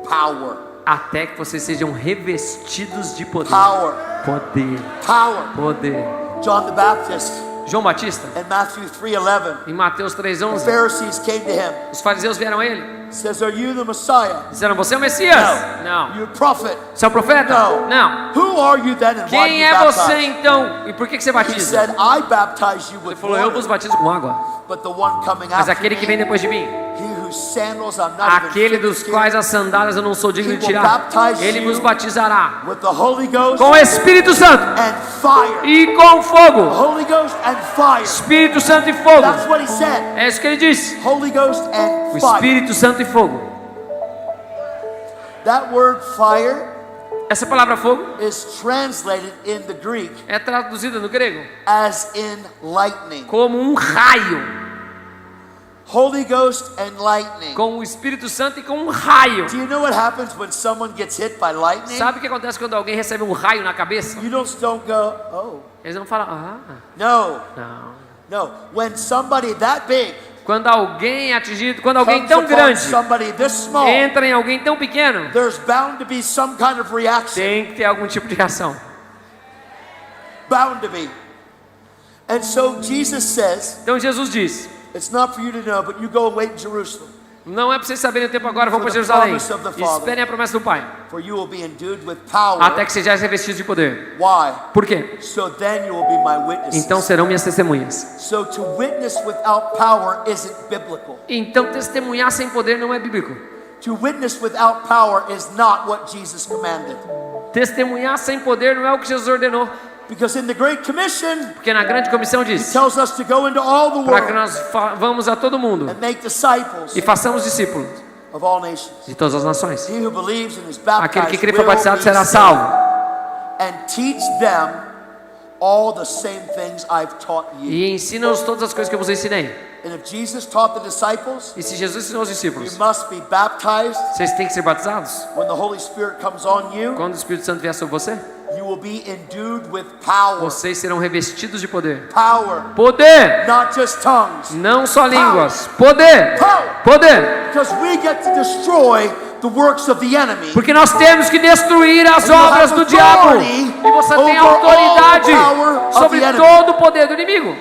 Speaker 4: power.
Speaker 2: até que vocês sejam revestidos de poder.
Speaker 4: Power.
Speaker 2: Poder.
Speaker 4: Power.
Speaker 2: Poder.
Speaker 4: John the Baptist
Speaker 2: João Batista,
Speaker 4: in Matthew 3:11,
Speaker 2: em Mateus
Speaker 4: the
Speaker 2: 3:11,
Speaker 4: Pharisees came to him.
Speaker 2: os fariseus vieram a ele.
Speaker 4: Says, are you the Messiah?
Speaker 2: Disseram: você é o Messias? Não.
Speaker 4: You a prophet?
Speaker 2: Você é o profeta?
Speaker 4: No.
Speaker 2: Não.
Speaker 4: Who are you then and why do
Speaker 2: Quem
Speaker 4: you
Speaker 2: é
Speaker 4: baptize?
Speaker 2: você então? E por que você
Speaker 4: He
Speaker 2: batiza?
Speaker 4: said, I baptize you
Speaker 2: Ele
Speaker 4: with
Speaker 2: falou: eu vos
Speaker 4: water,
Speaker 2: batizo com água.
Speaker 4: but the one coming
Speaker 2: Mas
Speaker 4: after
Speaker 2: aquele que vem
Speaker 4: me,
Speaker 2: depois de mim,
Speaker 4: he whose sandals I'm not
Speaker 2: aquele
Speaker 4: even
Speaker 2: dos
Speaker 4: fit to
Speaker 2: quais
Speaker 4: carry,
Speaker 2: as sandálias eu não sou digno de
Speaker 4: He will
Speaker 2: tirar,
Speaker 4: baptize
Speaker 2: ele
Speaker 4: you
Speaker 2: vos batizará
Speaker 4: with the Holy Ghost
Speaker 2: com o Espírito Santo
Speaker 4: and fire.
Speaker 2: e com fogo.
Speaker 4: Holy Ghost and fire.
Speaker 2: Espírito Santo e
Speaker 4: That's
Speaker 2: fogo.
Speaker 4: what he said.
Speaker 2: É isso que ele disse.
Speaker 4: Holy Ghost
Speaker 2: O
Speaker 4: and fire.
Speaker 2: Espírito Santo e fogo.
Speaker 4: That word fire
Speaker 2: Essa palavra fogo
Speaker 4: is translated in the Greek
Speaker 2: é traduzida no grego
Speaker 4: as in lightning.
Speaker 2: como um raio,
Speaker 4: Holy Ghost and lightning.
Speaker 2: com o Espírito Santo e com um raio.
Speaker 4: Do you know what happens when someone gets hit by lightning?
Speaker 2: Sabe o que acontece quando alguém recebe um raio na cabeça?
Speaker 4: You don't go, oh.
Speaker 2: Eles não falam:
Speaker 4: No,
Speaker 2: não.
Speaker 4: no. When somebody that big
Speaker 2: Quando alguém é atingido, quando alguém
Speaker 4: comes
Speaker 2: tão
Speaker 4: upon
Speaker 2: grande
Speaker 4: somebody this small,
Speaker 2: entra em alguém tão pequeno,
Speaker 4: there's bound to be some kind of reaction.
Speaker 2: tem que ter algum tipo de reação.
Speaker 4: Bound to be. And so Jesus says,
Speaker 2: Então Jesus diz:
Speaker 4: it's not for you to know, but you go and wait in Jerusalem,
Speaker 2: não é para vocês saberem o tempo agora, vão
Speaker 4: For
Speaker 2: para
Speaker 4: the
Speaker 2: Jerusalém.
Speaker 4: promise of the Father.
Speaker 2: Esperem a promessa do Pai,
Speaker 4: for you will be endued with power.
Speaker 2: até que sejais revestidos de poder.
Speaker 4: Why?
Speaker 2: Por quê?
Speaker 4: So then you will be my witnesses.
Speaker 2: Então serão minhas testemunhas.
Speaker 4: So to witness without power isn't biblical.
Speaker 2: Então testemunhar sem poder não é bíblico.
Speaker 4: To witness without power is not what Jesus commanded.
Speaker 2: Testemunhar sem poder não é o que Jesus ordenou.
Speaker 4: Because in the Great Commission,
Speaker 2: Porque na grande comissão
Speaker 4: He
Speaker 2: diz
Speaker 4: tells us to go into all the
Speaker 2: para que
Speaker 4: world
Speaker 2: nós vamos a todo mundo
Speaker 4: and make disciples
Speaker 2: e façamos discípulos
Speaker 4: of all nations.
Speaker 2: de todas as nações.
Speaker 4: He who believes and is
Speaker 2: Aquele que
Speaker 4: baptized
Speaker 2: crê e for
Speaker 4: will
Speaker 2: batizado
Speaker 4: be
Speaker 2: será
Speaker 4: saved.
Speaker 2: salvo.
Speaker 4: And teach them all the same things I've taught you.
Speaker 2: E ensina-os todas as coisas que eu vos ensinei.
Speaker 4: And if Jesus taught the disciples,
Speaker 2: E se Jesus ensinou os
Speaker 4: you
Speaker 2: discípulos,
Speaker 4: must be baptized
Speaker 2: vocês têm que ser batizados.
Speaker 4: when the Holy Spirit comes on you.
Speaker 2: Quando o Espírito Santo vier sobre você,
Speaker 4: You will be endued with power.
Speaker 2: vocês serão revestidos de poder.
Speaker 4: Power,
Speaker 2: Poder!
Speaker 4: not just tongues.
Speaker 2: Não só línguas. Poder! Poder!
Speaker 4: Because we get to destroy the works of the enemy.
Speaker 2: Porque nós temos que destruir as
Speaker 4: And you
Speaker 2: obras
Speaker 4: have
Speaker 2: do diabo.
Speaker 4: authority
Speaker 2: E você tem
Speaker 4: over all
Speaker 2: autoridade
Speaker 4: the power of
Speaker 2: sobre
Speaker 4: the enemy.
Speaker 2: todo o poder do inimigo.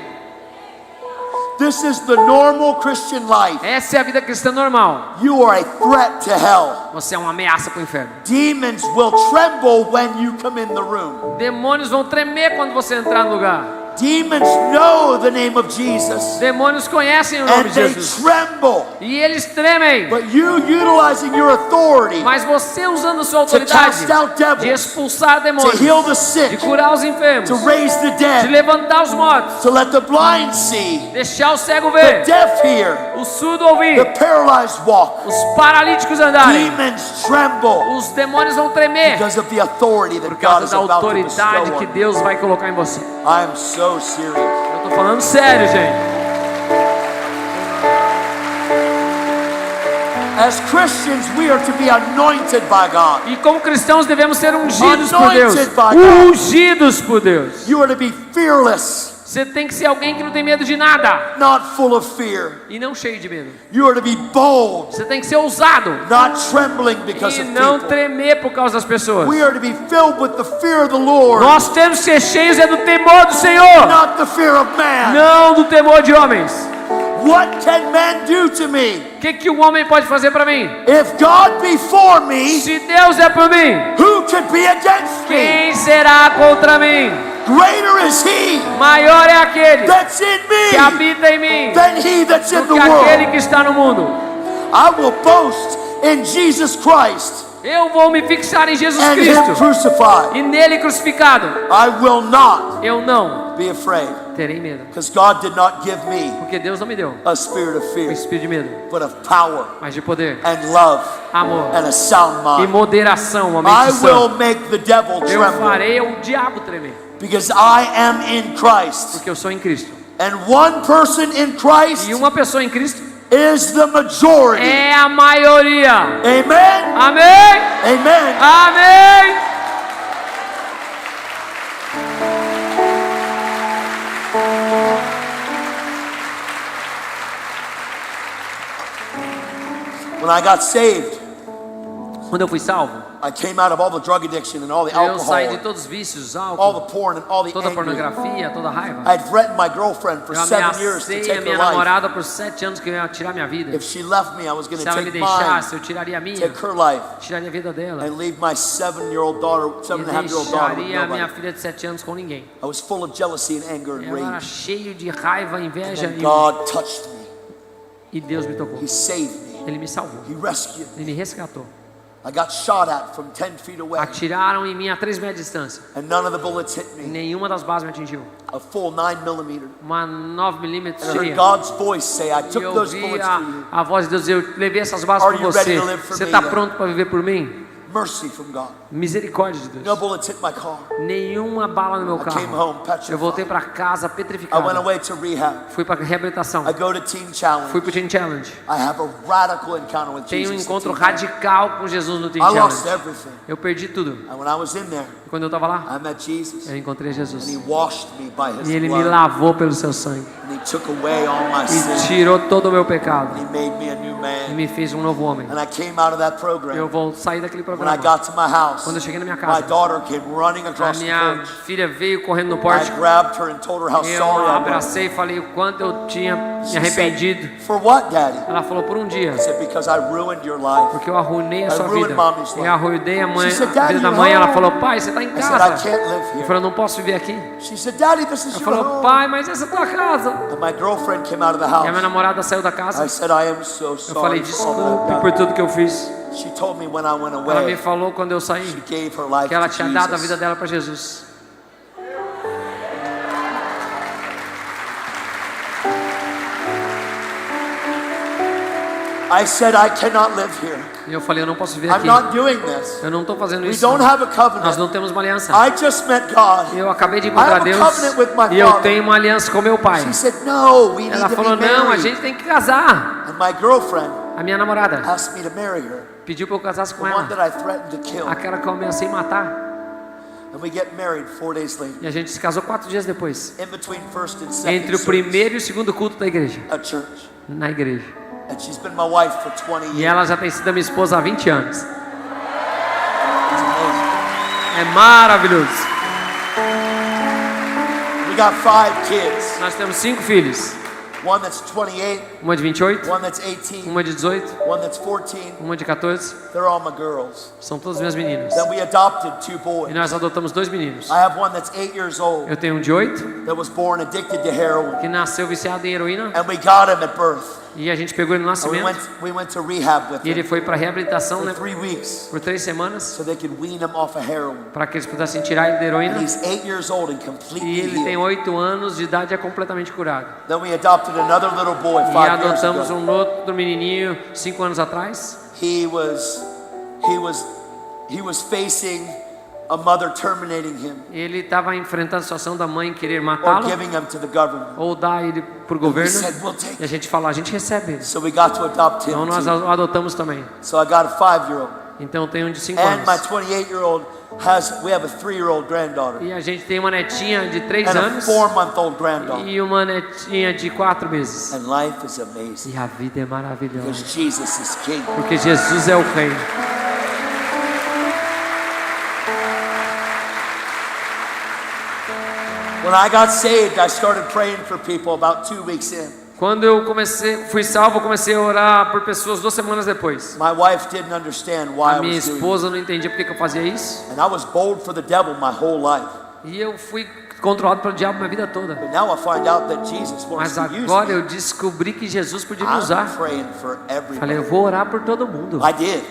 Speaker 4: This is the normal Christian life.
Speaker 2: Essa é a vida cristã normal.
Speaker 4: You are a threat to hell.
Speaker 2: Você é uma ameaça para o inferno.
Speaker 4: Demons will tremble when you come in the room.
Speaker 2: Demônios vão tremer quando você entrar no lugar.
Speaker 4: Demons know the name of Jesus.
Speaker 2: Demônios conhecem o nome
Speaker 4: And
Speaker 2: de
Speaker 4: they
Speaker 2: Jesus.
Speaker 4: tremble.
Speaker 2: E eles tremem.
Speaker 4: But you utilizing your authority
Speaker 2: Mas você usando a sua
Speaker 4: to
Speaker 2: autoridade
Speaker 4: cast out
Speaker 2: de
Speaker 4: devils,
Speaker 2: expulsar
Speaker 4: to
Speaker 2: demônios,
Speaker 4: heal the
Speaker 2: de
Speaker 4: sick,
Speaker 2: curar os enfermos,
Speaker 4: to raise the
Speaker 2: de
Speaker 4: dead,
Speaker 2: levantar os mortos,
Speaker 4: to let the blind see,
Speaker 2: deixar o cego
Speaker 4: the
Speaker 2: ver,
Speaker 4: deaf hear,
Speaker 2: o surdo
Speaker 4: the
Speaker 2: ouvir,
Speaker 4: paralyzed walk.
Speaker 2: os paralíticos andarem.
Speaker 4: Demons tremble
Speaker 2: Os demônios vão tremer
Speaker 4: because of the authority that
Speaker 2: por
Speaker 4: God
Speaker 2: causa
Speaker 4: is
Speaker 2: da
Speaker 4: about to
Speaker 2: autoridade
Speaker 4: bestow
Speaker 2: que
Speaker 4: on you.
Speaker 2: Deus vai colocar em você.
Speaker 4: I am so serious.
Speaker 2: Eu tô falando sério, gente.
Speaker 4: As Christians, we are to be anointed by God.
Speaker 2: E como cristãos devemos ser ungidos por Deus.
Speaker 4: Anointed by God.
Speaker 2: Ungidos por Deus.
Speaker 4: You are to be fearless,
Speaker 2: Você tem que ser alguém que não tem medo de nada
Speaker 4: not full of fear.
Speaker 2: e não cheio de medo.
Speaker 4: You are to be bold,
Speaker 2: Você tem que ser ousado
Speaker 4: not trembling because
Speaker 2: e
Speaker 4: of
Speaker 2: não
Speaker 4: people.
Speaker 2: tremer por causa das pessoas.
Speaker 4: We are to be filled with the fear of the Lord,
Speaker 2: Nós temos que ser cheios do temor do Senhor,
Speaker 4: not the fear of man.
Speaker 2: não do temor de homens.
Speaker 4: What can man do to me?
Speaker 2: O que um homem pode fazer para mim?
Speaker 4: If God be for me,
Speaker 2: Se Deus é por mim,
Speaker 4: who could be against me?
Speaker 2: quem será contra mim?
Speaker 4: Greater is he
Speaker 2: Maior é aquele
Speaker 4: that's in
Speaker 2: que
Speaker 4: me
Speaker 2: habita em mim
Speaker 4: than he that's in
Speaker 2: do
Speaker 4: the
Speaker 2: que aquele
Speaker 4: world.
Speaker 2: que está no mundo.
Speaker 4: I will boast in Jesus Christ.
Speaker 2: Eu vou me fixar em Jesus
Speaker 4: and Him
Speaker 2: Cristo
Speaker 4: crucified.
Speaker 2: e nele crucificado.
Speaker 4: I will not
Speaker 2: Eu não
Speaker 4: be afraid,
Speaker 2: terei medo,
Speaker 4: because God did not give me
Speaker 2: porque Deus não me deu
Speaker 4: a spirit of
Speaker 2: um
Speaker 4: fear,
Speaker 2: espírito de medo,
Speaker 4: but of power
Speaker 2: mas de poder,
Speaker 4: and love
Speaker 2: amor
Speaker 4: and a sound
Speaker 2: e
Speaker 4: mind.
Speaker 2: moderação, uma
Speaker 4: I
Speaker 2: mente
Speaker 4: will
Speaker 2: sã.
Speaker 4: make the devil
Speaker 2: Eu
Speaker 4: tremble,
Speaker 2: farei o diabo tremer,
Speaker 4: because I am in Christ.
Speaker 2: porque eu sou em Cristo.
Speaker 4: And one person in Christ
Speaker 2: E uma pessoa em Cristo
Speaker 4: is the majority.
Speaker 2: é a maioria.
Speaker 4: Amen?
Speaker 2: Amém?
Speaker 4: Amen.
Speaker 2: Amém?
Speaker 4: When I got saved,
Speaker 2: Quando eu fui salvo,
Speaker 4: I came out of all the drug addiction and all the
Speaker 2: eu saí de
Speaker 4: alcohol,
Speaker 2: todos os vícios,
Speaker 4: all
Speaker 2: álcool,
Speaker 4: the porn and all the
Speaker 2: toda a
Speaker 4: anger.
Speaker 2: pornografia, toda a raiva.
Speaker 4: I had threatened my girlfriend for
Speaker 2: Eu
Speaker 4: 7 years to
Speaker 2: ameacei a
Speaker 4: take her
Speaker 2: minha
Speaker 4: life.
Speaker 2: namorada por 7 anos que eu ia tirar minha vida.
Speaker 4: If she left me, I was going
Speaker 2: Se
Speaker 4: to
Speaker 2: ela me
Speaker 4: take mine,
Speaker 2: deixasse, eu tiraria a minha,
Speaker 4: take her life,
Speaker 2: tiraria a vida dela
Speaker 4: and leave my 7-year-old daughter,
Speaker 2: e
Speaker 4: 7.5-year-old daughter with
Speaker 2: deixaria a minha
Speaker 4: nobody.
Speaker 2: filha de 7 anos com ninguém.
Speaker 4: I was full of jealousy and anger and
Speaker 2: Eu era
Speaker 4: rage.
Speaker 2: cheio de raiva, inveja
Speaker 4: And God touched me.
Speaker 2: e Deus me tocou.
Speaker 4: He saved me.
Speaker 2: Ele me salvou,
Speaker 4: He rescued me.
Speaker 2: ele me resgatou.
Speaker 4: I got shot at from 10 feet away,
Speaker 2: Atiraram em mim a 3 metros de distância.
Speaker 4: and none of the bullets hit me.
Speaker 2: Nenhuma das balas me atingiu.
Speaker 4: A full 9mm.
Speaker 2: Uma 9mm
Speaker 4: And I heard
Speaker 2: cheia.
Speaker 4: God's voice say, I
Speaker 2: E
Speaker 4: took
Speaker 2: eu
Speaker 4: those
Speaker 2: vi
Speaker 4: bullets for you.
Speaker 2: a voz de Deus, eu levei essas balas
Speaker 4: Are
Speaker 2: por
Speaker 4: you ready
Speaker 2: você.
Speaker 4: to live for
Speaker 2: Você
Speaker 4: me,
Speaker 2: está
Speaker 4: then?
Speaker 2: pronto para viver por mim?
Speaker 4: Mercy from God.
Speaker 2: Misericórdia de
Speaker 4: No
Speaker 2: Deus.
Speaker 4: bullets hit my car.
Speaker 2: Nenhuma bala no meu
Speaker 4: I came
Speaker 2: carro.
Speaker 4: home petrified.
Speaker 2: Eu voltei para casa
Speaker 4: I went
Speaker 2: petrificado.
Speaker 4: away to rehab.
Speaker 2: Fui para reabilitação.
Speaker 4: I go to Teen Challenge.
Speaker 2: Fui para o Teen Challenge.
Speaker 4: I have a radical encounter with
Speaker 2: Tenho um
Speaker 4: Jesus.
Speaker 2: encontro
Speaker 4: at Teen Challenge.
Speaker 2: radical com Jesus no Teen
Speaker 4: I lost
Speaker 2: Challenge.
Speaker 4: everything.
Speaker 2: Eu perdi tudo.
Speaker 4: And when I was in there,
Speaker 2: E quando eu estava lá,
Speaker 4: I met Jesus.
Speaker 2: eu encontrei
Speaker 4: And
Speaker 2: Jesus.
Speaker 4: He washed me by His
Speaker 2: E Ele me
Speaker 4: blood.
Speaker 2: lavou pelo seu sangue.
Speaker 4: And He took away all my
Speaker 2: E
Speaker 4: sin.
Speaker 2: tirou todo o meu pecado.
Speaker 4: And He made me a new
Speaker 2: E
Speaker 4: man.
Speaker 2: me fez um novo homem.
Speaker 4: And I came out of that
Speaker 2: Eu
Speaker 4: program.
Speaker 2: vou sair daquele
Speaker 4: When I
Speaker 2: programa.
Speaker 4: got to my house,
Speaker 2: Quando eu cheguei na minha
Speaker 4: my
Speaker 2: casa,
Speaker 4: daughter came running
Speaker 2: a
Speaker 4: across the
Speaker 2: minha
Speaker 4: porch.
Speaker 2: filha veio correndo no
Speaker 4: I
Speaker 2: porte.
Speaker 4: grabbed her and told her how
Speaker 2: Eu
Speaker 4: sorry I was.
Speaker 2: abracei e falei o quanto eu tinha me
Speaker 4: She
Speaker 2: arrependido.
Speaker 4: said, for what, Daddy?
Speaker 2: Ela falou por um dia,
Speaker 4: I said, because I ruined your life.
Speaker 2: porque eu arruinei a sua
Speaker 4: ruined
Speaker 2: vida.
Speaker 4: mommy's life.
Speaker 2: Eu arruinei a mãe,
Speaker 4: She said,
Speaker 2: a
Speaker 4: "Daddy,
Speaker 2: vida da
Speaker 4: you're
Speaker 2: mãe. Ela
Speaker 4: home."
Speaker 2: falou, pai, você está em
Speaker 4: I said, I
Speaker 2: casa.
Speaker 4: can't live
Speaker 2: Eu
Speaker 4: here.
Speaker 2: falei, eu não posso viver aqui.
Speaker 4: She said, Daddy, this is
Speaker 2: Ela
Speaker 4: your
Speaker 2: falou,
Speaker 4: home.
Speaker 2: pai, mas essa é a tua casa.
Speaker 4: And my girlfriend came out of the
Speaker 2: E a minha
Speaker 4: house.
Speaker 2: namorada saiu da
Speaker 4: I
Speaker 2: casa.
Speaker 4: said, I am so
Speaker 2: Eu falei,
Speaker 4: sorry for all that I've
Speaker 2: desculpe
Speaker 4: done.
Speaker 2: por tudo que eu fiz.
Speaker 4: She told me when I went
Speaker 2: Ela me
Speaker 4: away,
Speaker 2: falou quando eu saí
Speaker 4: she gave her life
Speaker 2: que ela
Speaker 4: to
Speaker 2: tinha dado a vida
Speaker 4: Jesus.
Speaker 2: dela para Jesus.
Speaker 4: I said, I cannot live here.
Speaker 2: E eu falei, eu não posso viver
Speaker 4: I'm
Speaker 2: aqui.
Speaker 4: not doing this.
Speaker 2: Eu não estou fazendo
Speaker 4: We
Speaker 2: isso.
Speaker 4: don't have a
Speaker 2: Nós
Speaker 4: covenant.
Speaker 2: não temos uma aliança.
Speaker 4: I just met God.
Speaker 2: Eu acabei de
Speaker 4: I
Speaker 2: encontrar
Speaker 4: have a
Speaker 2: Deus
Speaker 4: covenant with my
Speaker 2: e eu
Speaker 4: father.
Speaker 2: tenho uma aliança com meu pai.
Speaker 4: She said, no, we need
Speaker 2: Ela
Speaker 4: to
Speaker 2: falou,
Speaker 4: be
Speaker 2: não, a
Speaker 4: married.
Speaker 2: gente tem que casar.
Speaker 4: And my girlfriend
Speaker 2: A minha namorada
Speaker 4: asked me to marry her,
Speaker 2: pediu para eu casasse
Speaker 4: the
Speaker 2: com
Speaker 4: one that
Speaker 2: ela.
Speaker 4: I threatened to kill.
Speaker 2: Aquela que eu ameacei matar.
Speaker 4: And we get married 4 days later.
Speaker 2: E a gente se casou 4 dias depois.
Speaker 4: In between first and second
Speaker 2: Entre o
Speaker 4: service
Speaker 2: primeiro e o segundo culto da igreja.
Speaker 4: at church.
Speaker 2: Na igreja.
Speaker 4: And she's been my wife for 20
Speaker 2: E
Speaker 4: years.
Speaker 2: ela já tem sido a minha esposa há 20 anos.
Speaker 4: It's amazing.
Speaker 2: É maravilhoso.
Speaker 4: We got 5 kids.
Speaker 2: Nós temos 5 filhos.
Speaker 4: One that's 28,
Speaker 2: Uma de 28,
Speaker 4: one that's 18,
Speaker 2: uma de 18,
Speaker 4: one that's 14.
Speaker 2: uma de 14.
Speaker 4: They're all my girls.
Speaker 2: São todos meus meninos.
Speaker 4: Then we adopted 2
Speaker 2: E
Speaker 4: boys.
Speaker 2: nós adotamos 2 meninos.
Speaker 4: I have one that's 8 years old
Speaker 2: Eu tenho um de 8,
Speaker 4: that was born addicted to heroin.
Speaker 2: que nasceu viciado em heroína.
Speaker 4: And we got him at birth.
Speaker 2: E a gente pegou ele no
Speaker 4: And we
Speaker 2: nascimento.
Speaker 4: went to rehab with
Speaker 2: E ele
Speaker 4: him
Speaker 2: foi para reabilitação,
Speaker 4: for
Speaker 2: né,
Speaker 4: 3 weeks
Speaker 2: por 3 semanas.
Speaker 4: so they could wean him off of heroin.
Speaker 2: Para que eles pudessem tirar ele da
Speaker 4: And
Speaker 2: heroína.
Speaker 4: he's 8 years old and
Speaker 2: E
Speaker 4: completely
Speaker 2: ele tem
Speaker 4: healed.
Speaker 2: 8 anos de idade e é completamente curado.
Speaker 4: Then we adopted another little boy
Speaker 2: E
Speaker 4: 5 years
Speaker 2: adotamos
Speaker 4: ago.
Speaker 2: um outro menininho 5 anos atrás.
Speaker 4: He was facing a mother terminating him
Speaker 2: Ele estava enfrentando a situação da mãe querer
Speaker 4: or
Speaker 2: matá-lo
Speaker 4: giving him to the government.
Speaker 2: ou dar ele para o
Speaker 4: We
Speaker 2: governo.
Speaker 4: said, we'll take
Speaker 2: E a gente falou, a gente recebe ele.
Speaker 4: So we got to adopt him
Speaker 2: Então nós
Speaker 4: too.
Speaker 2: o adotamos também.
Speaker 4: So I got a 5-year-old.
Speaker 2: Então tem um de 5
Speaker 4: And my
Speaker 2: anos.
Speaker 4: 28-year-old we have a 3-year-old granddaughter.
Speaker 2: E a gente tem uma netinha de 3
Speaker 4: And a
Speaker 2: anos
Speaker 4: 4-month-old granddaughter.
Speaker 2: e uma netinha de 4 meses.
Speaker 4: And life is amazing
Speaker 2: E a vida é maravilhosa.
Speaker 4: because Jesus is King.
Speaker 2: Porque Jesus é o Rei.
Speaker 4: When I got saved, I started praying for people about 2 weeks in.
Speaker 2: Quando eu fui salvo, eu comecei a orar por pessoas 2 semanas depois.
Speaker 4: My wife didn't understand why
Speaker 2: A
Speaker 4: I
Speaker 2: minha
Speaker 4: was doing it.
Speaker 2: esposa não entendia por que eu fazia isso.
Speaker 4: And I was bold for the devil my whole life.
Speaker 2: E eu fui controlado pelo diabo minha vida toda.
Speaker 4: But now I find out that Jesus wants
Speaker 2: Mas
Speaker 4: to use
Speaker 2: agora
Speaker 4: me.
Speaker 2: eu descobri que Jesus podia me
Speaker 4: I'm
Speaker 2: usar.
Speaker 4: praying for
Speaker 2: Falei,
Speaker 4: everybody.
Speaker 2: eu vou orar por todo mundo.
Speaker 4: I did.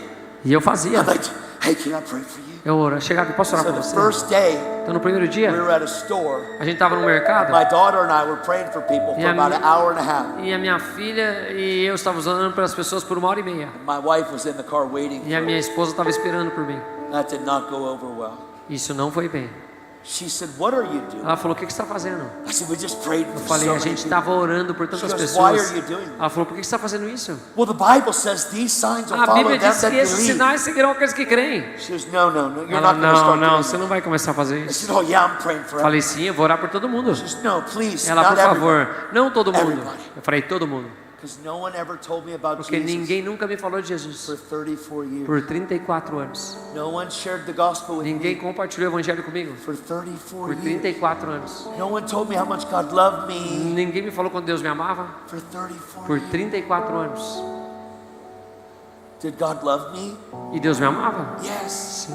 Speaker 2: E eu fazia.
Speaker 4: I'd like to, hey, can I pray for you?
Speaker 2: Eu chegava e posso orar
Speaker 4: So
Speaker 2: por
Speaker 4: the
Speaker 2: você?
Speaker 4: first day,
Speaker 2: Então no primeiro
Speaker 4: we
Speaker 2: dia,
Speaker 4: were at a store.
Speaker 2: a gente tava no mercado.
Speaker 4: My daughter and I were praying for people for about an hour and a half.
Speaker 2: E a minha filha e eu estávamos orando pelas pessoas por 1h30.
Speaker 4: My wife was in the car waiting
Speaker 2: E a
Speaker 4: for
Speaker 2: minha
Speaker 4: me.
Speaker 2: esposa estava esperando por mim.
Speaker 4: That did not go over well.
Speaker 2: Isso não foi bem.
Speaker 4: She said, what are you doing?
Speaker 2: Ela falou, o que você está fazendo?
Speaker 4: I said, we just prayed for
Speaker 2: Eu
Speaker 4: so
Speaker 2: falei, a
Speaker 4: many
Speaker 2: gente
Speaker 4: people.
Speaker 2: estava orando por tantas
Speaker 4: She goes, why
Speaker 2: pessoas.
Speaker 4: are you doing that?
Speaker 2: Ela falou, por que você está fazendo isso?
Speaker 4: Well, the Bible says these signs will
Speaker 2: A
Speaker 4: follow
Speaker 2: Bíblia
Speaker 4: them
Speaker 2: diz
Speaker 4: that
Speaker 2: que esses
Speaker 4: believe.
Speaker 2: sinais seguirão aqueles que creem.
Speaker 4: She goes, no, you're
Speaker 2: Ela,
Speaker 4: not going to start
Speaker 2: não,
Speaker 4: doing
Speaker 2: você
Speaker 4: that.
Speaker 2: não vai começar a fazer
Speaker 4: I
Speaker 2: isso.
Speaker 4: said, oh yeah, I'm praying for
Speaker 2: Eu falei,
Speaker 4: everyone.
Speaker 2: sim, eu vou orar por todo mundo.
Speaker 4: She goes, no, please,
Speaker 2: Ela,
Speaker 4: not
Speaker 2: por
Speaker 4: everyone.
Speaker 2: favor, não todo mundo.
Speaker 4: Everybody.
Speaker 2: Eu falei, todo mundo.
Speaker 4: Because no one ever told me about
Speaker 2: Porque
Speaker 4: Jesus
Speaker 2: ninguém nunca me falou de
Speaker 4: for
Speaker 2: Jesus
Speaker 4: 34 years.
Speaker 2: por 34 anos.
Speaker 4: No one shared the gospel with
Speaker 2: Ninguém
Speaker 4: me
Speaker 2: compartilhou o evangelho comigo
Speaker 4: for 34
Speaker 2: por
Speaker 4: years.
Speaker 2: 34 anos.
Speaker 4: No one told me how much God loved me
Speaker 2: Ninguém me falou quando Deus me amava
Speaker 4: for 34
Speaker 2: por
Speaker 4: years.
Speaker 2: 34 anos.
Speaker 4: Did God love me?
Speaker 2: E Deus me amava?
Speaker 4: Yes.
Speaker 2: Sim.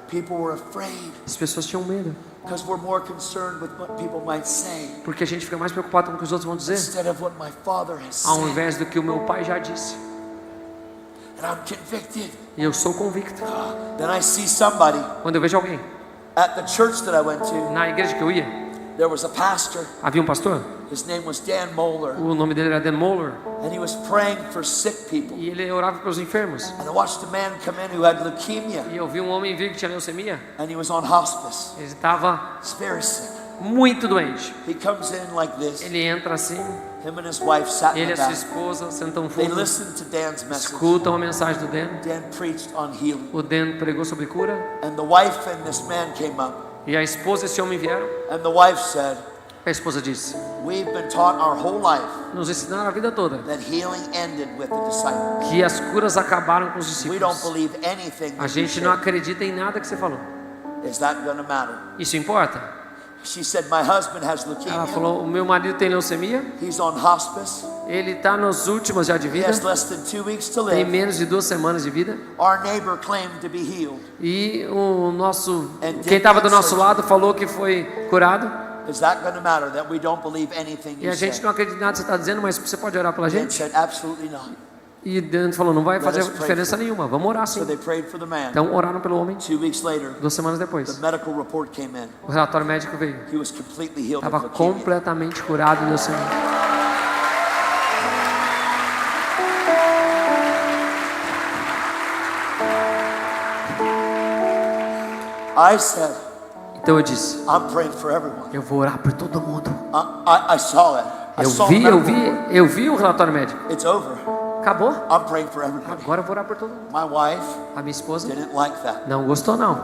Speaker 4: People were afraid
Speaker 2: As pessoas tinham medo.
Speaker 4: because we're more concerned with what people might say
Speaker 2: Porque a gente fica mais preocupado com o que os outros vão dizer,
Speaker 4: instead of what my Father has
Speaker 2: ao
Speaker 4: said.
Speaker 2: invés do que o meu pai já disse.
Speaker 4: And I'm convicted.
Speaker 2: E eu sou convicto.
Speaker 4: Then I see somebody
Speaker 2: Quando eu vejo alguém
Speaker 4: at the church that I went to.
Speaker 2: na igreja que eu ia,
Speaker 4: There was a pastor.
Speaker 2: havia um pastor.
Speaker 4: His name was Dan Moeller,
Speaker 2: O nome dele era Dan Moeller.
Speaker 4: and he was praying for sick people.
Speaker 2: E ele orava pelos enfermos.
Speaker 4: And I watched a man come in who had leukemia,
Speaker 2: E eu vi um homem vir que tinha leucemia.
Speaker 4: and he was on hospice.
Speaker 2: Ele estava
Speaker 4: He's very sick.
Speaker 2: muito doente.
Speaker 4: He comes in like this.
Speaker 2: Ele entra assim,
Speaker 4: Him and his wife sat in
Speaker 2: ele e
Speaker 4: the
Speaker 2: a sua
Speaker 4: back.
Speaker 2: esposa sentam
Speaker 4: They
Speaker 2: fundo,
Speaker 4: listened to Dan's message.
Speaker 2: escutam a mensagem do Dan.
Speaker 4: Dan preached on healing.
Speaker 2: O Dan pregou sobre cura.
Speaker 4: And the wife and this man came up,
Speaker 2: E a esposa e esse homem vieram.
Speaker 4: and the wife said,
Speaker 2: A esposa disse,
Speaker 4: we've been taught our whole life
Speaker 2: nos ensinaram a vida toda
Speaker 4: that healing ended with the disciples.
Speaker 2: que as curas acabaram com os
Speaker 4: We don't
Speaker 2: discípulos.
Speaker 4: believe anything
Speaker 2: A
Speaker 4: that you
Speaker 2: gente não
Speaker 4: said.
Speaker 2: acredita em nada que você falou.
Speaker 4: Is that going to matter?
Speaker 2: Isso importa?
Speaker 4: She said, my husband has
Speaker 2: Ela
Speaker 4: leukemia.
Speaker 2: falou, o meu marido tem leucemia.
Speaker 4: He's on hospice.
Speaker 2: Ele está nos últimos já de
Speaker 4: He
Speaker 2: vida.
Speaker 4: has less than 2 weeks to
Speaker 2: Tem
Speaker 4: live.
Speaker 2: menos de 2 semanas de vida.
Speaker 4: Our neighbor claimed to be healed.
Speaker 2: E o nosso, quem estava do nosso lado falou que foi curado.
Speaker 4: Is that going to matter that we don't believe anything
Speaker 2: E
Speaker 4: you
Speaker 2: a gente
Speaker 4: say?
Speaker 2: não acredita em nada que você está dizendo, mas você pode orar pela
Speaker 4: Dan
Speaker 2: gente?
Speaker 4: said, absolutely not.
Speaker 2: E Deus falou, não vai
Speaker 4: Let
Speaker 2: fazer
Speaker 4: us pray
Speaker 2: diferença
Speaker 4: for
Speaker 2: nenhuma. Vamos orar
Speaker 4: So
Speaker 2: sim.
Speaker 4: they prayed for the man.
Speaker 2: Então oraram pelo homem.
Speaker 4: 2 weeks later,
Speaker 2: 2 semanas
Speaker 4: the
Speaker 2: depois,
Speaker 4: medical report came in.
Speaker 2: o relatório médico veio.
Speaker 4: He was completely healed of
Speaker 2: Estava
Speaker 4: leukemia.
Speaker 2: completamente curado de leucemia.
Speaker 4: I said,
Speaker 2: Então eu disse,
Speaker 4: I'm praying for everyone.
Speaker 2: eu vou orar por todo mundo.
Speaker 4: I saw it. I saw the medical report.
Speaker 2: Eu vi o relatório médico.
Speaker 4: It's over.
Speaker 2: Acabou.
Speaker 4: I'm praying for everybody.
Speaker 2: Agora eu vou orar por todo mundo.
Speaker 4: My wife
Speaker 2: A minha esposa
Speaker 4: didn't like that.
Speaker 2: não gostou não.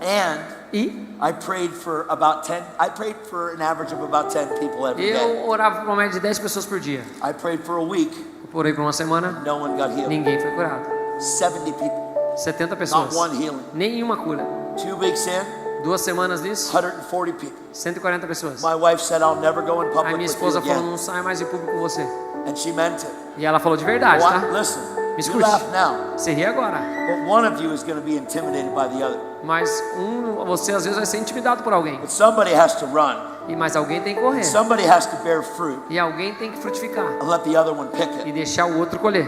Speaker 4: And
Speaker 2: E
Speaker 4: I prayed for an average of about 10 people every day.
Speaker 2: eu orava por uma média de 10 pessoas por dia.
Speaker 4: I prayed for a week.
Speaker 2: Eu orei por uma semana,
Speaker 4: No one got healed.
Speaker 2: ninguém foi curado.
Speaker 4: 70 people.
Speaker 2: 70
Speaker 4: Not
Speaker 2: pessoas.
Speaker 4: one healing.
Speaker 2: Nenhuma cura.
Speaker 4: 2 weeks in,
Speaker 2: 2 semanas nisso,
Speaker 4: 140 people.
Speaker 2: 140 pessoas.
Speaker 4: My wife said, I'll never go in
Speaker 2: Aí
Speaker 4: public
Speaker 2: minha
Speaker 4: with you
Speaker 2: esposa falou,
Speaker 4: again.
Speaker 2: não saia mais em público com você.
Speaker 4: And she meant it.
Speaker 2: E ela falou de verdade, tá?
Speaker 4: Listen, you
Speaker 2: escute.
Speaker 4: laugh now,
Speaker 2: Você ri agora.
Speaker 4: but one of you is going to be intimidated by the other.
Speaker 2: Mas você às vezes vai ser intimidado por alguém.
Speaker 4: But somebody has to run.
Speaker 2: E mais alguém tem que correr.
Speaker 4: Somebody has to bear fruit
Speaker 2: E alguém tem que frutificar.
Speaker 4: and let the other one pick
Speaker 2: E
Speaker 4: it.
Speaker 2: deixar o outro colher.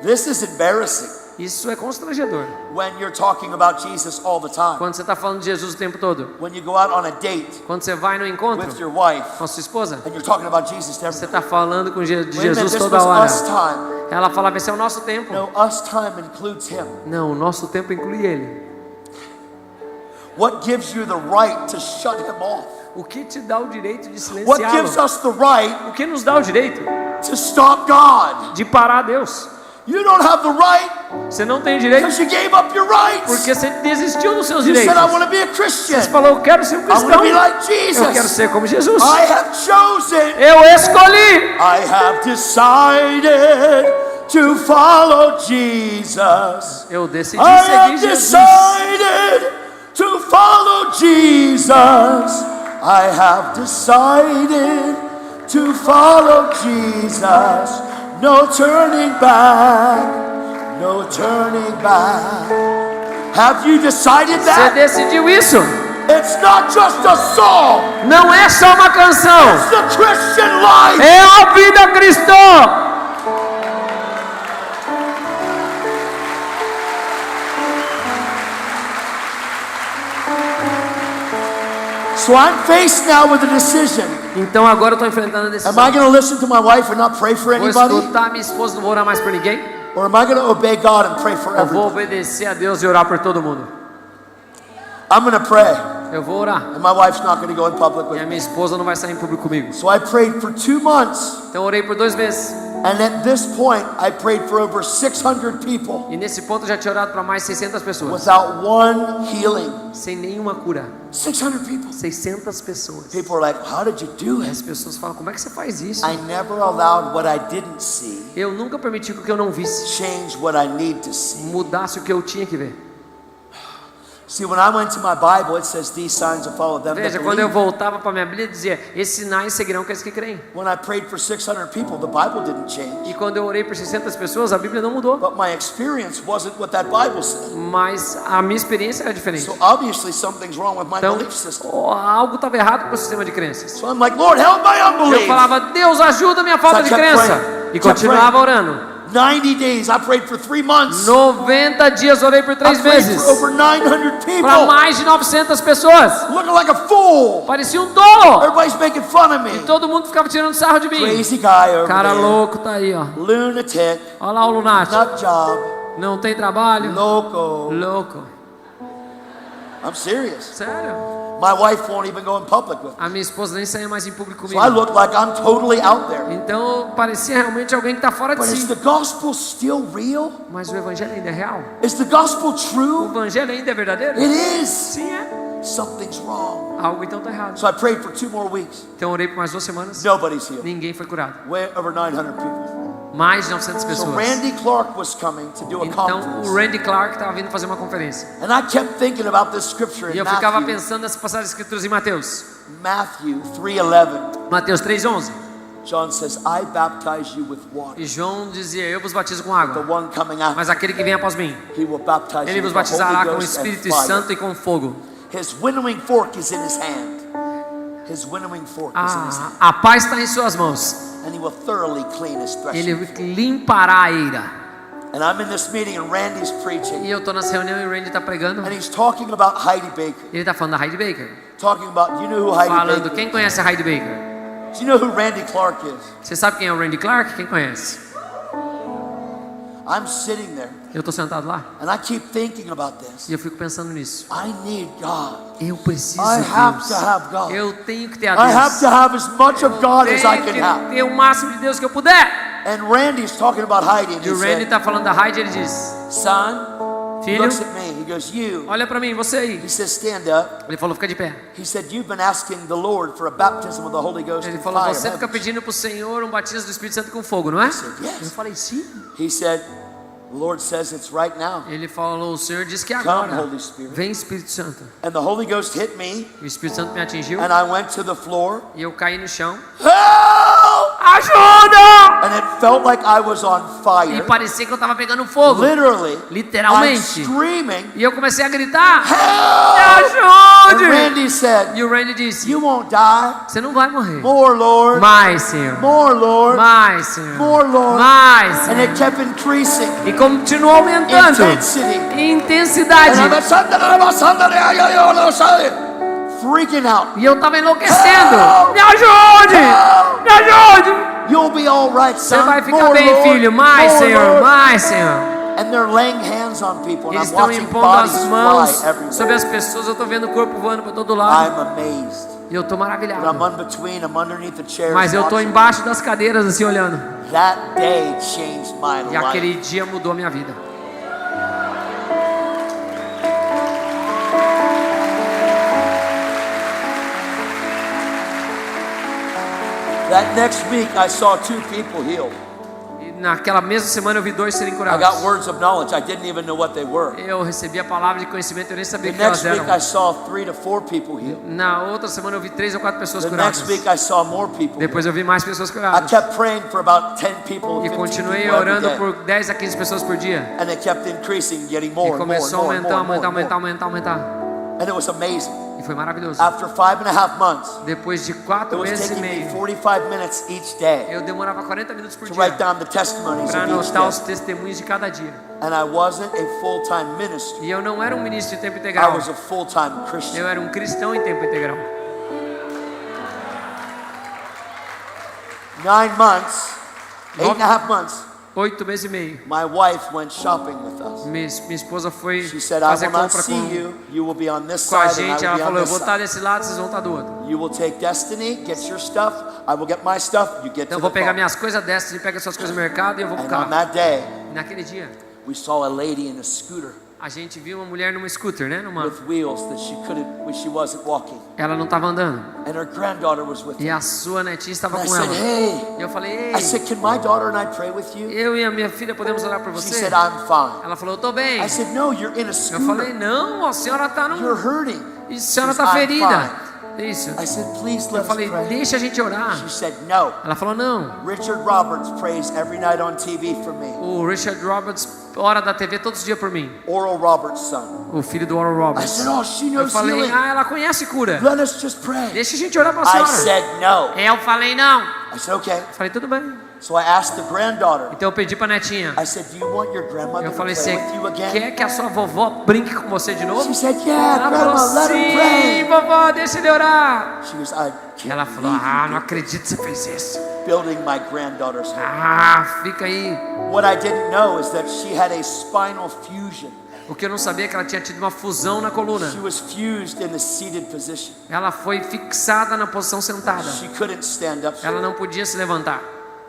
Speaker 4: This is embarrassing
Speaker 2: Isso é constrangedor.
Speaker 4: when you're talking about Jesus all the time.
Speaker 2: Quando você está falando de Jesus o tempo todo.
Speaker 4: When you go out on a date
Speaker 2: Quando você vai no encontro
Speaker 4: with your wife
Speaker 2: com a sua esposa.
Speaker 4: and you're talking about Jesus to
Speaker 2: Você
Speaker 4: everybody.
Speaker 2: está falando de
Speaker 4: Wait a minute,
Speaker 2: Jesus
Speaker 4: this
Speaker 2: toda
Speaker 4: was
Speaker 2: hora.
Speaker 4: us time.
Speaker 2: Ela falava, esse é o nosso tempo.
Speaker 4: No, us time includes him.
Speaker 2: Não, o nosso tempo inclui ele.
Speaker 4: What gives you the right to shut him off?
Speaker 2: O que te dá o direito de
Speaker 4: What gives
Speaker 2: silenciá-lo?
Speaker 4: us the right
Speaker 2: O que nos dá o direito
Speaker 4: to stop God?
Speaker 2: de parar Deus?
Speaker 4: You don't have the right
Speaker 2: Você não tem direito
Speaker 4: because you gave up your rights.
Speaker 2: porque você desistiu dos seus
Speaker 4: You
Speaker 2: direitos.
Speaker 4: said, I want to be a Christian.
Speaker 2: Você falou, eu quero ser um
Speaker 4: I want to
Speaker 2: cristão.
Speaker 4: be like
Speaker 2: Eu quero
Speaker 4: Jesus.
Speaker 2: ser como Jesus.
Speaker 4: I have chosen.
Speaker 2: Eu escolhi.
Speaker 4: I have decided to follow Jesus.
Speaker 2: Eu decidi
Speaker 4: I
Speaker 2: seguir
Speaker 4: have
Speaker 2: Jesus.
Speaker 4: decided to follow Jesus. I have decided to follow Jesus. No turning back. No turning back. Have you decided
Speaker 2: Você
Speaker 4: that?
Speaker 2: decidiu isso?
Speaker 4: It's not just a song.
Speaker 2: Não é só uma canção.
Speaker 4: It's the Christian life.
Speaker 2: É a vida cristã.
Speaker 4: So I'm faced now with a decision.
Speaker 2: Então agora eu estou enfrentando a
Speaker 4: Am
Speaker 2: decisão.
Speaker 4: I going to listen to my wife and not pray for
Speaker 2: Vou
Speaker 4: anybody?
Speaker 2: escutar minha esposa, não vou orar mais por ninguém?
Speaker 4: Or am I going to obey God and pray for
Speaker 2: Eu vou
Speaker 4: everybody?
Speaker 2: obedecer a Deus e orar por todo mundo?
Speaker 4: I'm going to pray.
Speaker 2: Eu vou orar.
Speaker 4: And my wife's not going to go in public
Speaker 2: E
Speaker 4: with
Speaker 2: a
Speaker 4: me.
Speaker 2: minha esposa não vai sair em público comigo.
Speaker 4: So I prayed for 2 months.
Speaker 2: Então eu orei por 2 meses.
Speaker 4: And at this point, I prayed for over 600 people
Speaker 2: E nesse ponto eu já tinha orado para mais 600 pessoas.
Speaker 4: without one healing.
Speaker 2: Sem nenhuma cura.
Speaker 4: 600 people.
Speaker 2: 600 pessoas.
Speaker 4: People are like, how did you do
Speaker 2: E
Speaker 4: it?
Speaker 2: as pessoas falam, como é que você faz isso?
Speaker 4: I never allowed what I didn't see
Speaker 2: Eu nunca permiti que o que eu não visse
Speaker 4: change what I need to see.
Speaker 2: mudasse o que eu tinha que ver.
Speaker 4: See, when I went to my Bible, it says these signs will follow them that
Speaker 2: Veja, quando eu
Speaker 4: believe.
Speaker 2: voltava para minha Bíblia, dizia, esses sinais seguirão aqueles que creem.
Speaker 4: When I prayed for 600 people, the Bible didn't change.
Speaker 2: E quando eu orei por 600 pessoas, a Bíblia não mudou.
Speaker 4: But my experience wasn't what that Bible said.
Speaker 2: Mas a minha experiência era diferente.
Speaker 4: So obviously something's wrong with my
Speaker 2: Então,
Speaker 4: belief system.
Speaker 2: algo estava errado com o sistema de crenças.
Speaker 4: So I'm like, Lord, help my
Speaker 2: Eu
Speaker 4: unbelief.
Speaker 2: falava, Deus, ajuda a minha falta de
Speaker 4: kept
Speaker 2: crença.
Speaker 4: praying.
Speaker 2: E
Speaker 4: Kept
Speaker 2: continuava orando.
Speaker 4: 90 days, I prayed for 3 months.
Speaker 2: 90 dias orei por
Speaker 4: I
Speaker 2: 3
Speaker 4: prayed
Speaker 2: meses.
Speaker 4: for over 900
Speaker 2: Para
Speaker 4: people.
Speaker 2: mais de 900 pessoas.
Speaker 4: Looking like a fool.
Speaker 2: Parecia um tolo.
Speaker 4: Everybody's making fun of me.
Speaker 2: Todo mundo ficava tirando sarro de mim.
Speaker 4: Crazy guy over
Speaker 2: Cara
Speaker 4: there.
Speaker 2: louco tá aí, ó.
Speaker 4: Lunatic.
Speaker 2: Olha lá o lunático.
Speaker 4: Nut job.
Speaker 2: Não tem trabalho.
Speaker 4: Loco.
Speaker 2: Louco.
Speaker 4: I'm serious.
Speaker 2: Sério.
Speaker 4: My wife won't even go in public with me.
Speaker 2: A minha esposa nem saía mais em público
Speaker 4: So
Speaker 2: comigo.
Speaker 4: I look like I'm totally out there.
Speaker 2: Então parecia realmente alguém que está fora de
Speaker 4: But is
Speaker 2: si.
Speaker 4: the gospel still real?
Speaker 2: Mas o evangelho ainda é real?
Speaker 4: Is the gospel
Speaker 2: O
Speaker 4: true?
Speaker 2: evangelho ainda é verdadeiro?
Speaker 4: It is.
Speaker 2: Sim, é.
Speaker 4: Something's wrong.
Speaker 2: Algo então está errado.
Speaker 4: So I prayed for 2 more weeks.
Speaker 2: Então eu orei por mais 2 semanas.
Speaker 4: Nobody's healed.
Speaker 2: Ninguém foi curado.
Speaker 4: Way over 900 people.
Speaker 2: Mais de 900
Speaker 4: So
Speaker 2: pessoas.
Speaker 4: Randy Clark was coming to do a
Speaker 2: Então o
Speaker 4: conference.
Speaker 2: Randy Clark estava vindo fazer uma conferência.
Speaker 4: And I kept thinking about this scripture
Speaker 2: E
Speaker 4: in
Speaker 2: eu ficava
Speaker 4: Matthew.
Speaker 2: pensando nessas passagens escrituras em Mateus.
Speaker 4: Matthew 3:11.
Speaker 2: Mateus 3:11.
Speaker 4: John says, I baptize you with water.
Speaker 2: E João dizia, eu vos batizo com
Speaker 4: The
Speaker 2: água.
Speaker 4: one coming after,
Speaker 2: Mas aquele que vem após mim,
Speaker 4: he will baptize
Speaker 2: ele
Speaker 4: you
Speaker 2: vos
Speaker 4: with the Holy
Speaker 2: batizará com o
Speaker 4: Ghost and
Speaker 2: Espírito
Speaker 4: fire.
Speaker 2: Santo e com fogo.
Speaker 4: His winnowing fork is in his hand. His winnowing fork is in his hand.
Speaker 2: A paz está em suas mãos.
Speaker 4: And he will thoroughly clean his
Speaker 2: Ele
Speaker 4: threshing.
Speaker 2: limpará a eira.
Speaker 4: And I'm in this meeting and Randy's
Speaker 2: E
Speaker 4: preaching.
Speaker 2: eu estou nessa reunião e o Randy está pregando.
Speaker 4: And he's talking about Heidi Baker.
Speaker 2: Ele está falando da Heidi Baker.
Speaker 4: Talking about, you know who Heidi
Speaker 2: Falando,
Speaker 4: Baker
Speaker 2: quem
Speaker 4: is?
Speaker 2: conhece a Heidi Baker?
Speaker 4: Do you know who Randy Clark is?
Speaker 2: Você sabe quem é o Randy Clark? Quem conhece?
Speaker 4: I'm sitting there
Speaker 2: Eu estou sentado lá
Speaker 4: and I keep thinking about this.
Speaker 2: e eu fico pensando nisso.
Speaker 4: I need God.
Speaker 2: Eu preciso
Speaker 4: I
Speaker 2: de
Speaker 4: have
Speaker 2: Deus.
Speaker 4: to have God.
Speaker 2: Eu tenho que ter a
Speaker 4: I have to
Speaker 2: Deus.
Speaker 4: have as much of God as I
Speaker 2: Tenho
Speaker 4: can
Speaker 2: que
Speaker 4: have.
Speaker 2: ter o máximo de Deus que eu puder.
Speaker 4: And Randy's talking about Heidi and
Speaker 2: E
Speaker 4: he
Speaker 2: o Randy
Speaker 4: said,
Speaker 2: está falando da Heidi e ele diz,
Speaker 4: son, he
Speaker 2: filho,
Speaker 4: looks at me, he goes, you.
Speaker 2: olha para mim, você aí.
Speaker 4: He says, stand up.
Speaker 2: Ele falou, fica de pé.
Speaker 4: He said, you've been asking the Lord for a baptism of the Holy Ghost
Speaker 2: Ele
Speaker 4: and
Speaker 2: falou,
Speaker 4: fire.
Speaker 2: você fica
Speaker 4: haven't you?"
Speaker 2: pedindo para o Senhor um batismo do Espírito Santo com fogo, não é?
Speaker 4: said, yes.
Speaker 2: Eu falei, sim.
Speaker 4: He said, the Lord says it's right now.
Speaker 2: Ele falou, o Senhor diz que
Speaker 4: Come,
Speaker 2: agora.
Speaker 4: Holy Spirit.
Speaker 2: Vem Espírito Santo.
Speaker 4: And the Holy Ghost hit me
Speaker 2: O Espírito Santo me atingiu
Speaker 4: and I went to the floor.
Speaker 2: e eu caí no chão.
Speaker 4: Help!
Speaker 2: Ajuda!
Speaker 4: And it felt like I was on
Speaker 2: E
Speaker 4: fire.
Speaker 2: parecia que eu estava pegando fogo.
Speaker 4: Literally, I'm
Speaker 2: Literalmente.
Speaker 4: screaming,
Speaker 2: E eu comecei a gritar,
Speaker 4: help!
Speaker 2: me
Speaker 4: And
Speaker 2: ajude!
Speaker 4: Randy said,
Speaker 2: E o Randy disse,
Speaker 4: you won't die.
Speaker 2: você não vai morrer.
Speaker 4: More, Lord.
Speaker 2: Mais, Senhor.
Speaker 4: More, Lord.
Speaker 2: Mais, Senhor.
Speaker 4: More, Lord.
Speaker 2: Mais,
Speaker 4: And
Speaker 2: Senhor.
Speaker 4: it kept increasing.
Speaker 2: E continuou aumentando.
Speaker 4: Intensity.
Speaker 2: Intensidade.
Speaker 4: And I'm freaking out.
Speaker 2: E eu estava enlouquecendo.
Speaker 4: Help!
Speaker 2: Me ajude!
Speaker 4: Help!
Speaker 2: Me ajude!
Speaker 4: You'll be all right,
Speaker 2: Você
Speaker 4: son.
Speaker 2: vai ficar
Speaker 4: More,
Speaker 2: bem,
Speaker 4: Lord.
Speaker 2: filho. Mais,
Speaker 4: More,
Speaker 2: Senhor.
Speaker 4: Lord.
Speaker 2: Mais, Senhor.
Speaker 4: And they're laying hands on people, and
Speaker 2: Eles
Speaker 4: I'm
Speaker 2: estão
Speaker 4: watching
Speaker 2: impondo
Speaker 4: bodies
Speaker 2: as mãos
Speaker 4: fly everywhere.
Speaker 2: sobre as pessoas. Eu estou vendo o corpo voando para todo lado.
Speaker 4: I'm amazed.
Speaker 2: E eu estou
Speaker 4: But I'm
Speaker 2: maravilhado.
Speaker 4: in between, I'm underneath the chairs.
Speaker 2: Mas eu estou
Speaker 4: watching.
Speaker 2: embaixo das cadeiras, assim, olhando.
Speaker 4: That day changed my
Speaker 2: E aquele
Speaker 4: life.
Speaker 2: dia mudou a minha vida.
Speaker 4: That next week, I saw 2 people healed.
Speaker 2: E naquela mesma semana eu vi 2 serem
Speaker 4: I
Speaker 2: curados.
Speaker 4: got words of knowledge. I didn't even know what they were.
Speaker 2: Eu recebi a palavra de conhecimento, eu nem sabia
Speaker 4: The
Speaker 2: o que elas
Speaker 4: next week,
Speaker 2: eram.
Speaker 4: I saw 3 to 4 people healed.
Speaker 2: Na outra semana eu vi 3 ou 4 pessoas
Speaker 4: The
Speaker 2: curadas.
Speaker 4: next week, I saw more people.
Speaker 2: Depois eu vi mais pessoas
Speaker 4: I
Speaker 2: curadas.
Speaker 4: kept praying for about 10 people,
Speaker 2: E
Speaker 4: 15
Speaker 2: continuei
Speaker 4: people every
Speaker 2: orando
Speaker 4: day.
Speaker 2: por 10 a 15 pessoas por dia.
Speaker 4: And it kept increasing, getting
Speaker 2: E
Speaker 4: more and more and
Speaker 2: começou a
Speaker 4: more and more
Speaker 2: aumentar,
Speaker 4: and more and
Speaker 2: aumentar,
Speaker 4: more.
Speaker 2: aumentar, aumentar.
Speaker 4: And it was amazing.
Speaker 2: E foi maravilhoso.
Speaker 4: After 5.5 months,
Speaker 2: Depois de
Speaker 4: it
Speaker 2: 4
Speaker 4: was
Speaker 2: meses e
Speaker 4: taking me
Speaker 2: meio,
Speaker 4: 45 minutes each day
Speaker 2: eu demorava 40 minutos por
Speaker 4: to write
Speaker 2: dia
Speaker 4: down the testimonies
Speaker 2: para
Speaker 4: of each
Speaker 2: anotar os
Speaker 4: day.
Speaker 2: testemunhos de cada dia.
Speaker 4: And I wasn't a full-time minister.
Speaker 2: E eu não era um ministro de tempo
Speaker 4: I
Speaker 2: integral.
Speaker 4: was a full-time Christian.
Speaker 2: Eu era um cristão em tempo integral.
Speaker 4: 9 months, 8.5 months,
Speaker 2: 8 meses e meio.
Speaker 4: my wife went shopping with us.
Speaker 2: Minha esposa foi
Speaker 4: She said, I
Speaker 2: fazer
Speaker 4: will not
Speaker 2: compra
Speaker 4: see you. You will be on this
Speaker 2: com a
Speaker 4: side and
Speaker 2: gente.
Speaker 4: I
Speaker 2: Ela
Speaker 4: will be
Speaker 2: falou,
Speaker 4: on
Speaker 2: eu
Speaker 4: this
Speaker 2: vou estar
Speaker 4: side.
Speaker 2: desse lado, vocês vão estar do outro.
Speaker 4: You will take Destiny, get your stuff. I will get my stuff. You get
Speaker 2: Então
Speaker 4: to
Speaker 2: eu vou
Speaker 4: the
Speaker 2: pegar
Speaker 4: car.
Speaker 2: minhas coisas dessas e pega suas coisas no mercado e eu vou pro
Speaker 4: And on
Speaker 2: carro.
Speaker 4: that day,
Speaker 2: Naquele dia,
Speaker 4: we saw a lady in a scooter
Speaker 2: a gente viu uma mulher numa scooter, né?
Speaker 4: with wheels that she wasn't walking.
Speaker 2: Ela não estava andando.
Speaker 4: And her granddaughter was with
Speaker 2: E
Speaker 4: her.
Speaker 2: a sua netinha estava
Speaker 4: And I
Speaker 2: com
Speaker 4: said,
Speaker 2: ela.
Speaker 4: hey.
Speaker 2: E eu falei, ei,
Speaker 4: I said, can my daughter and I pray with you?
Speaker 2: eu e a minha filha podemos orar por
Speaker 4: She
Speaker 2: você?
Speaker 4: said, I'm fine.
Speaker 2: Ela falou, eu tô bem.
Speaker 4: I said, no, you're in a
Speaker 2: Eu falei,
Speaker 4: scooter.
Speaker 2: não, a senhora tá
Speaker 4: You're
Speaker 2: no...
Speaker 4: hurting.
Speaker 2: A senhora
Speaker 4: She
Speaker 2: tá
Speaker 4: said, I'm
Speaker 2: ferida. Isso.
Speaker 4: I said, please
Speaker 2: Eu
Speaker 4: let us
Speaker 2: falei,
Speaker 4: pray.
Speaker 2: deixa a gente orar.
Speaker 4: She said, no.
Speaker 2: Ela falou, não.
Speaker 4: Richard Roberts prays every night on TV for me.
Speaker 2: O Richard Roberts ora da TV todos os dias por mim.
Speaker 4: Oral Roberts' son.
Speaker 2: O filho do Oral
Speaker 4: I
Speaker 2: Roberts.
Speaker 4: said, oh, she
Speaker 2: Eu
Speaker 4: knows
Speaker 2: falei,
Speaker 4: healing.
Speaker 2: ela conhece cura.
Speaker 4: Let us just pray.
Speaker 2: Deixa a gente orar pra
Speaker 4: I
Speaker 2: senhora.
Speaker 4: said, no.
Speaker 2: Eu falei, não.
Speaker 4: I said, okay.
Speaker 2: Eu falei, tudo bem.
Speaker 4: So I asked the granddaughter.
Speaker 2: Então eu pedi pra netinha.
Speaker 4: I said, do you want your grandmother
Speaker 2: Eu
Speaker 4: to
Speaker 2: falei,
Speaker 4: pray
Speaker 2: você
Speaker 4: with you again?
Speaker 2: quer que a sua vovó brinque com você de novo?
Speaker 4: She said, yeah,
Speaker 2: Ela falou,
Speaker 4: grandma, let him
Speaker 2: sim,
Speaker 4: pray.
Speaker 2: vovó, deixa ele orar.
Speaker 4: She goes, I can't
Speaker 2: Ela falou,
Speaker 4: believe
Speaker 2: ah,
Speaker 4: you
Speaker 2: não acredito que você fez isso.
Speaker 4: building my granddaughter's home.
Speaker 2: Ah, fica aí.
Speaker 4: What I didn't know is that she had a spinal fusion.
Speaker 2: O que eu não sabia é que ela tinha tido uma fusão na coluna.
Speaker 4: She was fused in the seated position.
Speaker 2: Ela foi fixada na posição sentada.
Speaker 4: She couldn't stand up.
Speaker 2: Ela não podia se levantar.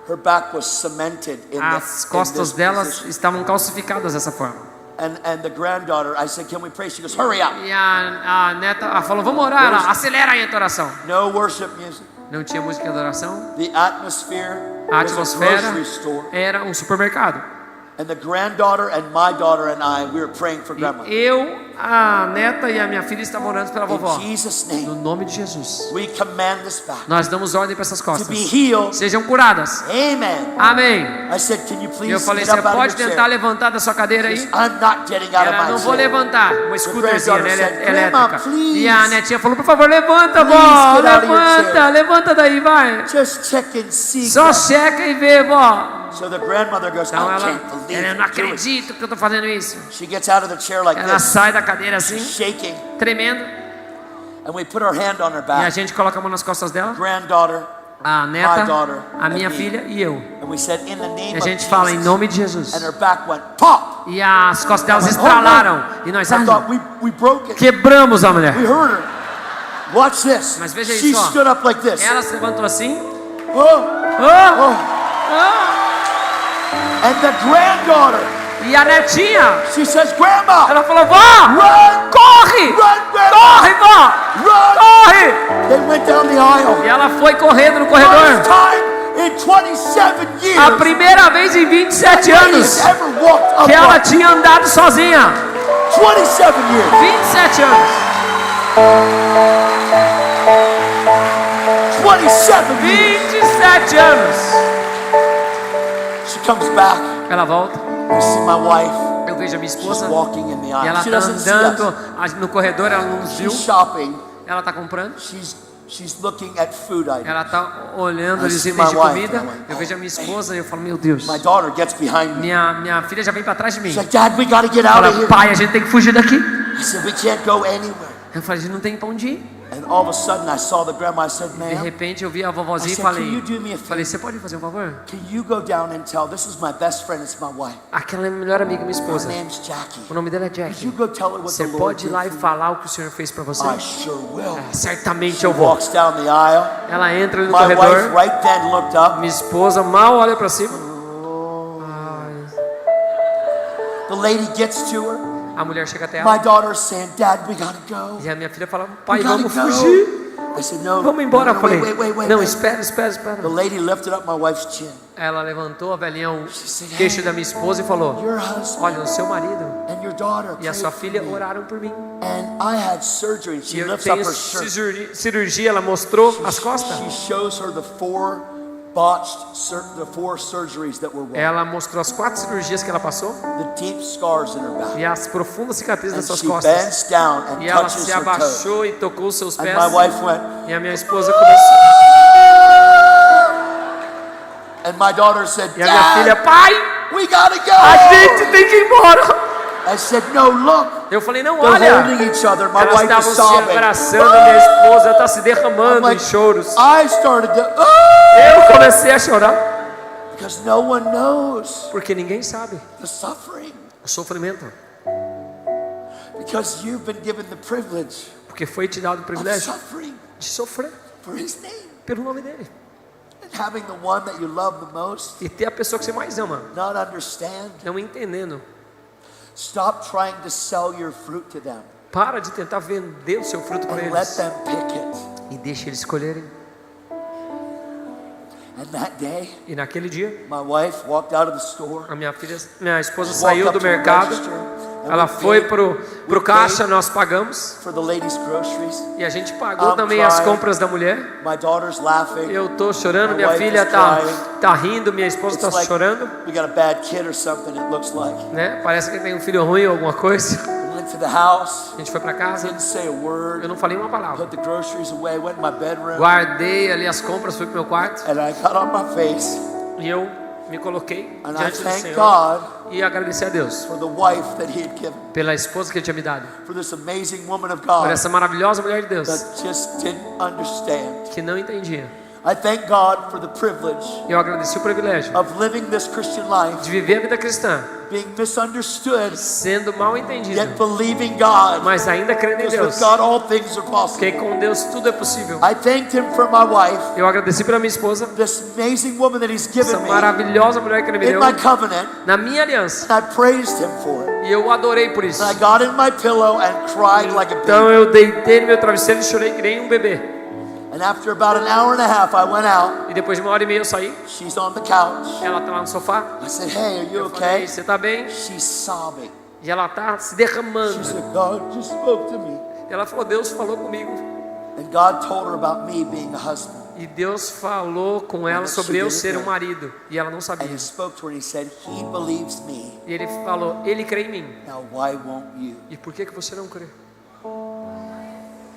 Speaker 4: Her back was cemented in
Speaker 2: As
Speaker 4: in
Speaker 2: costas
Speaker 4: this
Speaker 2: dela
Speaker 4: position.
Speaker 2: estavam calcificadas dessa forma.
Speaker 4: And the granddaughter, I said, can we pray? She goes, hurry up.
Speaker 2: E a neta ela falou, vamos orar. Ela, acelera aí a tua oração.
Speaker 4: No worship music.
Speaker 2: Não tinha música de adoração.
Speaker 4: The atmosphere
Speaker 2: A
Speaker 4: was a
Speaker 2: atmosfera
Speaker 4: grocery store.
Speaker 2: era um supermercado.
Speaker 4: And the granddaughter and my daughter and I, we were praying for grandma.
Speaker 2: E eu, a neta e a minha filha estavam orando pela vovó.
Speaker 4: In Jesus'
Speaker 2: No
Speaker 4: name,
Speaker 2: nome de Jesus.
Speaker 4: we command this back
Speaker 2: Nós damos ordem para essas
Speaker 4: to
Speaker 2: costas.
Speaker 4: be healed.
Speaker 2: Sejam curadas.
Speaker 4: Amen.
Speaker 2: Amém.
Speaker 4: I said, can you
Speaker 2: E eu
Speaker 4: please
Speaker 2: falei,
Speaker 4: get
Speaker 2: você
Speaker 4: up out
Speaker 2: pode
Speaker 4: of your
Speaker 2: tentar
Speaker 4: chair?
Speaker 2: levantar da sua cadeira aí?
Speaker 4: I'm not getting out of
Speaker 2: Ela,
Speaker 4: my
Speaker 2: não vou
Speaker 4: chair.
Speaker 2: levantar. Uma scooterzinha, né,
Speaker 4: granddaughter said,
Speaker 2: elétrica.
Speaker 4: "Grandma, please.
Speaker 2: E a netinha falou, por favor, levanta,
Speaker 4: Please
Speaker 2: vó.
Speaker 4: get out of your
Speaker 2: Levanta,
Speaker 4: chair."
Speaker 2: levanta daí, vai.
Speaker 4: Just check and see.
Speaker 2: Só checa e vê, vó.
Speaker 4: So the grandmother goes,
Speaker 2: Então
Speaker 4: I
Speaker 2: ela,
Speaker 4: can't believe
Speaker 2: eu não
Speaker 4: you're doing it.
Speaker 2: acredito que eu tô fazendo isso.
Speaker 4: She gets out of the chair like
Speaker 2: Ela
Speaker 4: this,
Speaker 2: sai da cadeira assim,
Speaker 4: shaking,
Speaker 2: tremendo.
Speaker 4: and we put our hand on her
Speaker 2: E a
Speaker 4: back.
Speaker 2: gente coloca a mão nas costas dela.
Speaker 4: Granddaughter,
Speaker 2: A
Speaker 4: my
Speaker 2: neta,
Speaker 4: daughter,
Speaker 2: a minha
Speaker 4: and me.
Speaker 2: filha e eu.
Speaker 4: And we said, in the
Speaker 2: E
Speaker 4: name
Speaker 2: a
Speaker 4: of
Speaker 2: gente fala em
Speaker 4: Jesus.
Speaker 2: nome de Jesus.
Speaker 4: And her back went pop.
Speaker 2: E as costas delas
Speaker 4: Hold on.
Speaker 2: estralaram. E nós
Speaker 4: I thought we broke it.
Speaker 2: quebramos a mulher.
Speaker 4: We hurt her. Watch this.
Speaker 2: Mas veja
Speaker 4: She
Speaker 2: isso, ó.
Speaker 4: stood up like this.
Speaker 2: Ela se levantou assim.
Speaker 4: Oh,
Speaker 2: Oh,
Speaker 4: oh.
Speaker 2: oh.
Speaker 4: And the granddaughter,
Speaker 2: E a netinha,
Speaker 4: she says, Grandma,
Speaker 2: ela falou, vó,
Speaker 4: run,
Speaker 2: corre,
Speaker 4: run, Grandma,
Speaker 2: corre, vó,
Speaker 4: run.
Speaker 2: corre.
Speaker 4: They went down the aisle.
Speaker 2: E ela foi correndo no
Speaker 4: First
Speaker 2: corredor.
Speaker 4: time in 27 years
Speaker 2: A primeira vez em 27
Speaker 4: that lady
Speaker 2: anos
Speaker 4: has ever walked
Speaker 2: que ela
Speaker 4: upright.
Speaker 2: tinha andado sozinha.
Speaker 4: 27 years.
Speaker 2: 27 anos.
Speaker 4: 27 years.
Speaker 2: 27 anos.
Speaker 4: She comes back.
Speaker 2: Ela volta.
Speaker 4: I see my wife.
Speaker 2: Eu vejo a minha
Speaker 4: She's
Speaker 2: esposa.
Speaker 4: walking in the
Speaker 2: E
Speaker 4: aisle.
Speaker 2: ela
Speaker 4: She
Speaker 2: está
Speaker 4: doesn't see
Speaker 2: andando
Speaker 4: us.
Speaker 2: no corredor, ela não nos viu.
Speaker 4: She's shopping.
Speaker 2: Ela está comprando.
Speaker 4: She's looking at food items.
Speaker 2: Ela está olhando
Speaker 4: I
Speaker 2: os
Speaker 4: see
Speaker 2: itens de
Speaker 4: my wife,
Speaker 2: comida.
Speaker 4: and I'm like,
Speaker 2: Eu vejo a minha esposa e eu falo, meu Deus.
Speaker 4: My daughter gets behind me.
Speaker 2: Minha filha já vem para trás de mim.
Speaker 4: She's like, Dad, we got to get out
Speaker 2: Fala,
Speaker 4: of here.
Speaker 2: pai, a gente tem que fugir daqui.
Speaker 4: I said, we can't go anywhere.
Speaker 2: Eu falei, a gente não tem pra onde ir.
Speaker 4: And all of a sudden, I saw the grandma. I said,
Speaker 2: De
Speaker 4: ma'am,
Speaker 2: repente eu vi a vovozinha
Speaker 4: I
Speaker 2: e
Speaker 4: said,
Speaker 2: falei,
Speaker 4: can you do me a favor?
Speaker 2: falei, você pode fazer um favor?
Speaker 4: can you go down and tell, this is my best friend, it's my wife.
Speaker 2: Aquela é minha melhor amiga, minha
Speaker 4: Her
Speaker 2: esposa.
Speaker 4: name's Jackie.
Speaker 2: O nome dela é
Speaker 4: Could you
Speaker 2: Jackie.
Speaker 4: go tell her what
Speaker 2: Você
Speaker 4: the Lord
Speaker 2: pode ir
Speaker 4: did
Speaker 2: lá e
Speaker 4: for me?
Speaker 2: falar o que o Senhor fez pra você?
Speaker 4: I sure will.
Speaker 2: Certamente
Speaker 4: She
Speaker 2: eu vou.
Speaker 4: walks down the aisle.
Speaker 2: Ela entra ali no
Speaker 4: My wife
Speaker 2: corredor.
Speaker 4: right then looked up.
Speaker 2: Minha esposa mal olha pra cima.
Speaker 4: The lady gets to her.
Speaker 2: A mulher chega até
Speaker 4: My
Speaker 2: ela.
Speaker 4: daughter's saying, Dad, we gotta go.
Speaker 2: E a minha filha fala,
Speaker 4: We
Speaker 2: pai,
Speaker 4: gotta
Speaker 2: vamos
Speaker 4: go.
Speaker 2: fugir.
Speaker 4: I said, no.
Speaker 2: Vamos embora. Eu
Speaker 4: No,
Speaker 2: falei,
Speaker 4: wait,
Speaker 2: não,
Speaker 4: wait.
Speaker 2: espera.
Speaker 4: The lady lifted up my wife's chin.
Speaker 2: Ela levantou a velhinha o
Speaker 4: said,
Speaker 2: queixo
Speaker 4: "Hey,
Speaker 2: da minha esposa e falou,
Speaker 4: Your husband
Speaker 2: olha, o seu marido
Speaker 4: and your daughter
Speaker 2: e a
Speaker 4: prayed
Speaker 2: sua
Speaker 4: for
Speaker 2: filha
Speaker 4: me.
Speaker 2: oraram por mim.
Speaker 4: And I had surgery.
Speaker 2: E
Speaker 4: She
Speaker 2: eu
Speaker 4: lifts up
Speaker 2: tenho
Speaker 4: her shirt.
Speaker 2: cirurgia, ela mostrou as costas.
Speaker 4: She shows her the four surgeries that were wrong.
Speaker 2: Ela mostrou as 4 cirurgias que ela passou
Speaker 4: The deep scars in her back.
Speaker 2: e as profundas cicatrizes das
Speaker 4: And
Speaker 2: suas
Speaker 4: she
Speaker 2: costas.
Speaker 4: bends down and
Speaker 2: E ela
Speaker 4: touches
Speaker 2: se
Speaker 4: her toe.
Speaker 2: abaixou e tocou os seus
Speaker 4: And
Speaker 2: pés.
Speaker 4: my wife went,
Speaker 2: E a minha esposa começou.
Speaker 4: and my daughter said,
Speaker 2: E a minha filha,
Speaker 4: Dad,
Speaker 2: pai,
Speaker 4: we gotta
Speaker 2: a
Speaker 4: go.
Speaker 2: gente tem que ir embora.
Speaker 4: I said, no, look.
Speaker 2: Eu falei, não,
Speaker 4: They're
Speaker 2: olha.
Speaker 4: holding each other. My
Speaker 2: Elas
Speaker 4: wife is
Speaker 2: estavam se
Speaker 4: sobbing.
Speaker 2: abraçando, minha esposa está se
Speaker 4: I'm
Speaker 2: derramando
Speaker 4: like,
Speaker 2: em choros.
Speaker 4: I started to,
Speaker 2: Eu comecei a chorar,
Speaker 4: because no one knows
Speaker 2: porque ninguém sabe
Speaker 4: the suffering.
Speaker 2: o sofrimento.
Speaker 4: Because you've been given the privilege
Speaker 2: Porque foi te dado o
Speaker 4: of
Speaker 2: privilégio
Speaker 4: suffering
Speaker 2: de sofrer
Speaker 4: for His name.
Speaker 2: pelo nome dele.
Speaker 4: And having the one that you love the most,
Speaker 2: E ter a pessoa que você mais ama,
Speaker 4: not understand.
Speaker 2: não entendendo.
Speaker 4: Stop trying to sell your fruit to them
Speaker 2: Para de tentar vender o seu fruto para
Speaker 4: and let
Speaker 2: eles
Speaker 4: them pick it.
Speaker 2: e deixe eles escolherem.
Speaker 4: And that day,
Speaker 2: E naquele dia,
Speaker 4: my wife walked out of the store.
Speaker 2: minha esposa
Speaker 4: Walked
Speaker 2: saiu
Speaker 4: up
Speaker 2: do
Speaker 4: to the
Speaker 2: mercado.
Speaker 4: register, and
Speaker 2: Ela
Speaker 4: we
Speaker 2: foi
Speaker 4: paid
Speaker 2: pro caixa, nós pagamos
Speaker 4: for the ladies' groceries.
Speaker 2: e a gente pagou
Speaker 4: I'm
Speaker 2: também as
Speaker 4: crying.
Speaker 2: compras da mulher.
Speaker 4: My daughter's laughing.
Speaker 2: Eu tô chorando,
Speaker 4: My
Speaker 2: minha
Speaker 4: wife
Speaker 2: filha
Speaker 4: is
Speaker 2: tá
Speaker 4: crying.
Speaker 2: rindo, minha esposa
Speaker 4: It's
Speaker 2: tá
Speaker 4: like
Speaker 2: chorando,
Speaker 4: we got a bad kid or something, it looks like.
Speaker 2: né? Parece que tem um filho ruim ou alguma coisa.
Speaker 4: We went to the house,
Speaker 2: A gente foi para casa,
Speaker 4: didn't say a
Speaker 2: eu
Speaker 4: word,
Speaker 2: não falei uma palavra.
Speaker 4: put the groceries away, went in my bedroom,
Speaker 2: Guardei ali as compras, fui pro meu quarto
Speaker 4: and I got on my face,
Speaker 2: e eu me coloquei
Speaker 4: and I
Speaker 2: diante do
Speaker 4: thank
Speaker 2: Senhor
Speaker 4: God
Speaker 2: e agradeci a Deus
Speaker 4: for the wife that He had given,
Speaker 2: pela esposa que Ele tinha me dado,
Speaker 4: for this amazing woman of
Speaker 2: por
Speaker 4: God
Speaker 2: essa maravilhosa mulher de Deus
Speaker 4: that just didn't understand.
Speaker 2: que não entendia.
Speaker 4: I thank God for the privilege
Speaker 2: Eu agradeci o privilégio
Speaker 4: of living this Christian life,
Speaker 2: de viver a vida cristã,
Speaker 4: being misunderstood,
Speaker 2: sendo mal entendido,
Speaker 4: yet believing God,
Speaker 2: mas ainda crendo em
Speaker 4: because
Speaker 2: Deus,
Speaker 4: with God all things are
Speaker 2: porque
Speaker 4: possible.
Speaker 2: com Deus tudo é possível.
Speaker 4: I thanked Him for my wife,
Speaker 2: Eu agradeci pela minha esposa,
Speaker 4: this amazing woman that He's
Speaker 2: essa
Speaker 4: given me
Speaker 2: maravilhosa mulher que Ele me
Speaker 4: in
Speaker 2: deu,
Speaker 4: my covenant,
Speaker 2: na minha aliança,
Speaker 4: and I praised Him for it.
Speaker 2: e eu adorei por isso.
Speaker 4: And I got in my pillow and cried like a
Speaker 2: Então
Speaker 4: baby.
Speaker 2: eu deitei no meu travesseiro e chorei que nem um bebê.
Speaker 4: And after about an hour and a half, I went out.
Speaker 2: E depois de 1h30 eu saí,
Speaker 4: She's on the couch.
Speaker 2: ela tá lá no sofá.
Speaker 4: I said, hey, are you
Speaker 2: Eu falei,
Speaker 4: okay?
Speaker 2: você tá bem?
Speaker 4: She's sobbing.
Speaker 2: E ela tá se
Speaker 4: She
Speaker 2: derramando.
Speaker 4: said, God just spoke to me.
Speaker 2: E ela falou, Deus falou comigo.
Speaker 4: And God told her about me being a husband.
Speaker 2: E Deus falou com ela sobre eu ser um marido. E ela não
Speaker 4: And
Speaker 2: sabia.
Speaker 4: He spoke to her and He said, He believes me.
Speaker 2: E Ele falou, Ele crê em mim.
Speaker 4: Now why won't you?
Speaker 2: E por que você não crê?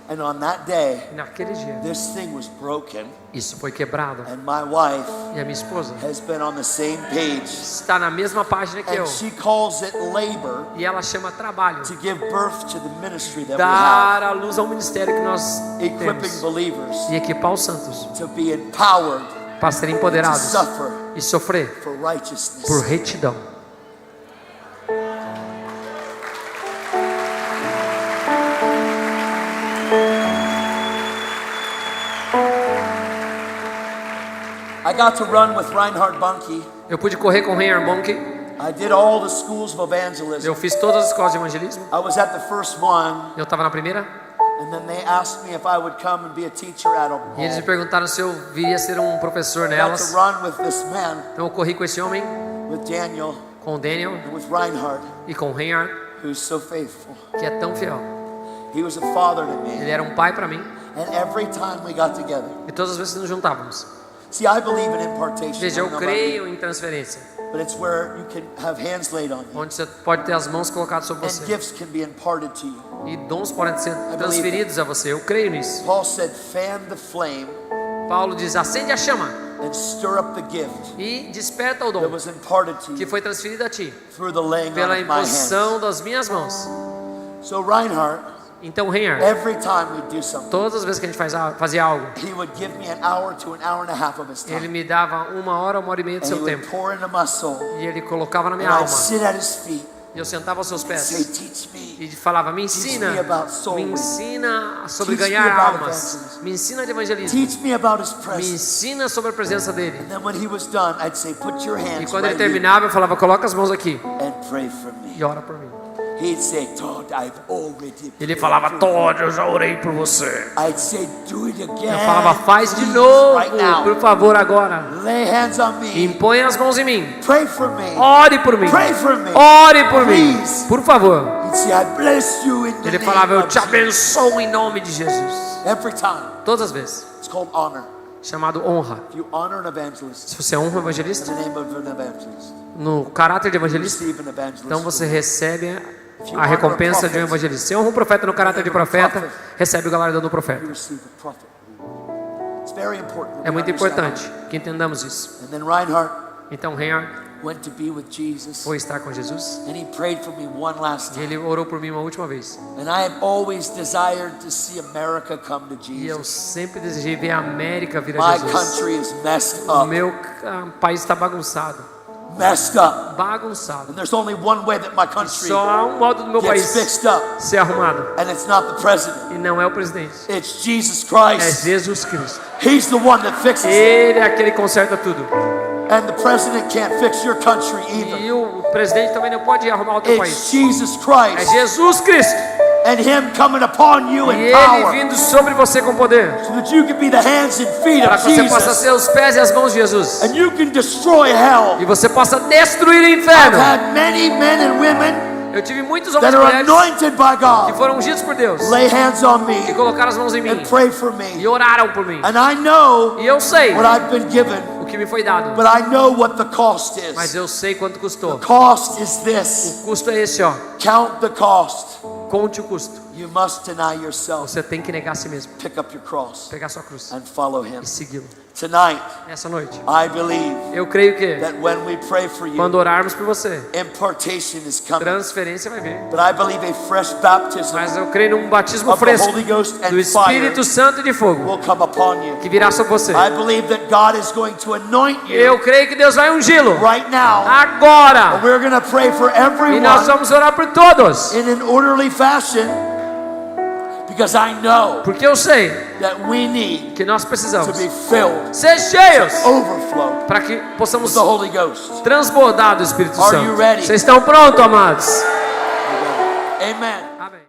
Speaker 4: And on that day,
Speaker 2: E naquele dia,
Speaker 4: this thing was broken.
Speaker 2: isso foi quebrado.
Speaker 4: And my wife
Speaker 2: E a minha esposa
Speaker 4: has been on the same page.
Speaker 2: está na mesma página que eu.
Speaker 4: And she calls it labor
Speaker 2: E ela chama trabalho.
Speaker 4: to give birth to the ministry that we
Speaker 2: Dar
Speaker 4: have.
Speaker 2: a luz ao ministério que nós
Speaker 4: Equipping
Speaker 2: temos.
Speaker 4: believers
Speaker 2: E equipar os santos
Speaker 4: to be empowered
Speaker 2: para serem
Speaker 4: to
Speaker 2: empoderados
Speaker 4: suffer
Speaker 2: e sofrer
Speaker 4: for righteousness.
Speaker 2: por retidão.
Speaker 4: I got to run with Reinhard Bonnke.
Speaker 2: Eu pude correr com o Reinhard Bonnke.
Speaker 4: I did all the schools of evangelism.
Speaker 2: Eu fiz todas as escolas de evangelismo.
Speaker 4: I was at the first one,
Speaker 2: Eu estava na primeira.
Speaker 4: and then they asked me if I would come and be a teacher at them.
Speaker 2: E eles me perguntaram se eu viria ser um professor
Speaker 4: I got
Speaker 2: nelas.
Speaker 4: to run with this man,
Speaker 2: Então eu corri com esse homem,
Speaker 4: with Daniel,
Speaker 2: com o Daniel
Speaker 4: and with Reinhard,
Speaker 2: e com o Reinhard,
Speaker 4: who's so faithful.
Speaker 2: que é tão fiel.
Speaker 4: He was a father to me.
Speaker 2: Ele era um pai para mim.
Speaker 4: And every time we got together,
Speaker 2: E todas as vezes que nos juntávamos.
Speaker 4: see, I believe in impartation.
Speaker 2: Veja,
Speaker 4: I
Speaker 2: eu
Speaker 4: don't know about you,
Speaker 2: creio em transferência,
Speaker 4: but it's where you can have hands laid on you,
Speaker 2: onde você pode ter as mãos colocadas sobre
Speaker 4: and
Speaker 2: você.
Speaker 4: gifts can be imparted to you.
Speaker 2: E dons podem ser transferidos a você. Eu creio nisso.
Speaker 4: Paul said, fan the flame
Speaker 2: Paulo diz, acende a chama
Speaker 4: and stir up the gift
Speaker 2: e desperta o
Speaker 4: that
Speaker 2: dom
Speaker 4: was imparted to
Speaker 2: que
Speaker 4: you
Speaker 2: foi transferido a ti
Speaker 4: through the laying on
Speaker 2: pela
Speaker 4: of my hands.
Speaker 2: imposição das minhas mãos.
Speaker 4: So Reinhard,
Speaker 2: Então, Reinhard,
Speaker 4: every time we do something,
Speaker 2: todas as vezes que a gente fazia algo,
Speaker 4: he would give me an hour to an hour and a half of his
Speaker 2: ele
Speaker 4: time.
Speaker 2: me dava 1 hora, 1h30 do
Speaker 4: And he
Speaker 2: seu
Speaker 4: would
Speaker 2: tempo.
Speaker 4: pour into my soul.
Speaker 2: E ele colocava na minha
Speaker 4: And I'd
Speaker 2: alma.
Speaker 4: sit at his feet
Speaker 2: E eu sentava aos seus
Speaker 4: and say,
Speaker 2: pés.
Speaker 4: teach me.
Speaker 2: E falava, me
Speaker 4: Teach
Speaker 2: ensina.
Speaker 4: me about soul
Speaker 2: Me
Speaker 4: winning.
Speaker 2: ensina sobre
Speaker 4: Teach me
Speaker 2: ganhar
Speaker 4: about
Speaker 2: almas.
Speaker 4: evangelism.
Speaker 2: Me ensina de evangelismo.
Speaker 4: Teach me about his
Speaker 2: Me
Speaker 4: presence.
Speaker 2: ensina sobre a presença dele.
Speaker 4: And then when he was done, I'd say, put your
Speaker 2: E
Speaker 4: hands
Speaker 2: quando ele
Speaker 4: right here
Speaker 2: terminava, eu falava, coloca as mãos aqui
Speaker 4: and pray for me.
Speaker 2: e ora por mim.
Speaker 4: He'd say, Todd, I've already
Speaker 2: Ele
Speaker 4: prayed
Speaker 2: falava,
Speaker 4: for you."
Speaker 2: Todd, eu já orei por você.
Speaker 4: I'd say, do it again.
Speaker 2: Eu falava, faz de
Speaker 4: please,
Speaker 2: novo,
Speaker 4: right now.
Speaker 2: por favor, agora.
Speaker 4: Lay hands on me.
Speaker 2: Impõe as mãos em mim.
Speaker 4: Pray for me.
Speaker 2: Ore por mim.
Speaker 4: Pray for me.
Speaker 2: Ore por mim.
Speaker 4: Please.
Speaker 2: Por favor.
Speaker 4: He'd say, I bless you in the
Speaker 2: Ele
Speaker 4: name
Speaker 2: falava, eu
Speaker 4: of
Speaker 2: te
Speaker 4: Jesus."
Speaker 2: abençoo em nome de Jesus.
Speaker 4: Every time.
Speaker 2: Todas as vezes.
Speaker 4: It's called honor.
Speaker 2: Chamado honra.
Speaker 4: If you honor an evangelist,
Speaker 2: Se você honra um
Speaker 4: in
Speaker 2: evangelista,
Speaker 4: the name of an evangelist,
Speaker 2: no caráter de evangelista,
Speaker 4: receive an evangelist.
Speaker 2: então você recebe a recompensa de um evangelista. Se honra um profeta no caráter de profeta, recebe o galardão do
Speaker 4: You
Speaker 2: profeta.
Speaker 4: receive a prophet. It's very important. that
Speaker 2: É
Speaker 4: we
Speaker 2: muito
Speaker 4: understand
Speaker 2: importante que entendamos isso.
Speaker 4: that. And then Reinhard,
Speaker 2: Então Reinhard
Speaker 4: went to be with Jesus,
Speaker 2: foi estar com Jesus
Speaker 4: and he prayed for me one last
Speaker 2: e
Speaker 4: time.
Speaker 2: ele orou por mim uma última vez.
Speaker 4: And I have always desired to see America come to
Speaker 2: E eu
Speaker 4: Jesus.
Speaker 2: sempre desejei ver a América vir a
Speaker 4: My
Speaker 2: Jesus.
Speaker 4: country is messed
Speaker 2: O
Speaker 4: up,
Speaker 2: meu país está bagunçado.
Speaker 4: messed up.
Speaker 2: Bagunçado.
Speaker 4: And there's only one way that my
Speaker 2: E
Speaker 4: country
Speaker 2: só há um modo do meu
Speaker 4: gets
Speaker 2: país
Speaker 4: fixed up,
Speaker 2: ser arrumado.
Speaker 4: and it's not the president.
Speaker 2: E não é o presidente.
Speaker 4: It's Jesus
Speaker 2: É
Speaker 4: Christ.
Speaker 2: Jesus Cristo.
Speaker 4: He's the one that fixes it.
Speaker 2: Ele é aquele que conserta tudo.
Speaker 4: And the president can't fix your country either.
Speaker 2: E o presidente também não pode arrumar o teu
Speaker 4: It's
Speaker 2: país.
Speaker 4: Jesus
Speaker 2: É
Speaker 4: Christ
Speaker 2: Jesus Cristo.
Speaker 4: and Him coming upon you
Speaker 2: E
Speaker 4: in
Speaker 2: Ele
Speaker 4: power
Speaker 2: vindo sobre você com poder.
Speaker 4: so that you can be the hands and feet
Speaker 2: Para
Speaker 4: of
Speaker 2: que você possa
Speaker 4: Jesus
Speaker 2: ser os pés e as mãos de Jesus.
Speaker 4: and you can destroy hell.
Speaker 2: E você possa destruir o
Speaker 4: I've
Speaker 2: inferno.
Speaker 4: had many men and women
Speaker 2: Eu tive muitos homens
Speaker 4: that
Speaker 2: e
Speaker 4: are
Speaker 2: mulheres
Speaker 4: anointed by
Speaker 2: que
Speaker 4: God
Speaker 2: foram ungidos por Deus.
Speaker 4: lay hands on me
Speaker 2: Que colocaram as mãos em mim.
Speaker 4: and pray for
Speaker 2: E
Speaker 4: me.
Speaker 2: oraram por mim.
Speaker 4: And I know
Speaker 2: E eu sei
Speaker 4: what I've been given,
Speaker 2: o que me foi dado.
Speaker 4: but I know what the cost
Speaker 2: Mas
Speaker 4: is.
Speaker 2: eu sei quanto custou.
Speaker 4: Cost is this.
Speaker 2: O custo é esse, ó.
Speaker 4: Count the cost.
Speaker 2: Conte o custo.
Speaker 4: You must deny yourself,
Speaker 2: Você tem que negar a si mesmo.
Speaker 4: pick up your cross,
Speaker 2: Pegar sua cruz
Speaker 4: and follow Him.
Speaker 2: e segui-lo.
Speaker 4: Tonight,
Speaker 2: Essa noite.
Speaker 4: I believe
Speaker 2: Eu creio que
Speaker 4: that when we pray for you,
Speaker 2: quando orarmos por você,
Speaker 4: impartation is coming.
Speaker 2: transferência vai vir.
Speaker 4: But I believe a fresh baptism
Speaker 2: Mas eu creio num batismo
Speaker 4: of the
Speaker 2: fresco
Speaker 4: Holy Ghost
Speaker 2: do
Speaker 4: and
Speaker 2: Espírito
Speaker 4: fire
Speaker 2: Santo e de fogo
Speaker 4: will come upon you.
Speaker 2: que virá sobre você.
Speaker 4: I believe that God is going to anoint you
Speaker 2: Eu creio que Deus vai ungí-lo
Speaker 4: right now.
Speaker 2: agora.
Speaker 4: We're going to pray for
Speaker 2: E nós
Speaker 4: everyone
Speaker 2: vamos orar por todos.
Speaker 4: in an orderly fashion because I know
Speaker 2: Porque eu sei
Speaker 4: that we need
Speaker 2: que nós
Speaker 4: to
Speaker 2: precisamos
Speaker 4: be filled,
Speaker 2: ser cheios
Speaker 4: overflow
Speaker 2: para que possamos
Speaker 4: with the Holy Ghost.
Speaker 2: transbordar do Espírito
Speaker 4: Are you
Speaker 2: Santo.
Speaker 4: ready?
Speaker 2: Vocês estão prontos, amados?
Speaker 4: Amen.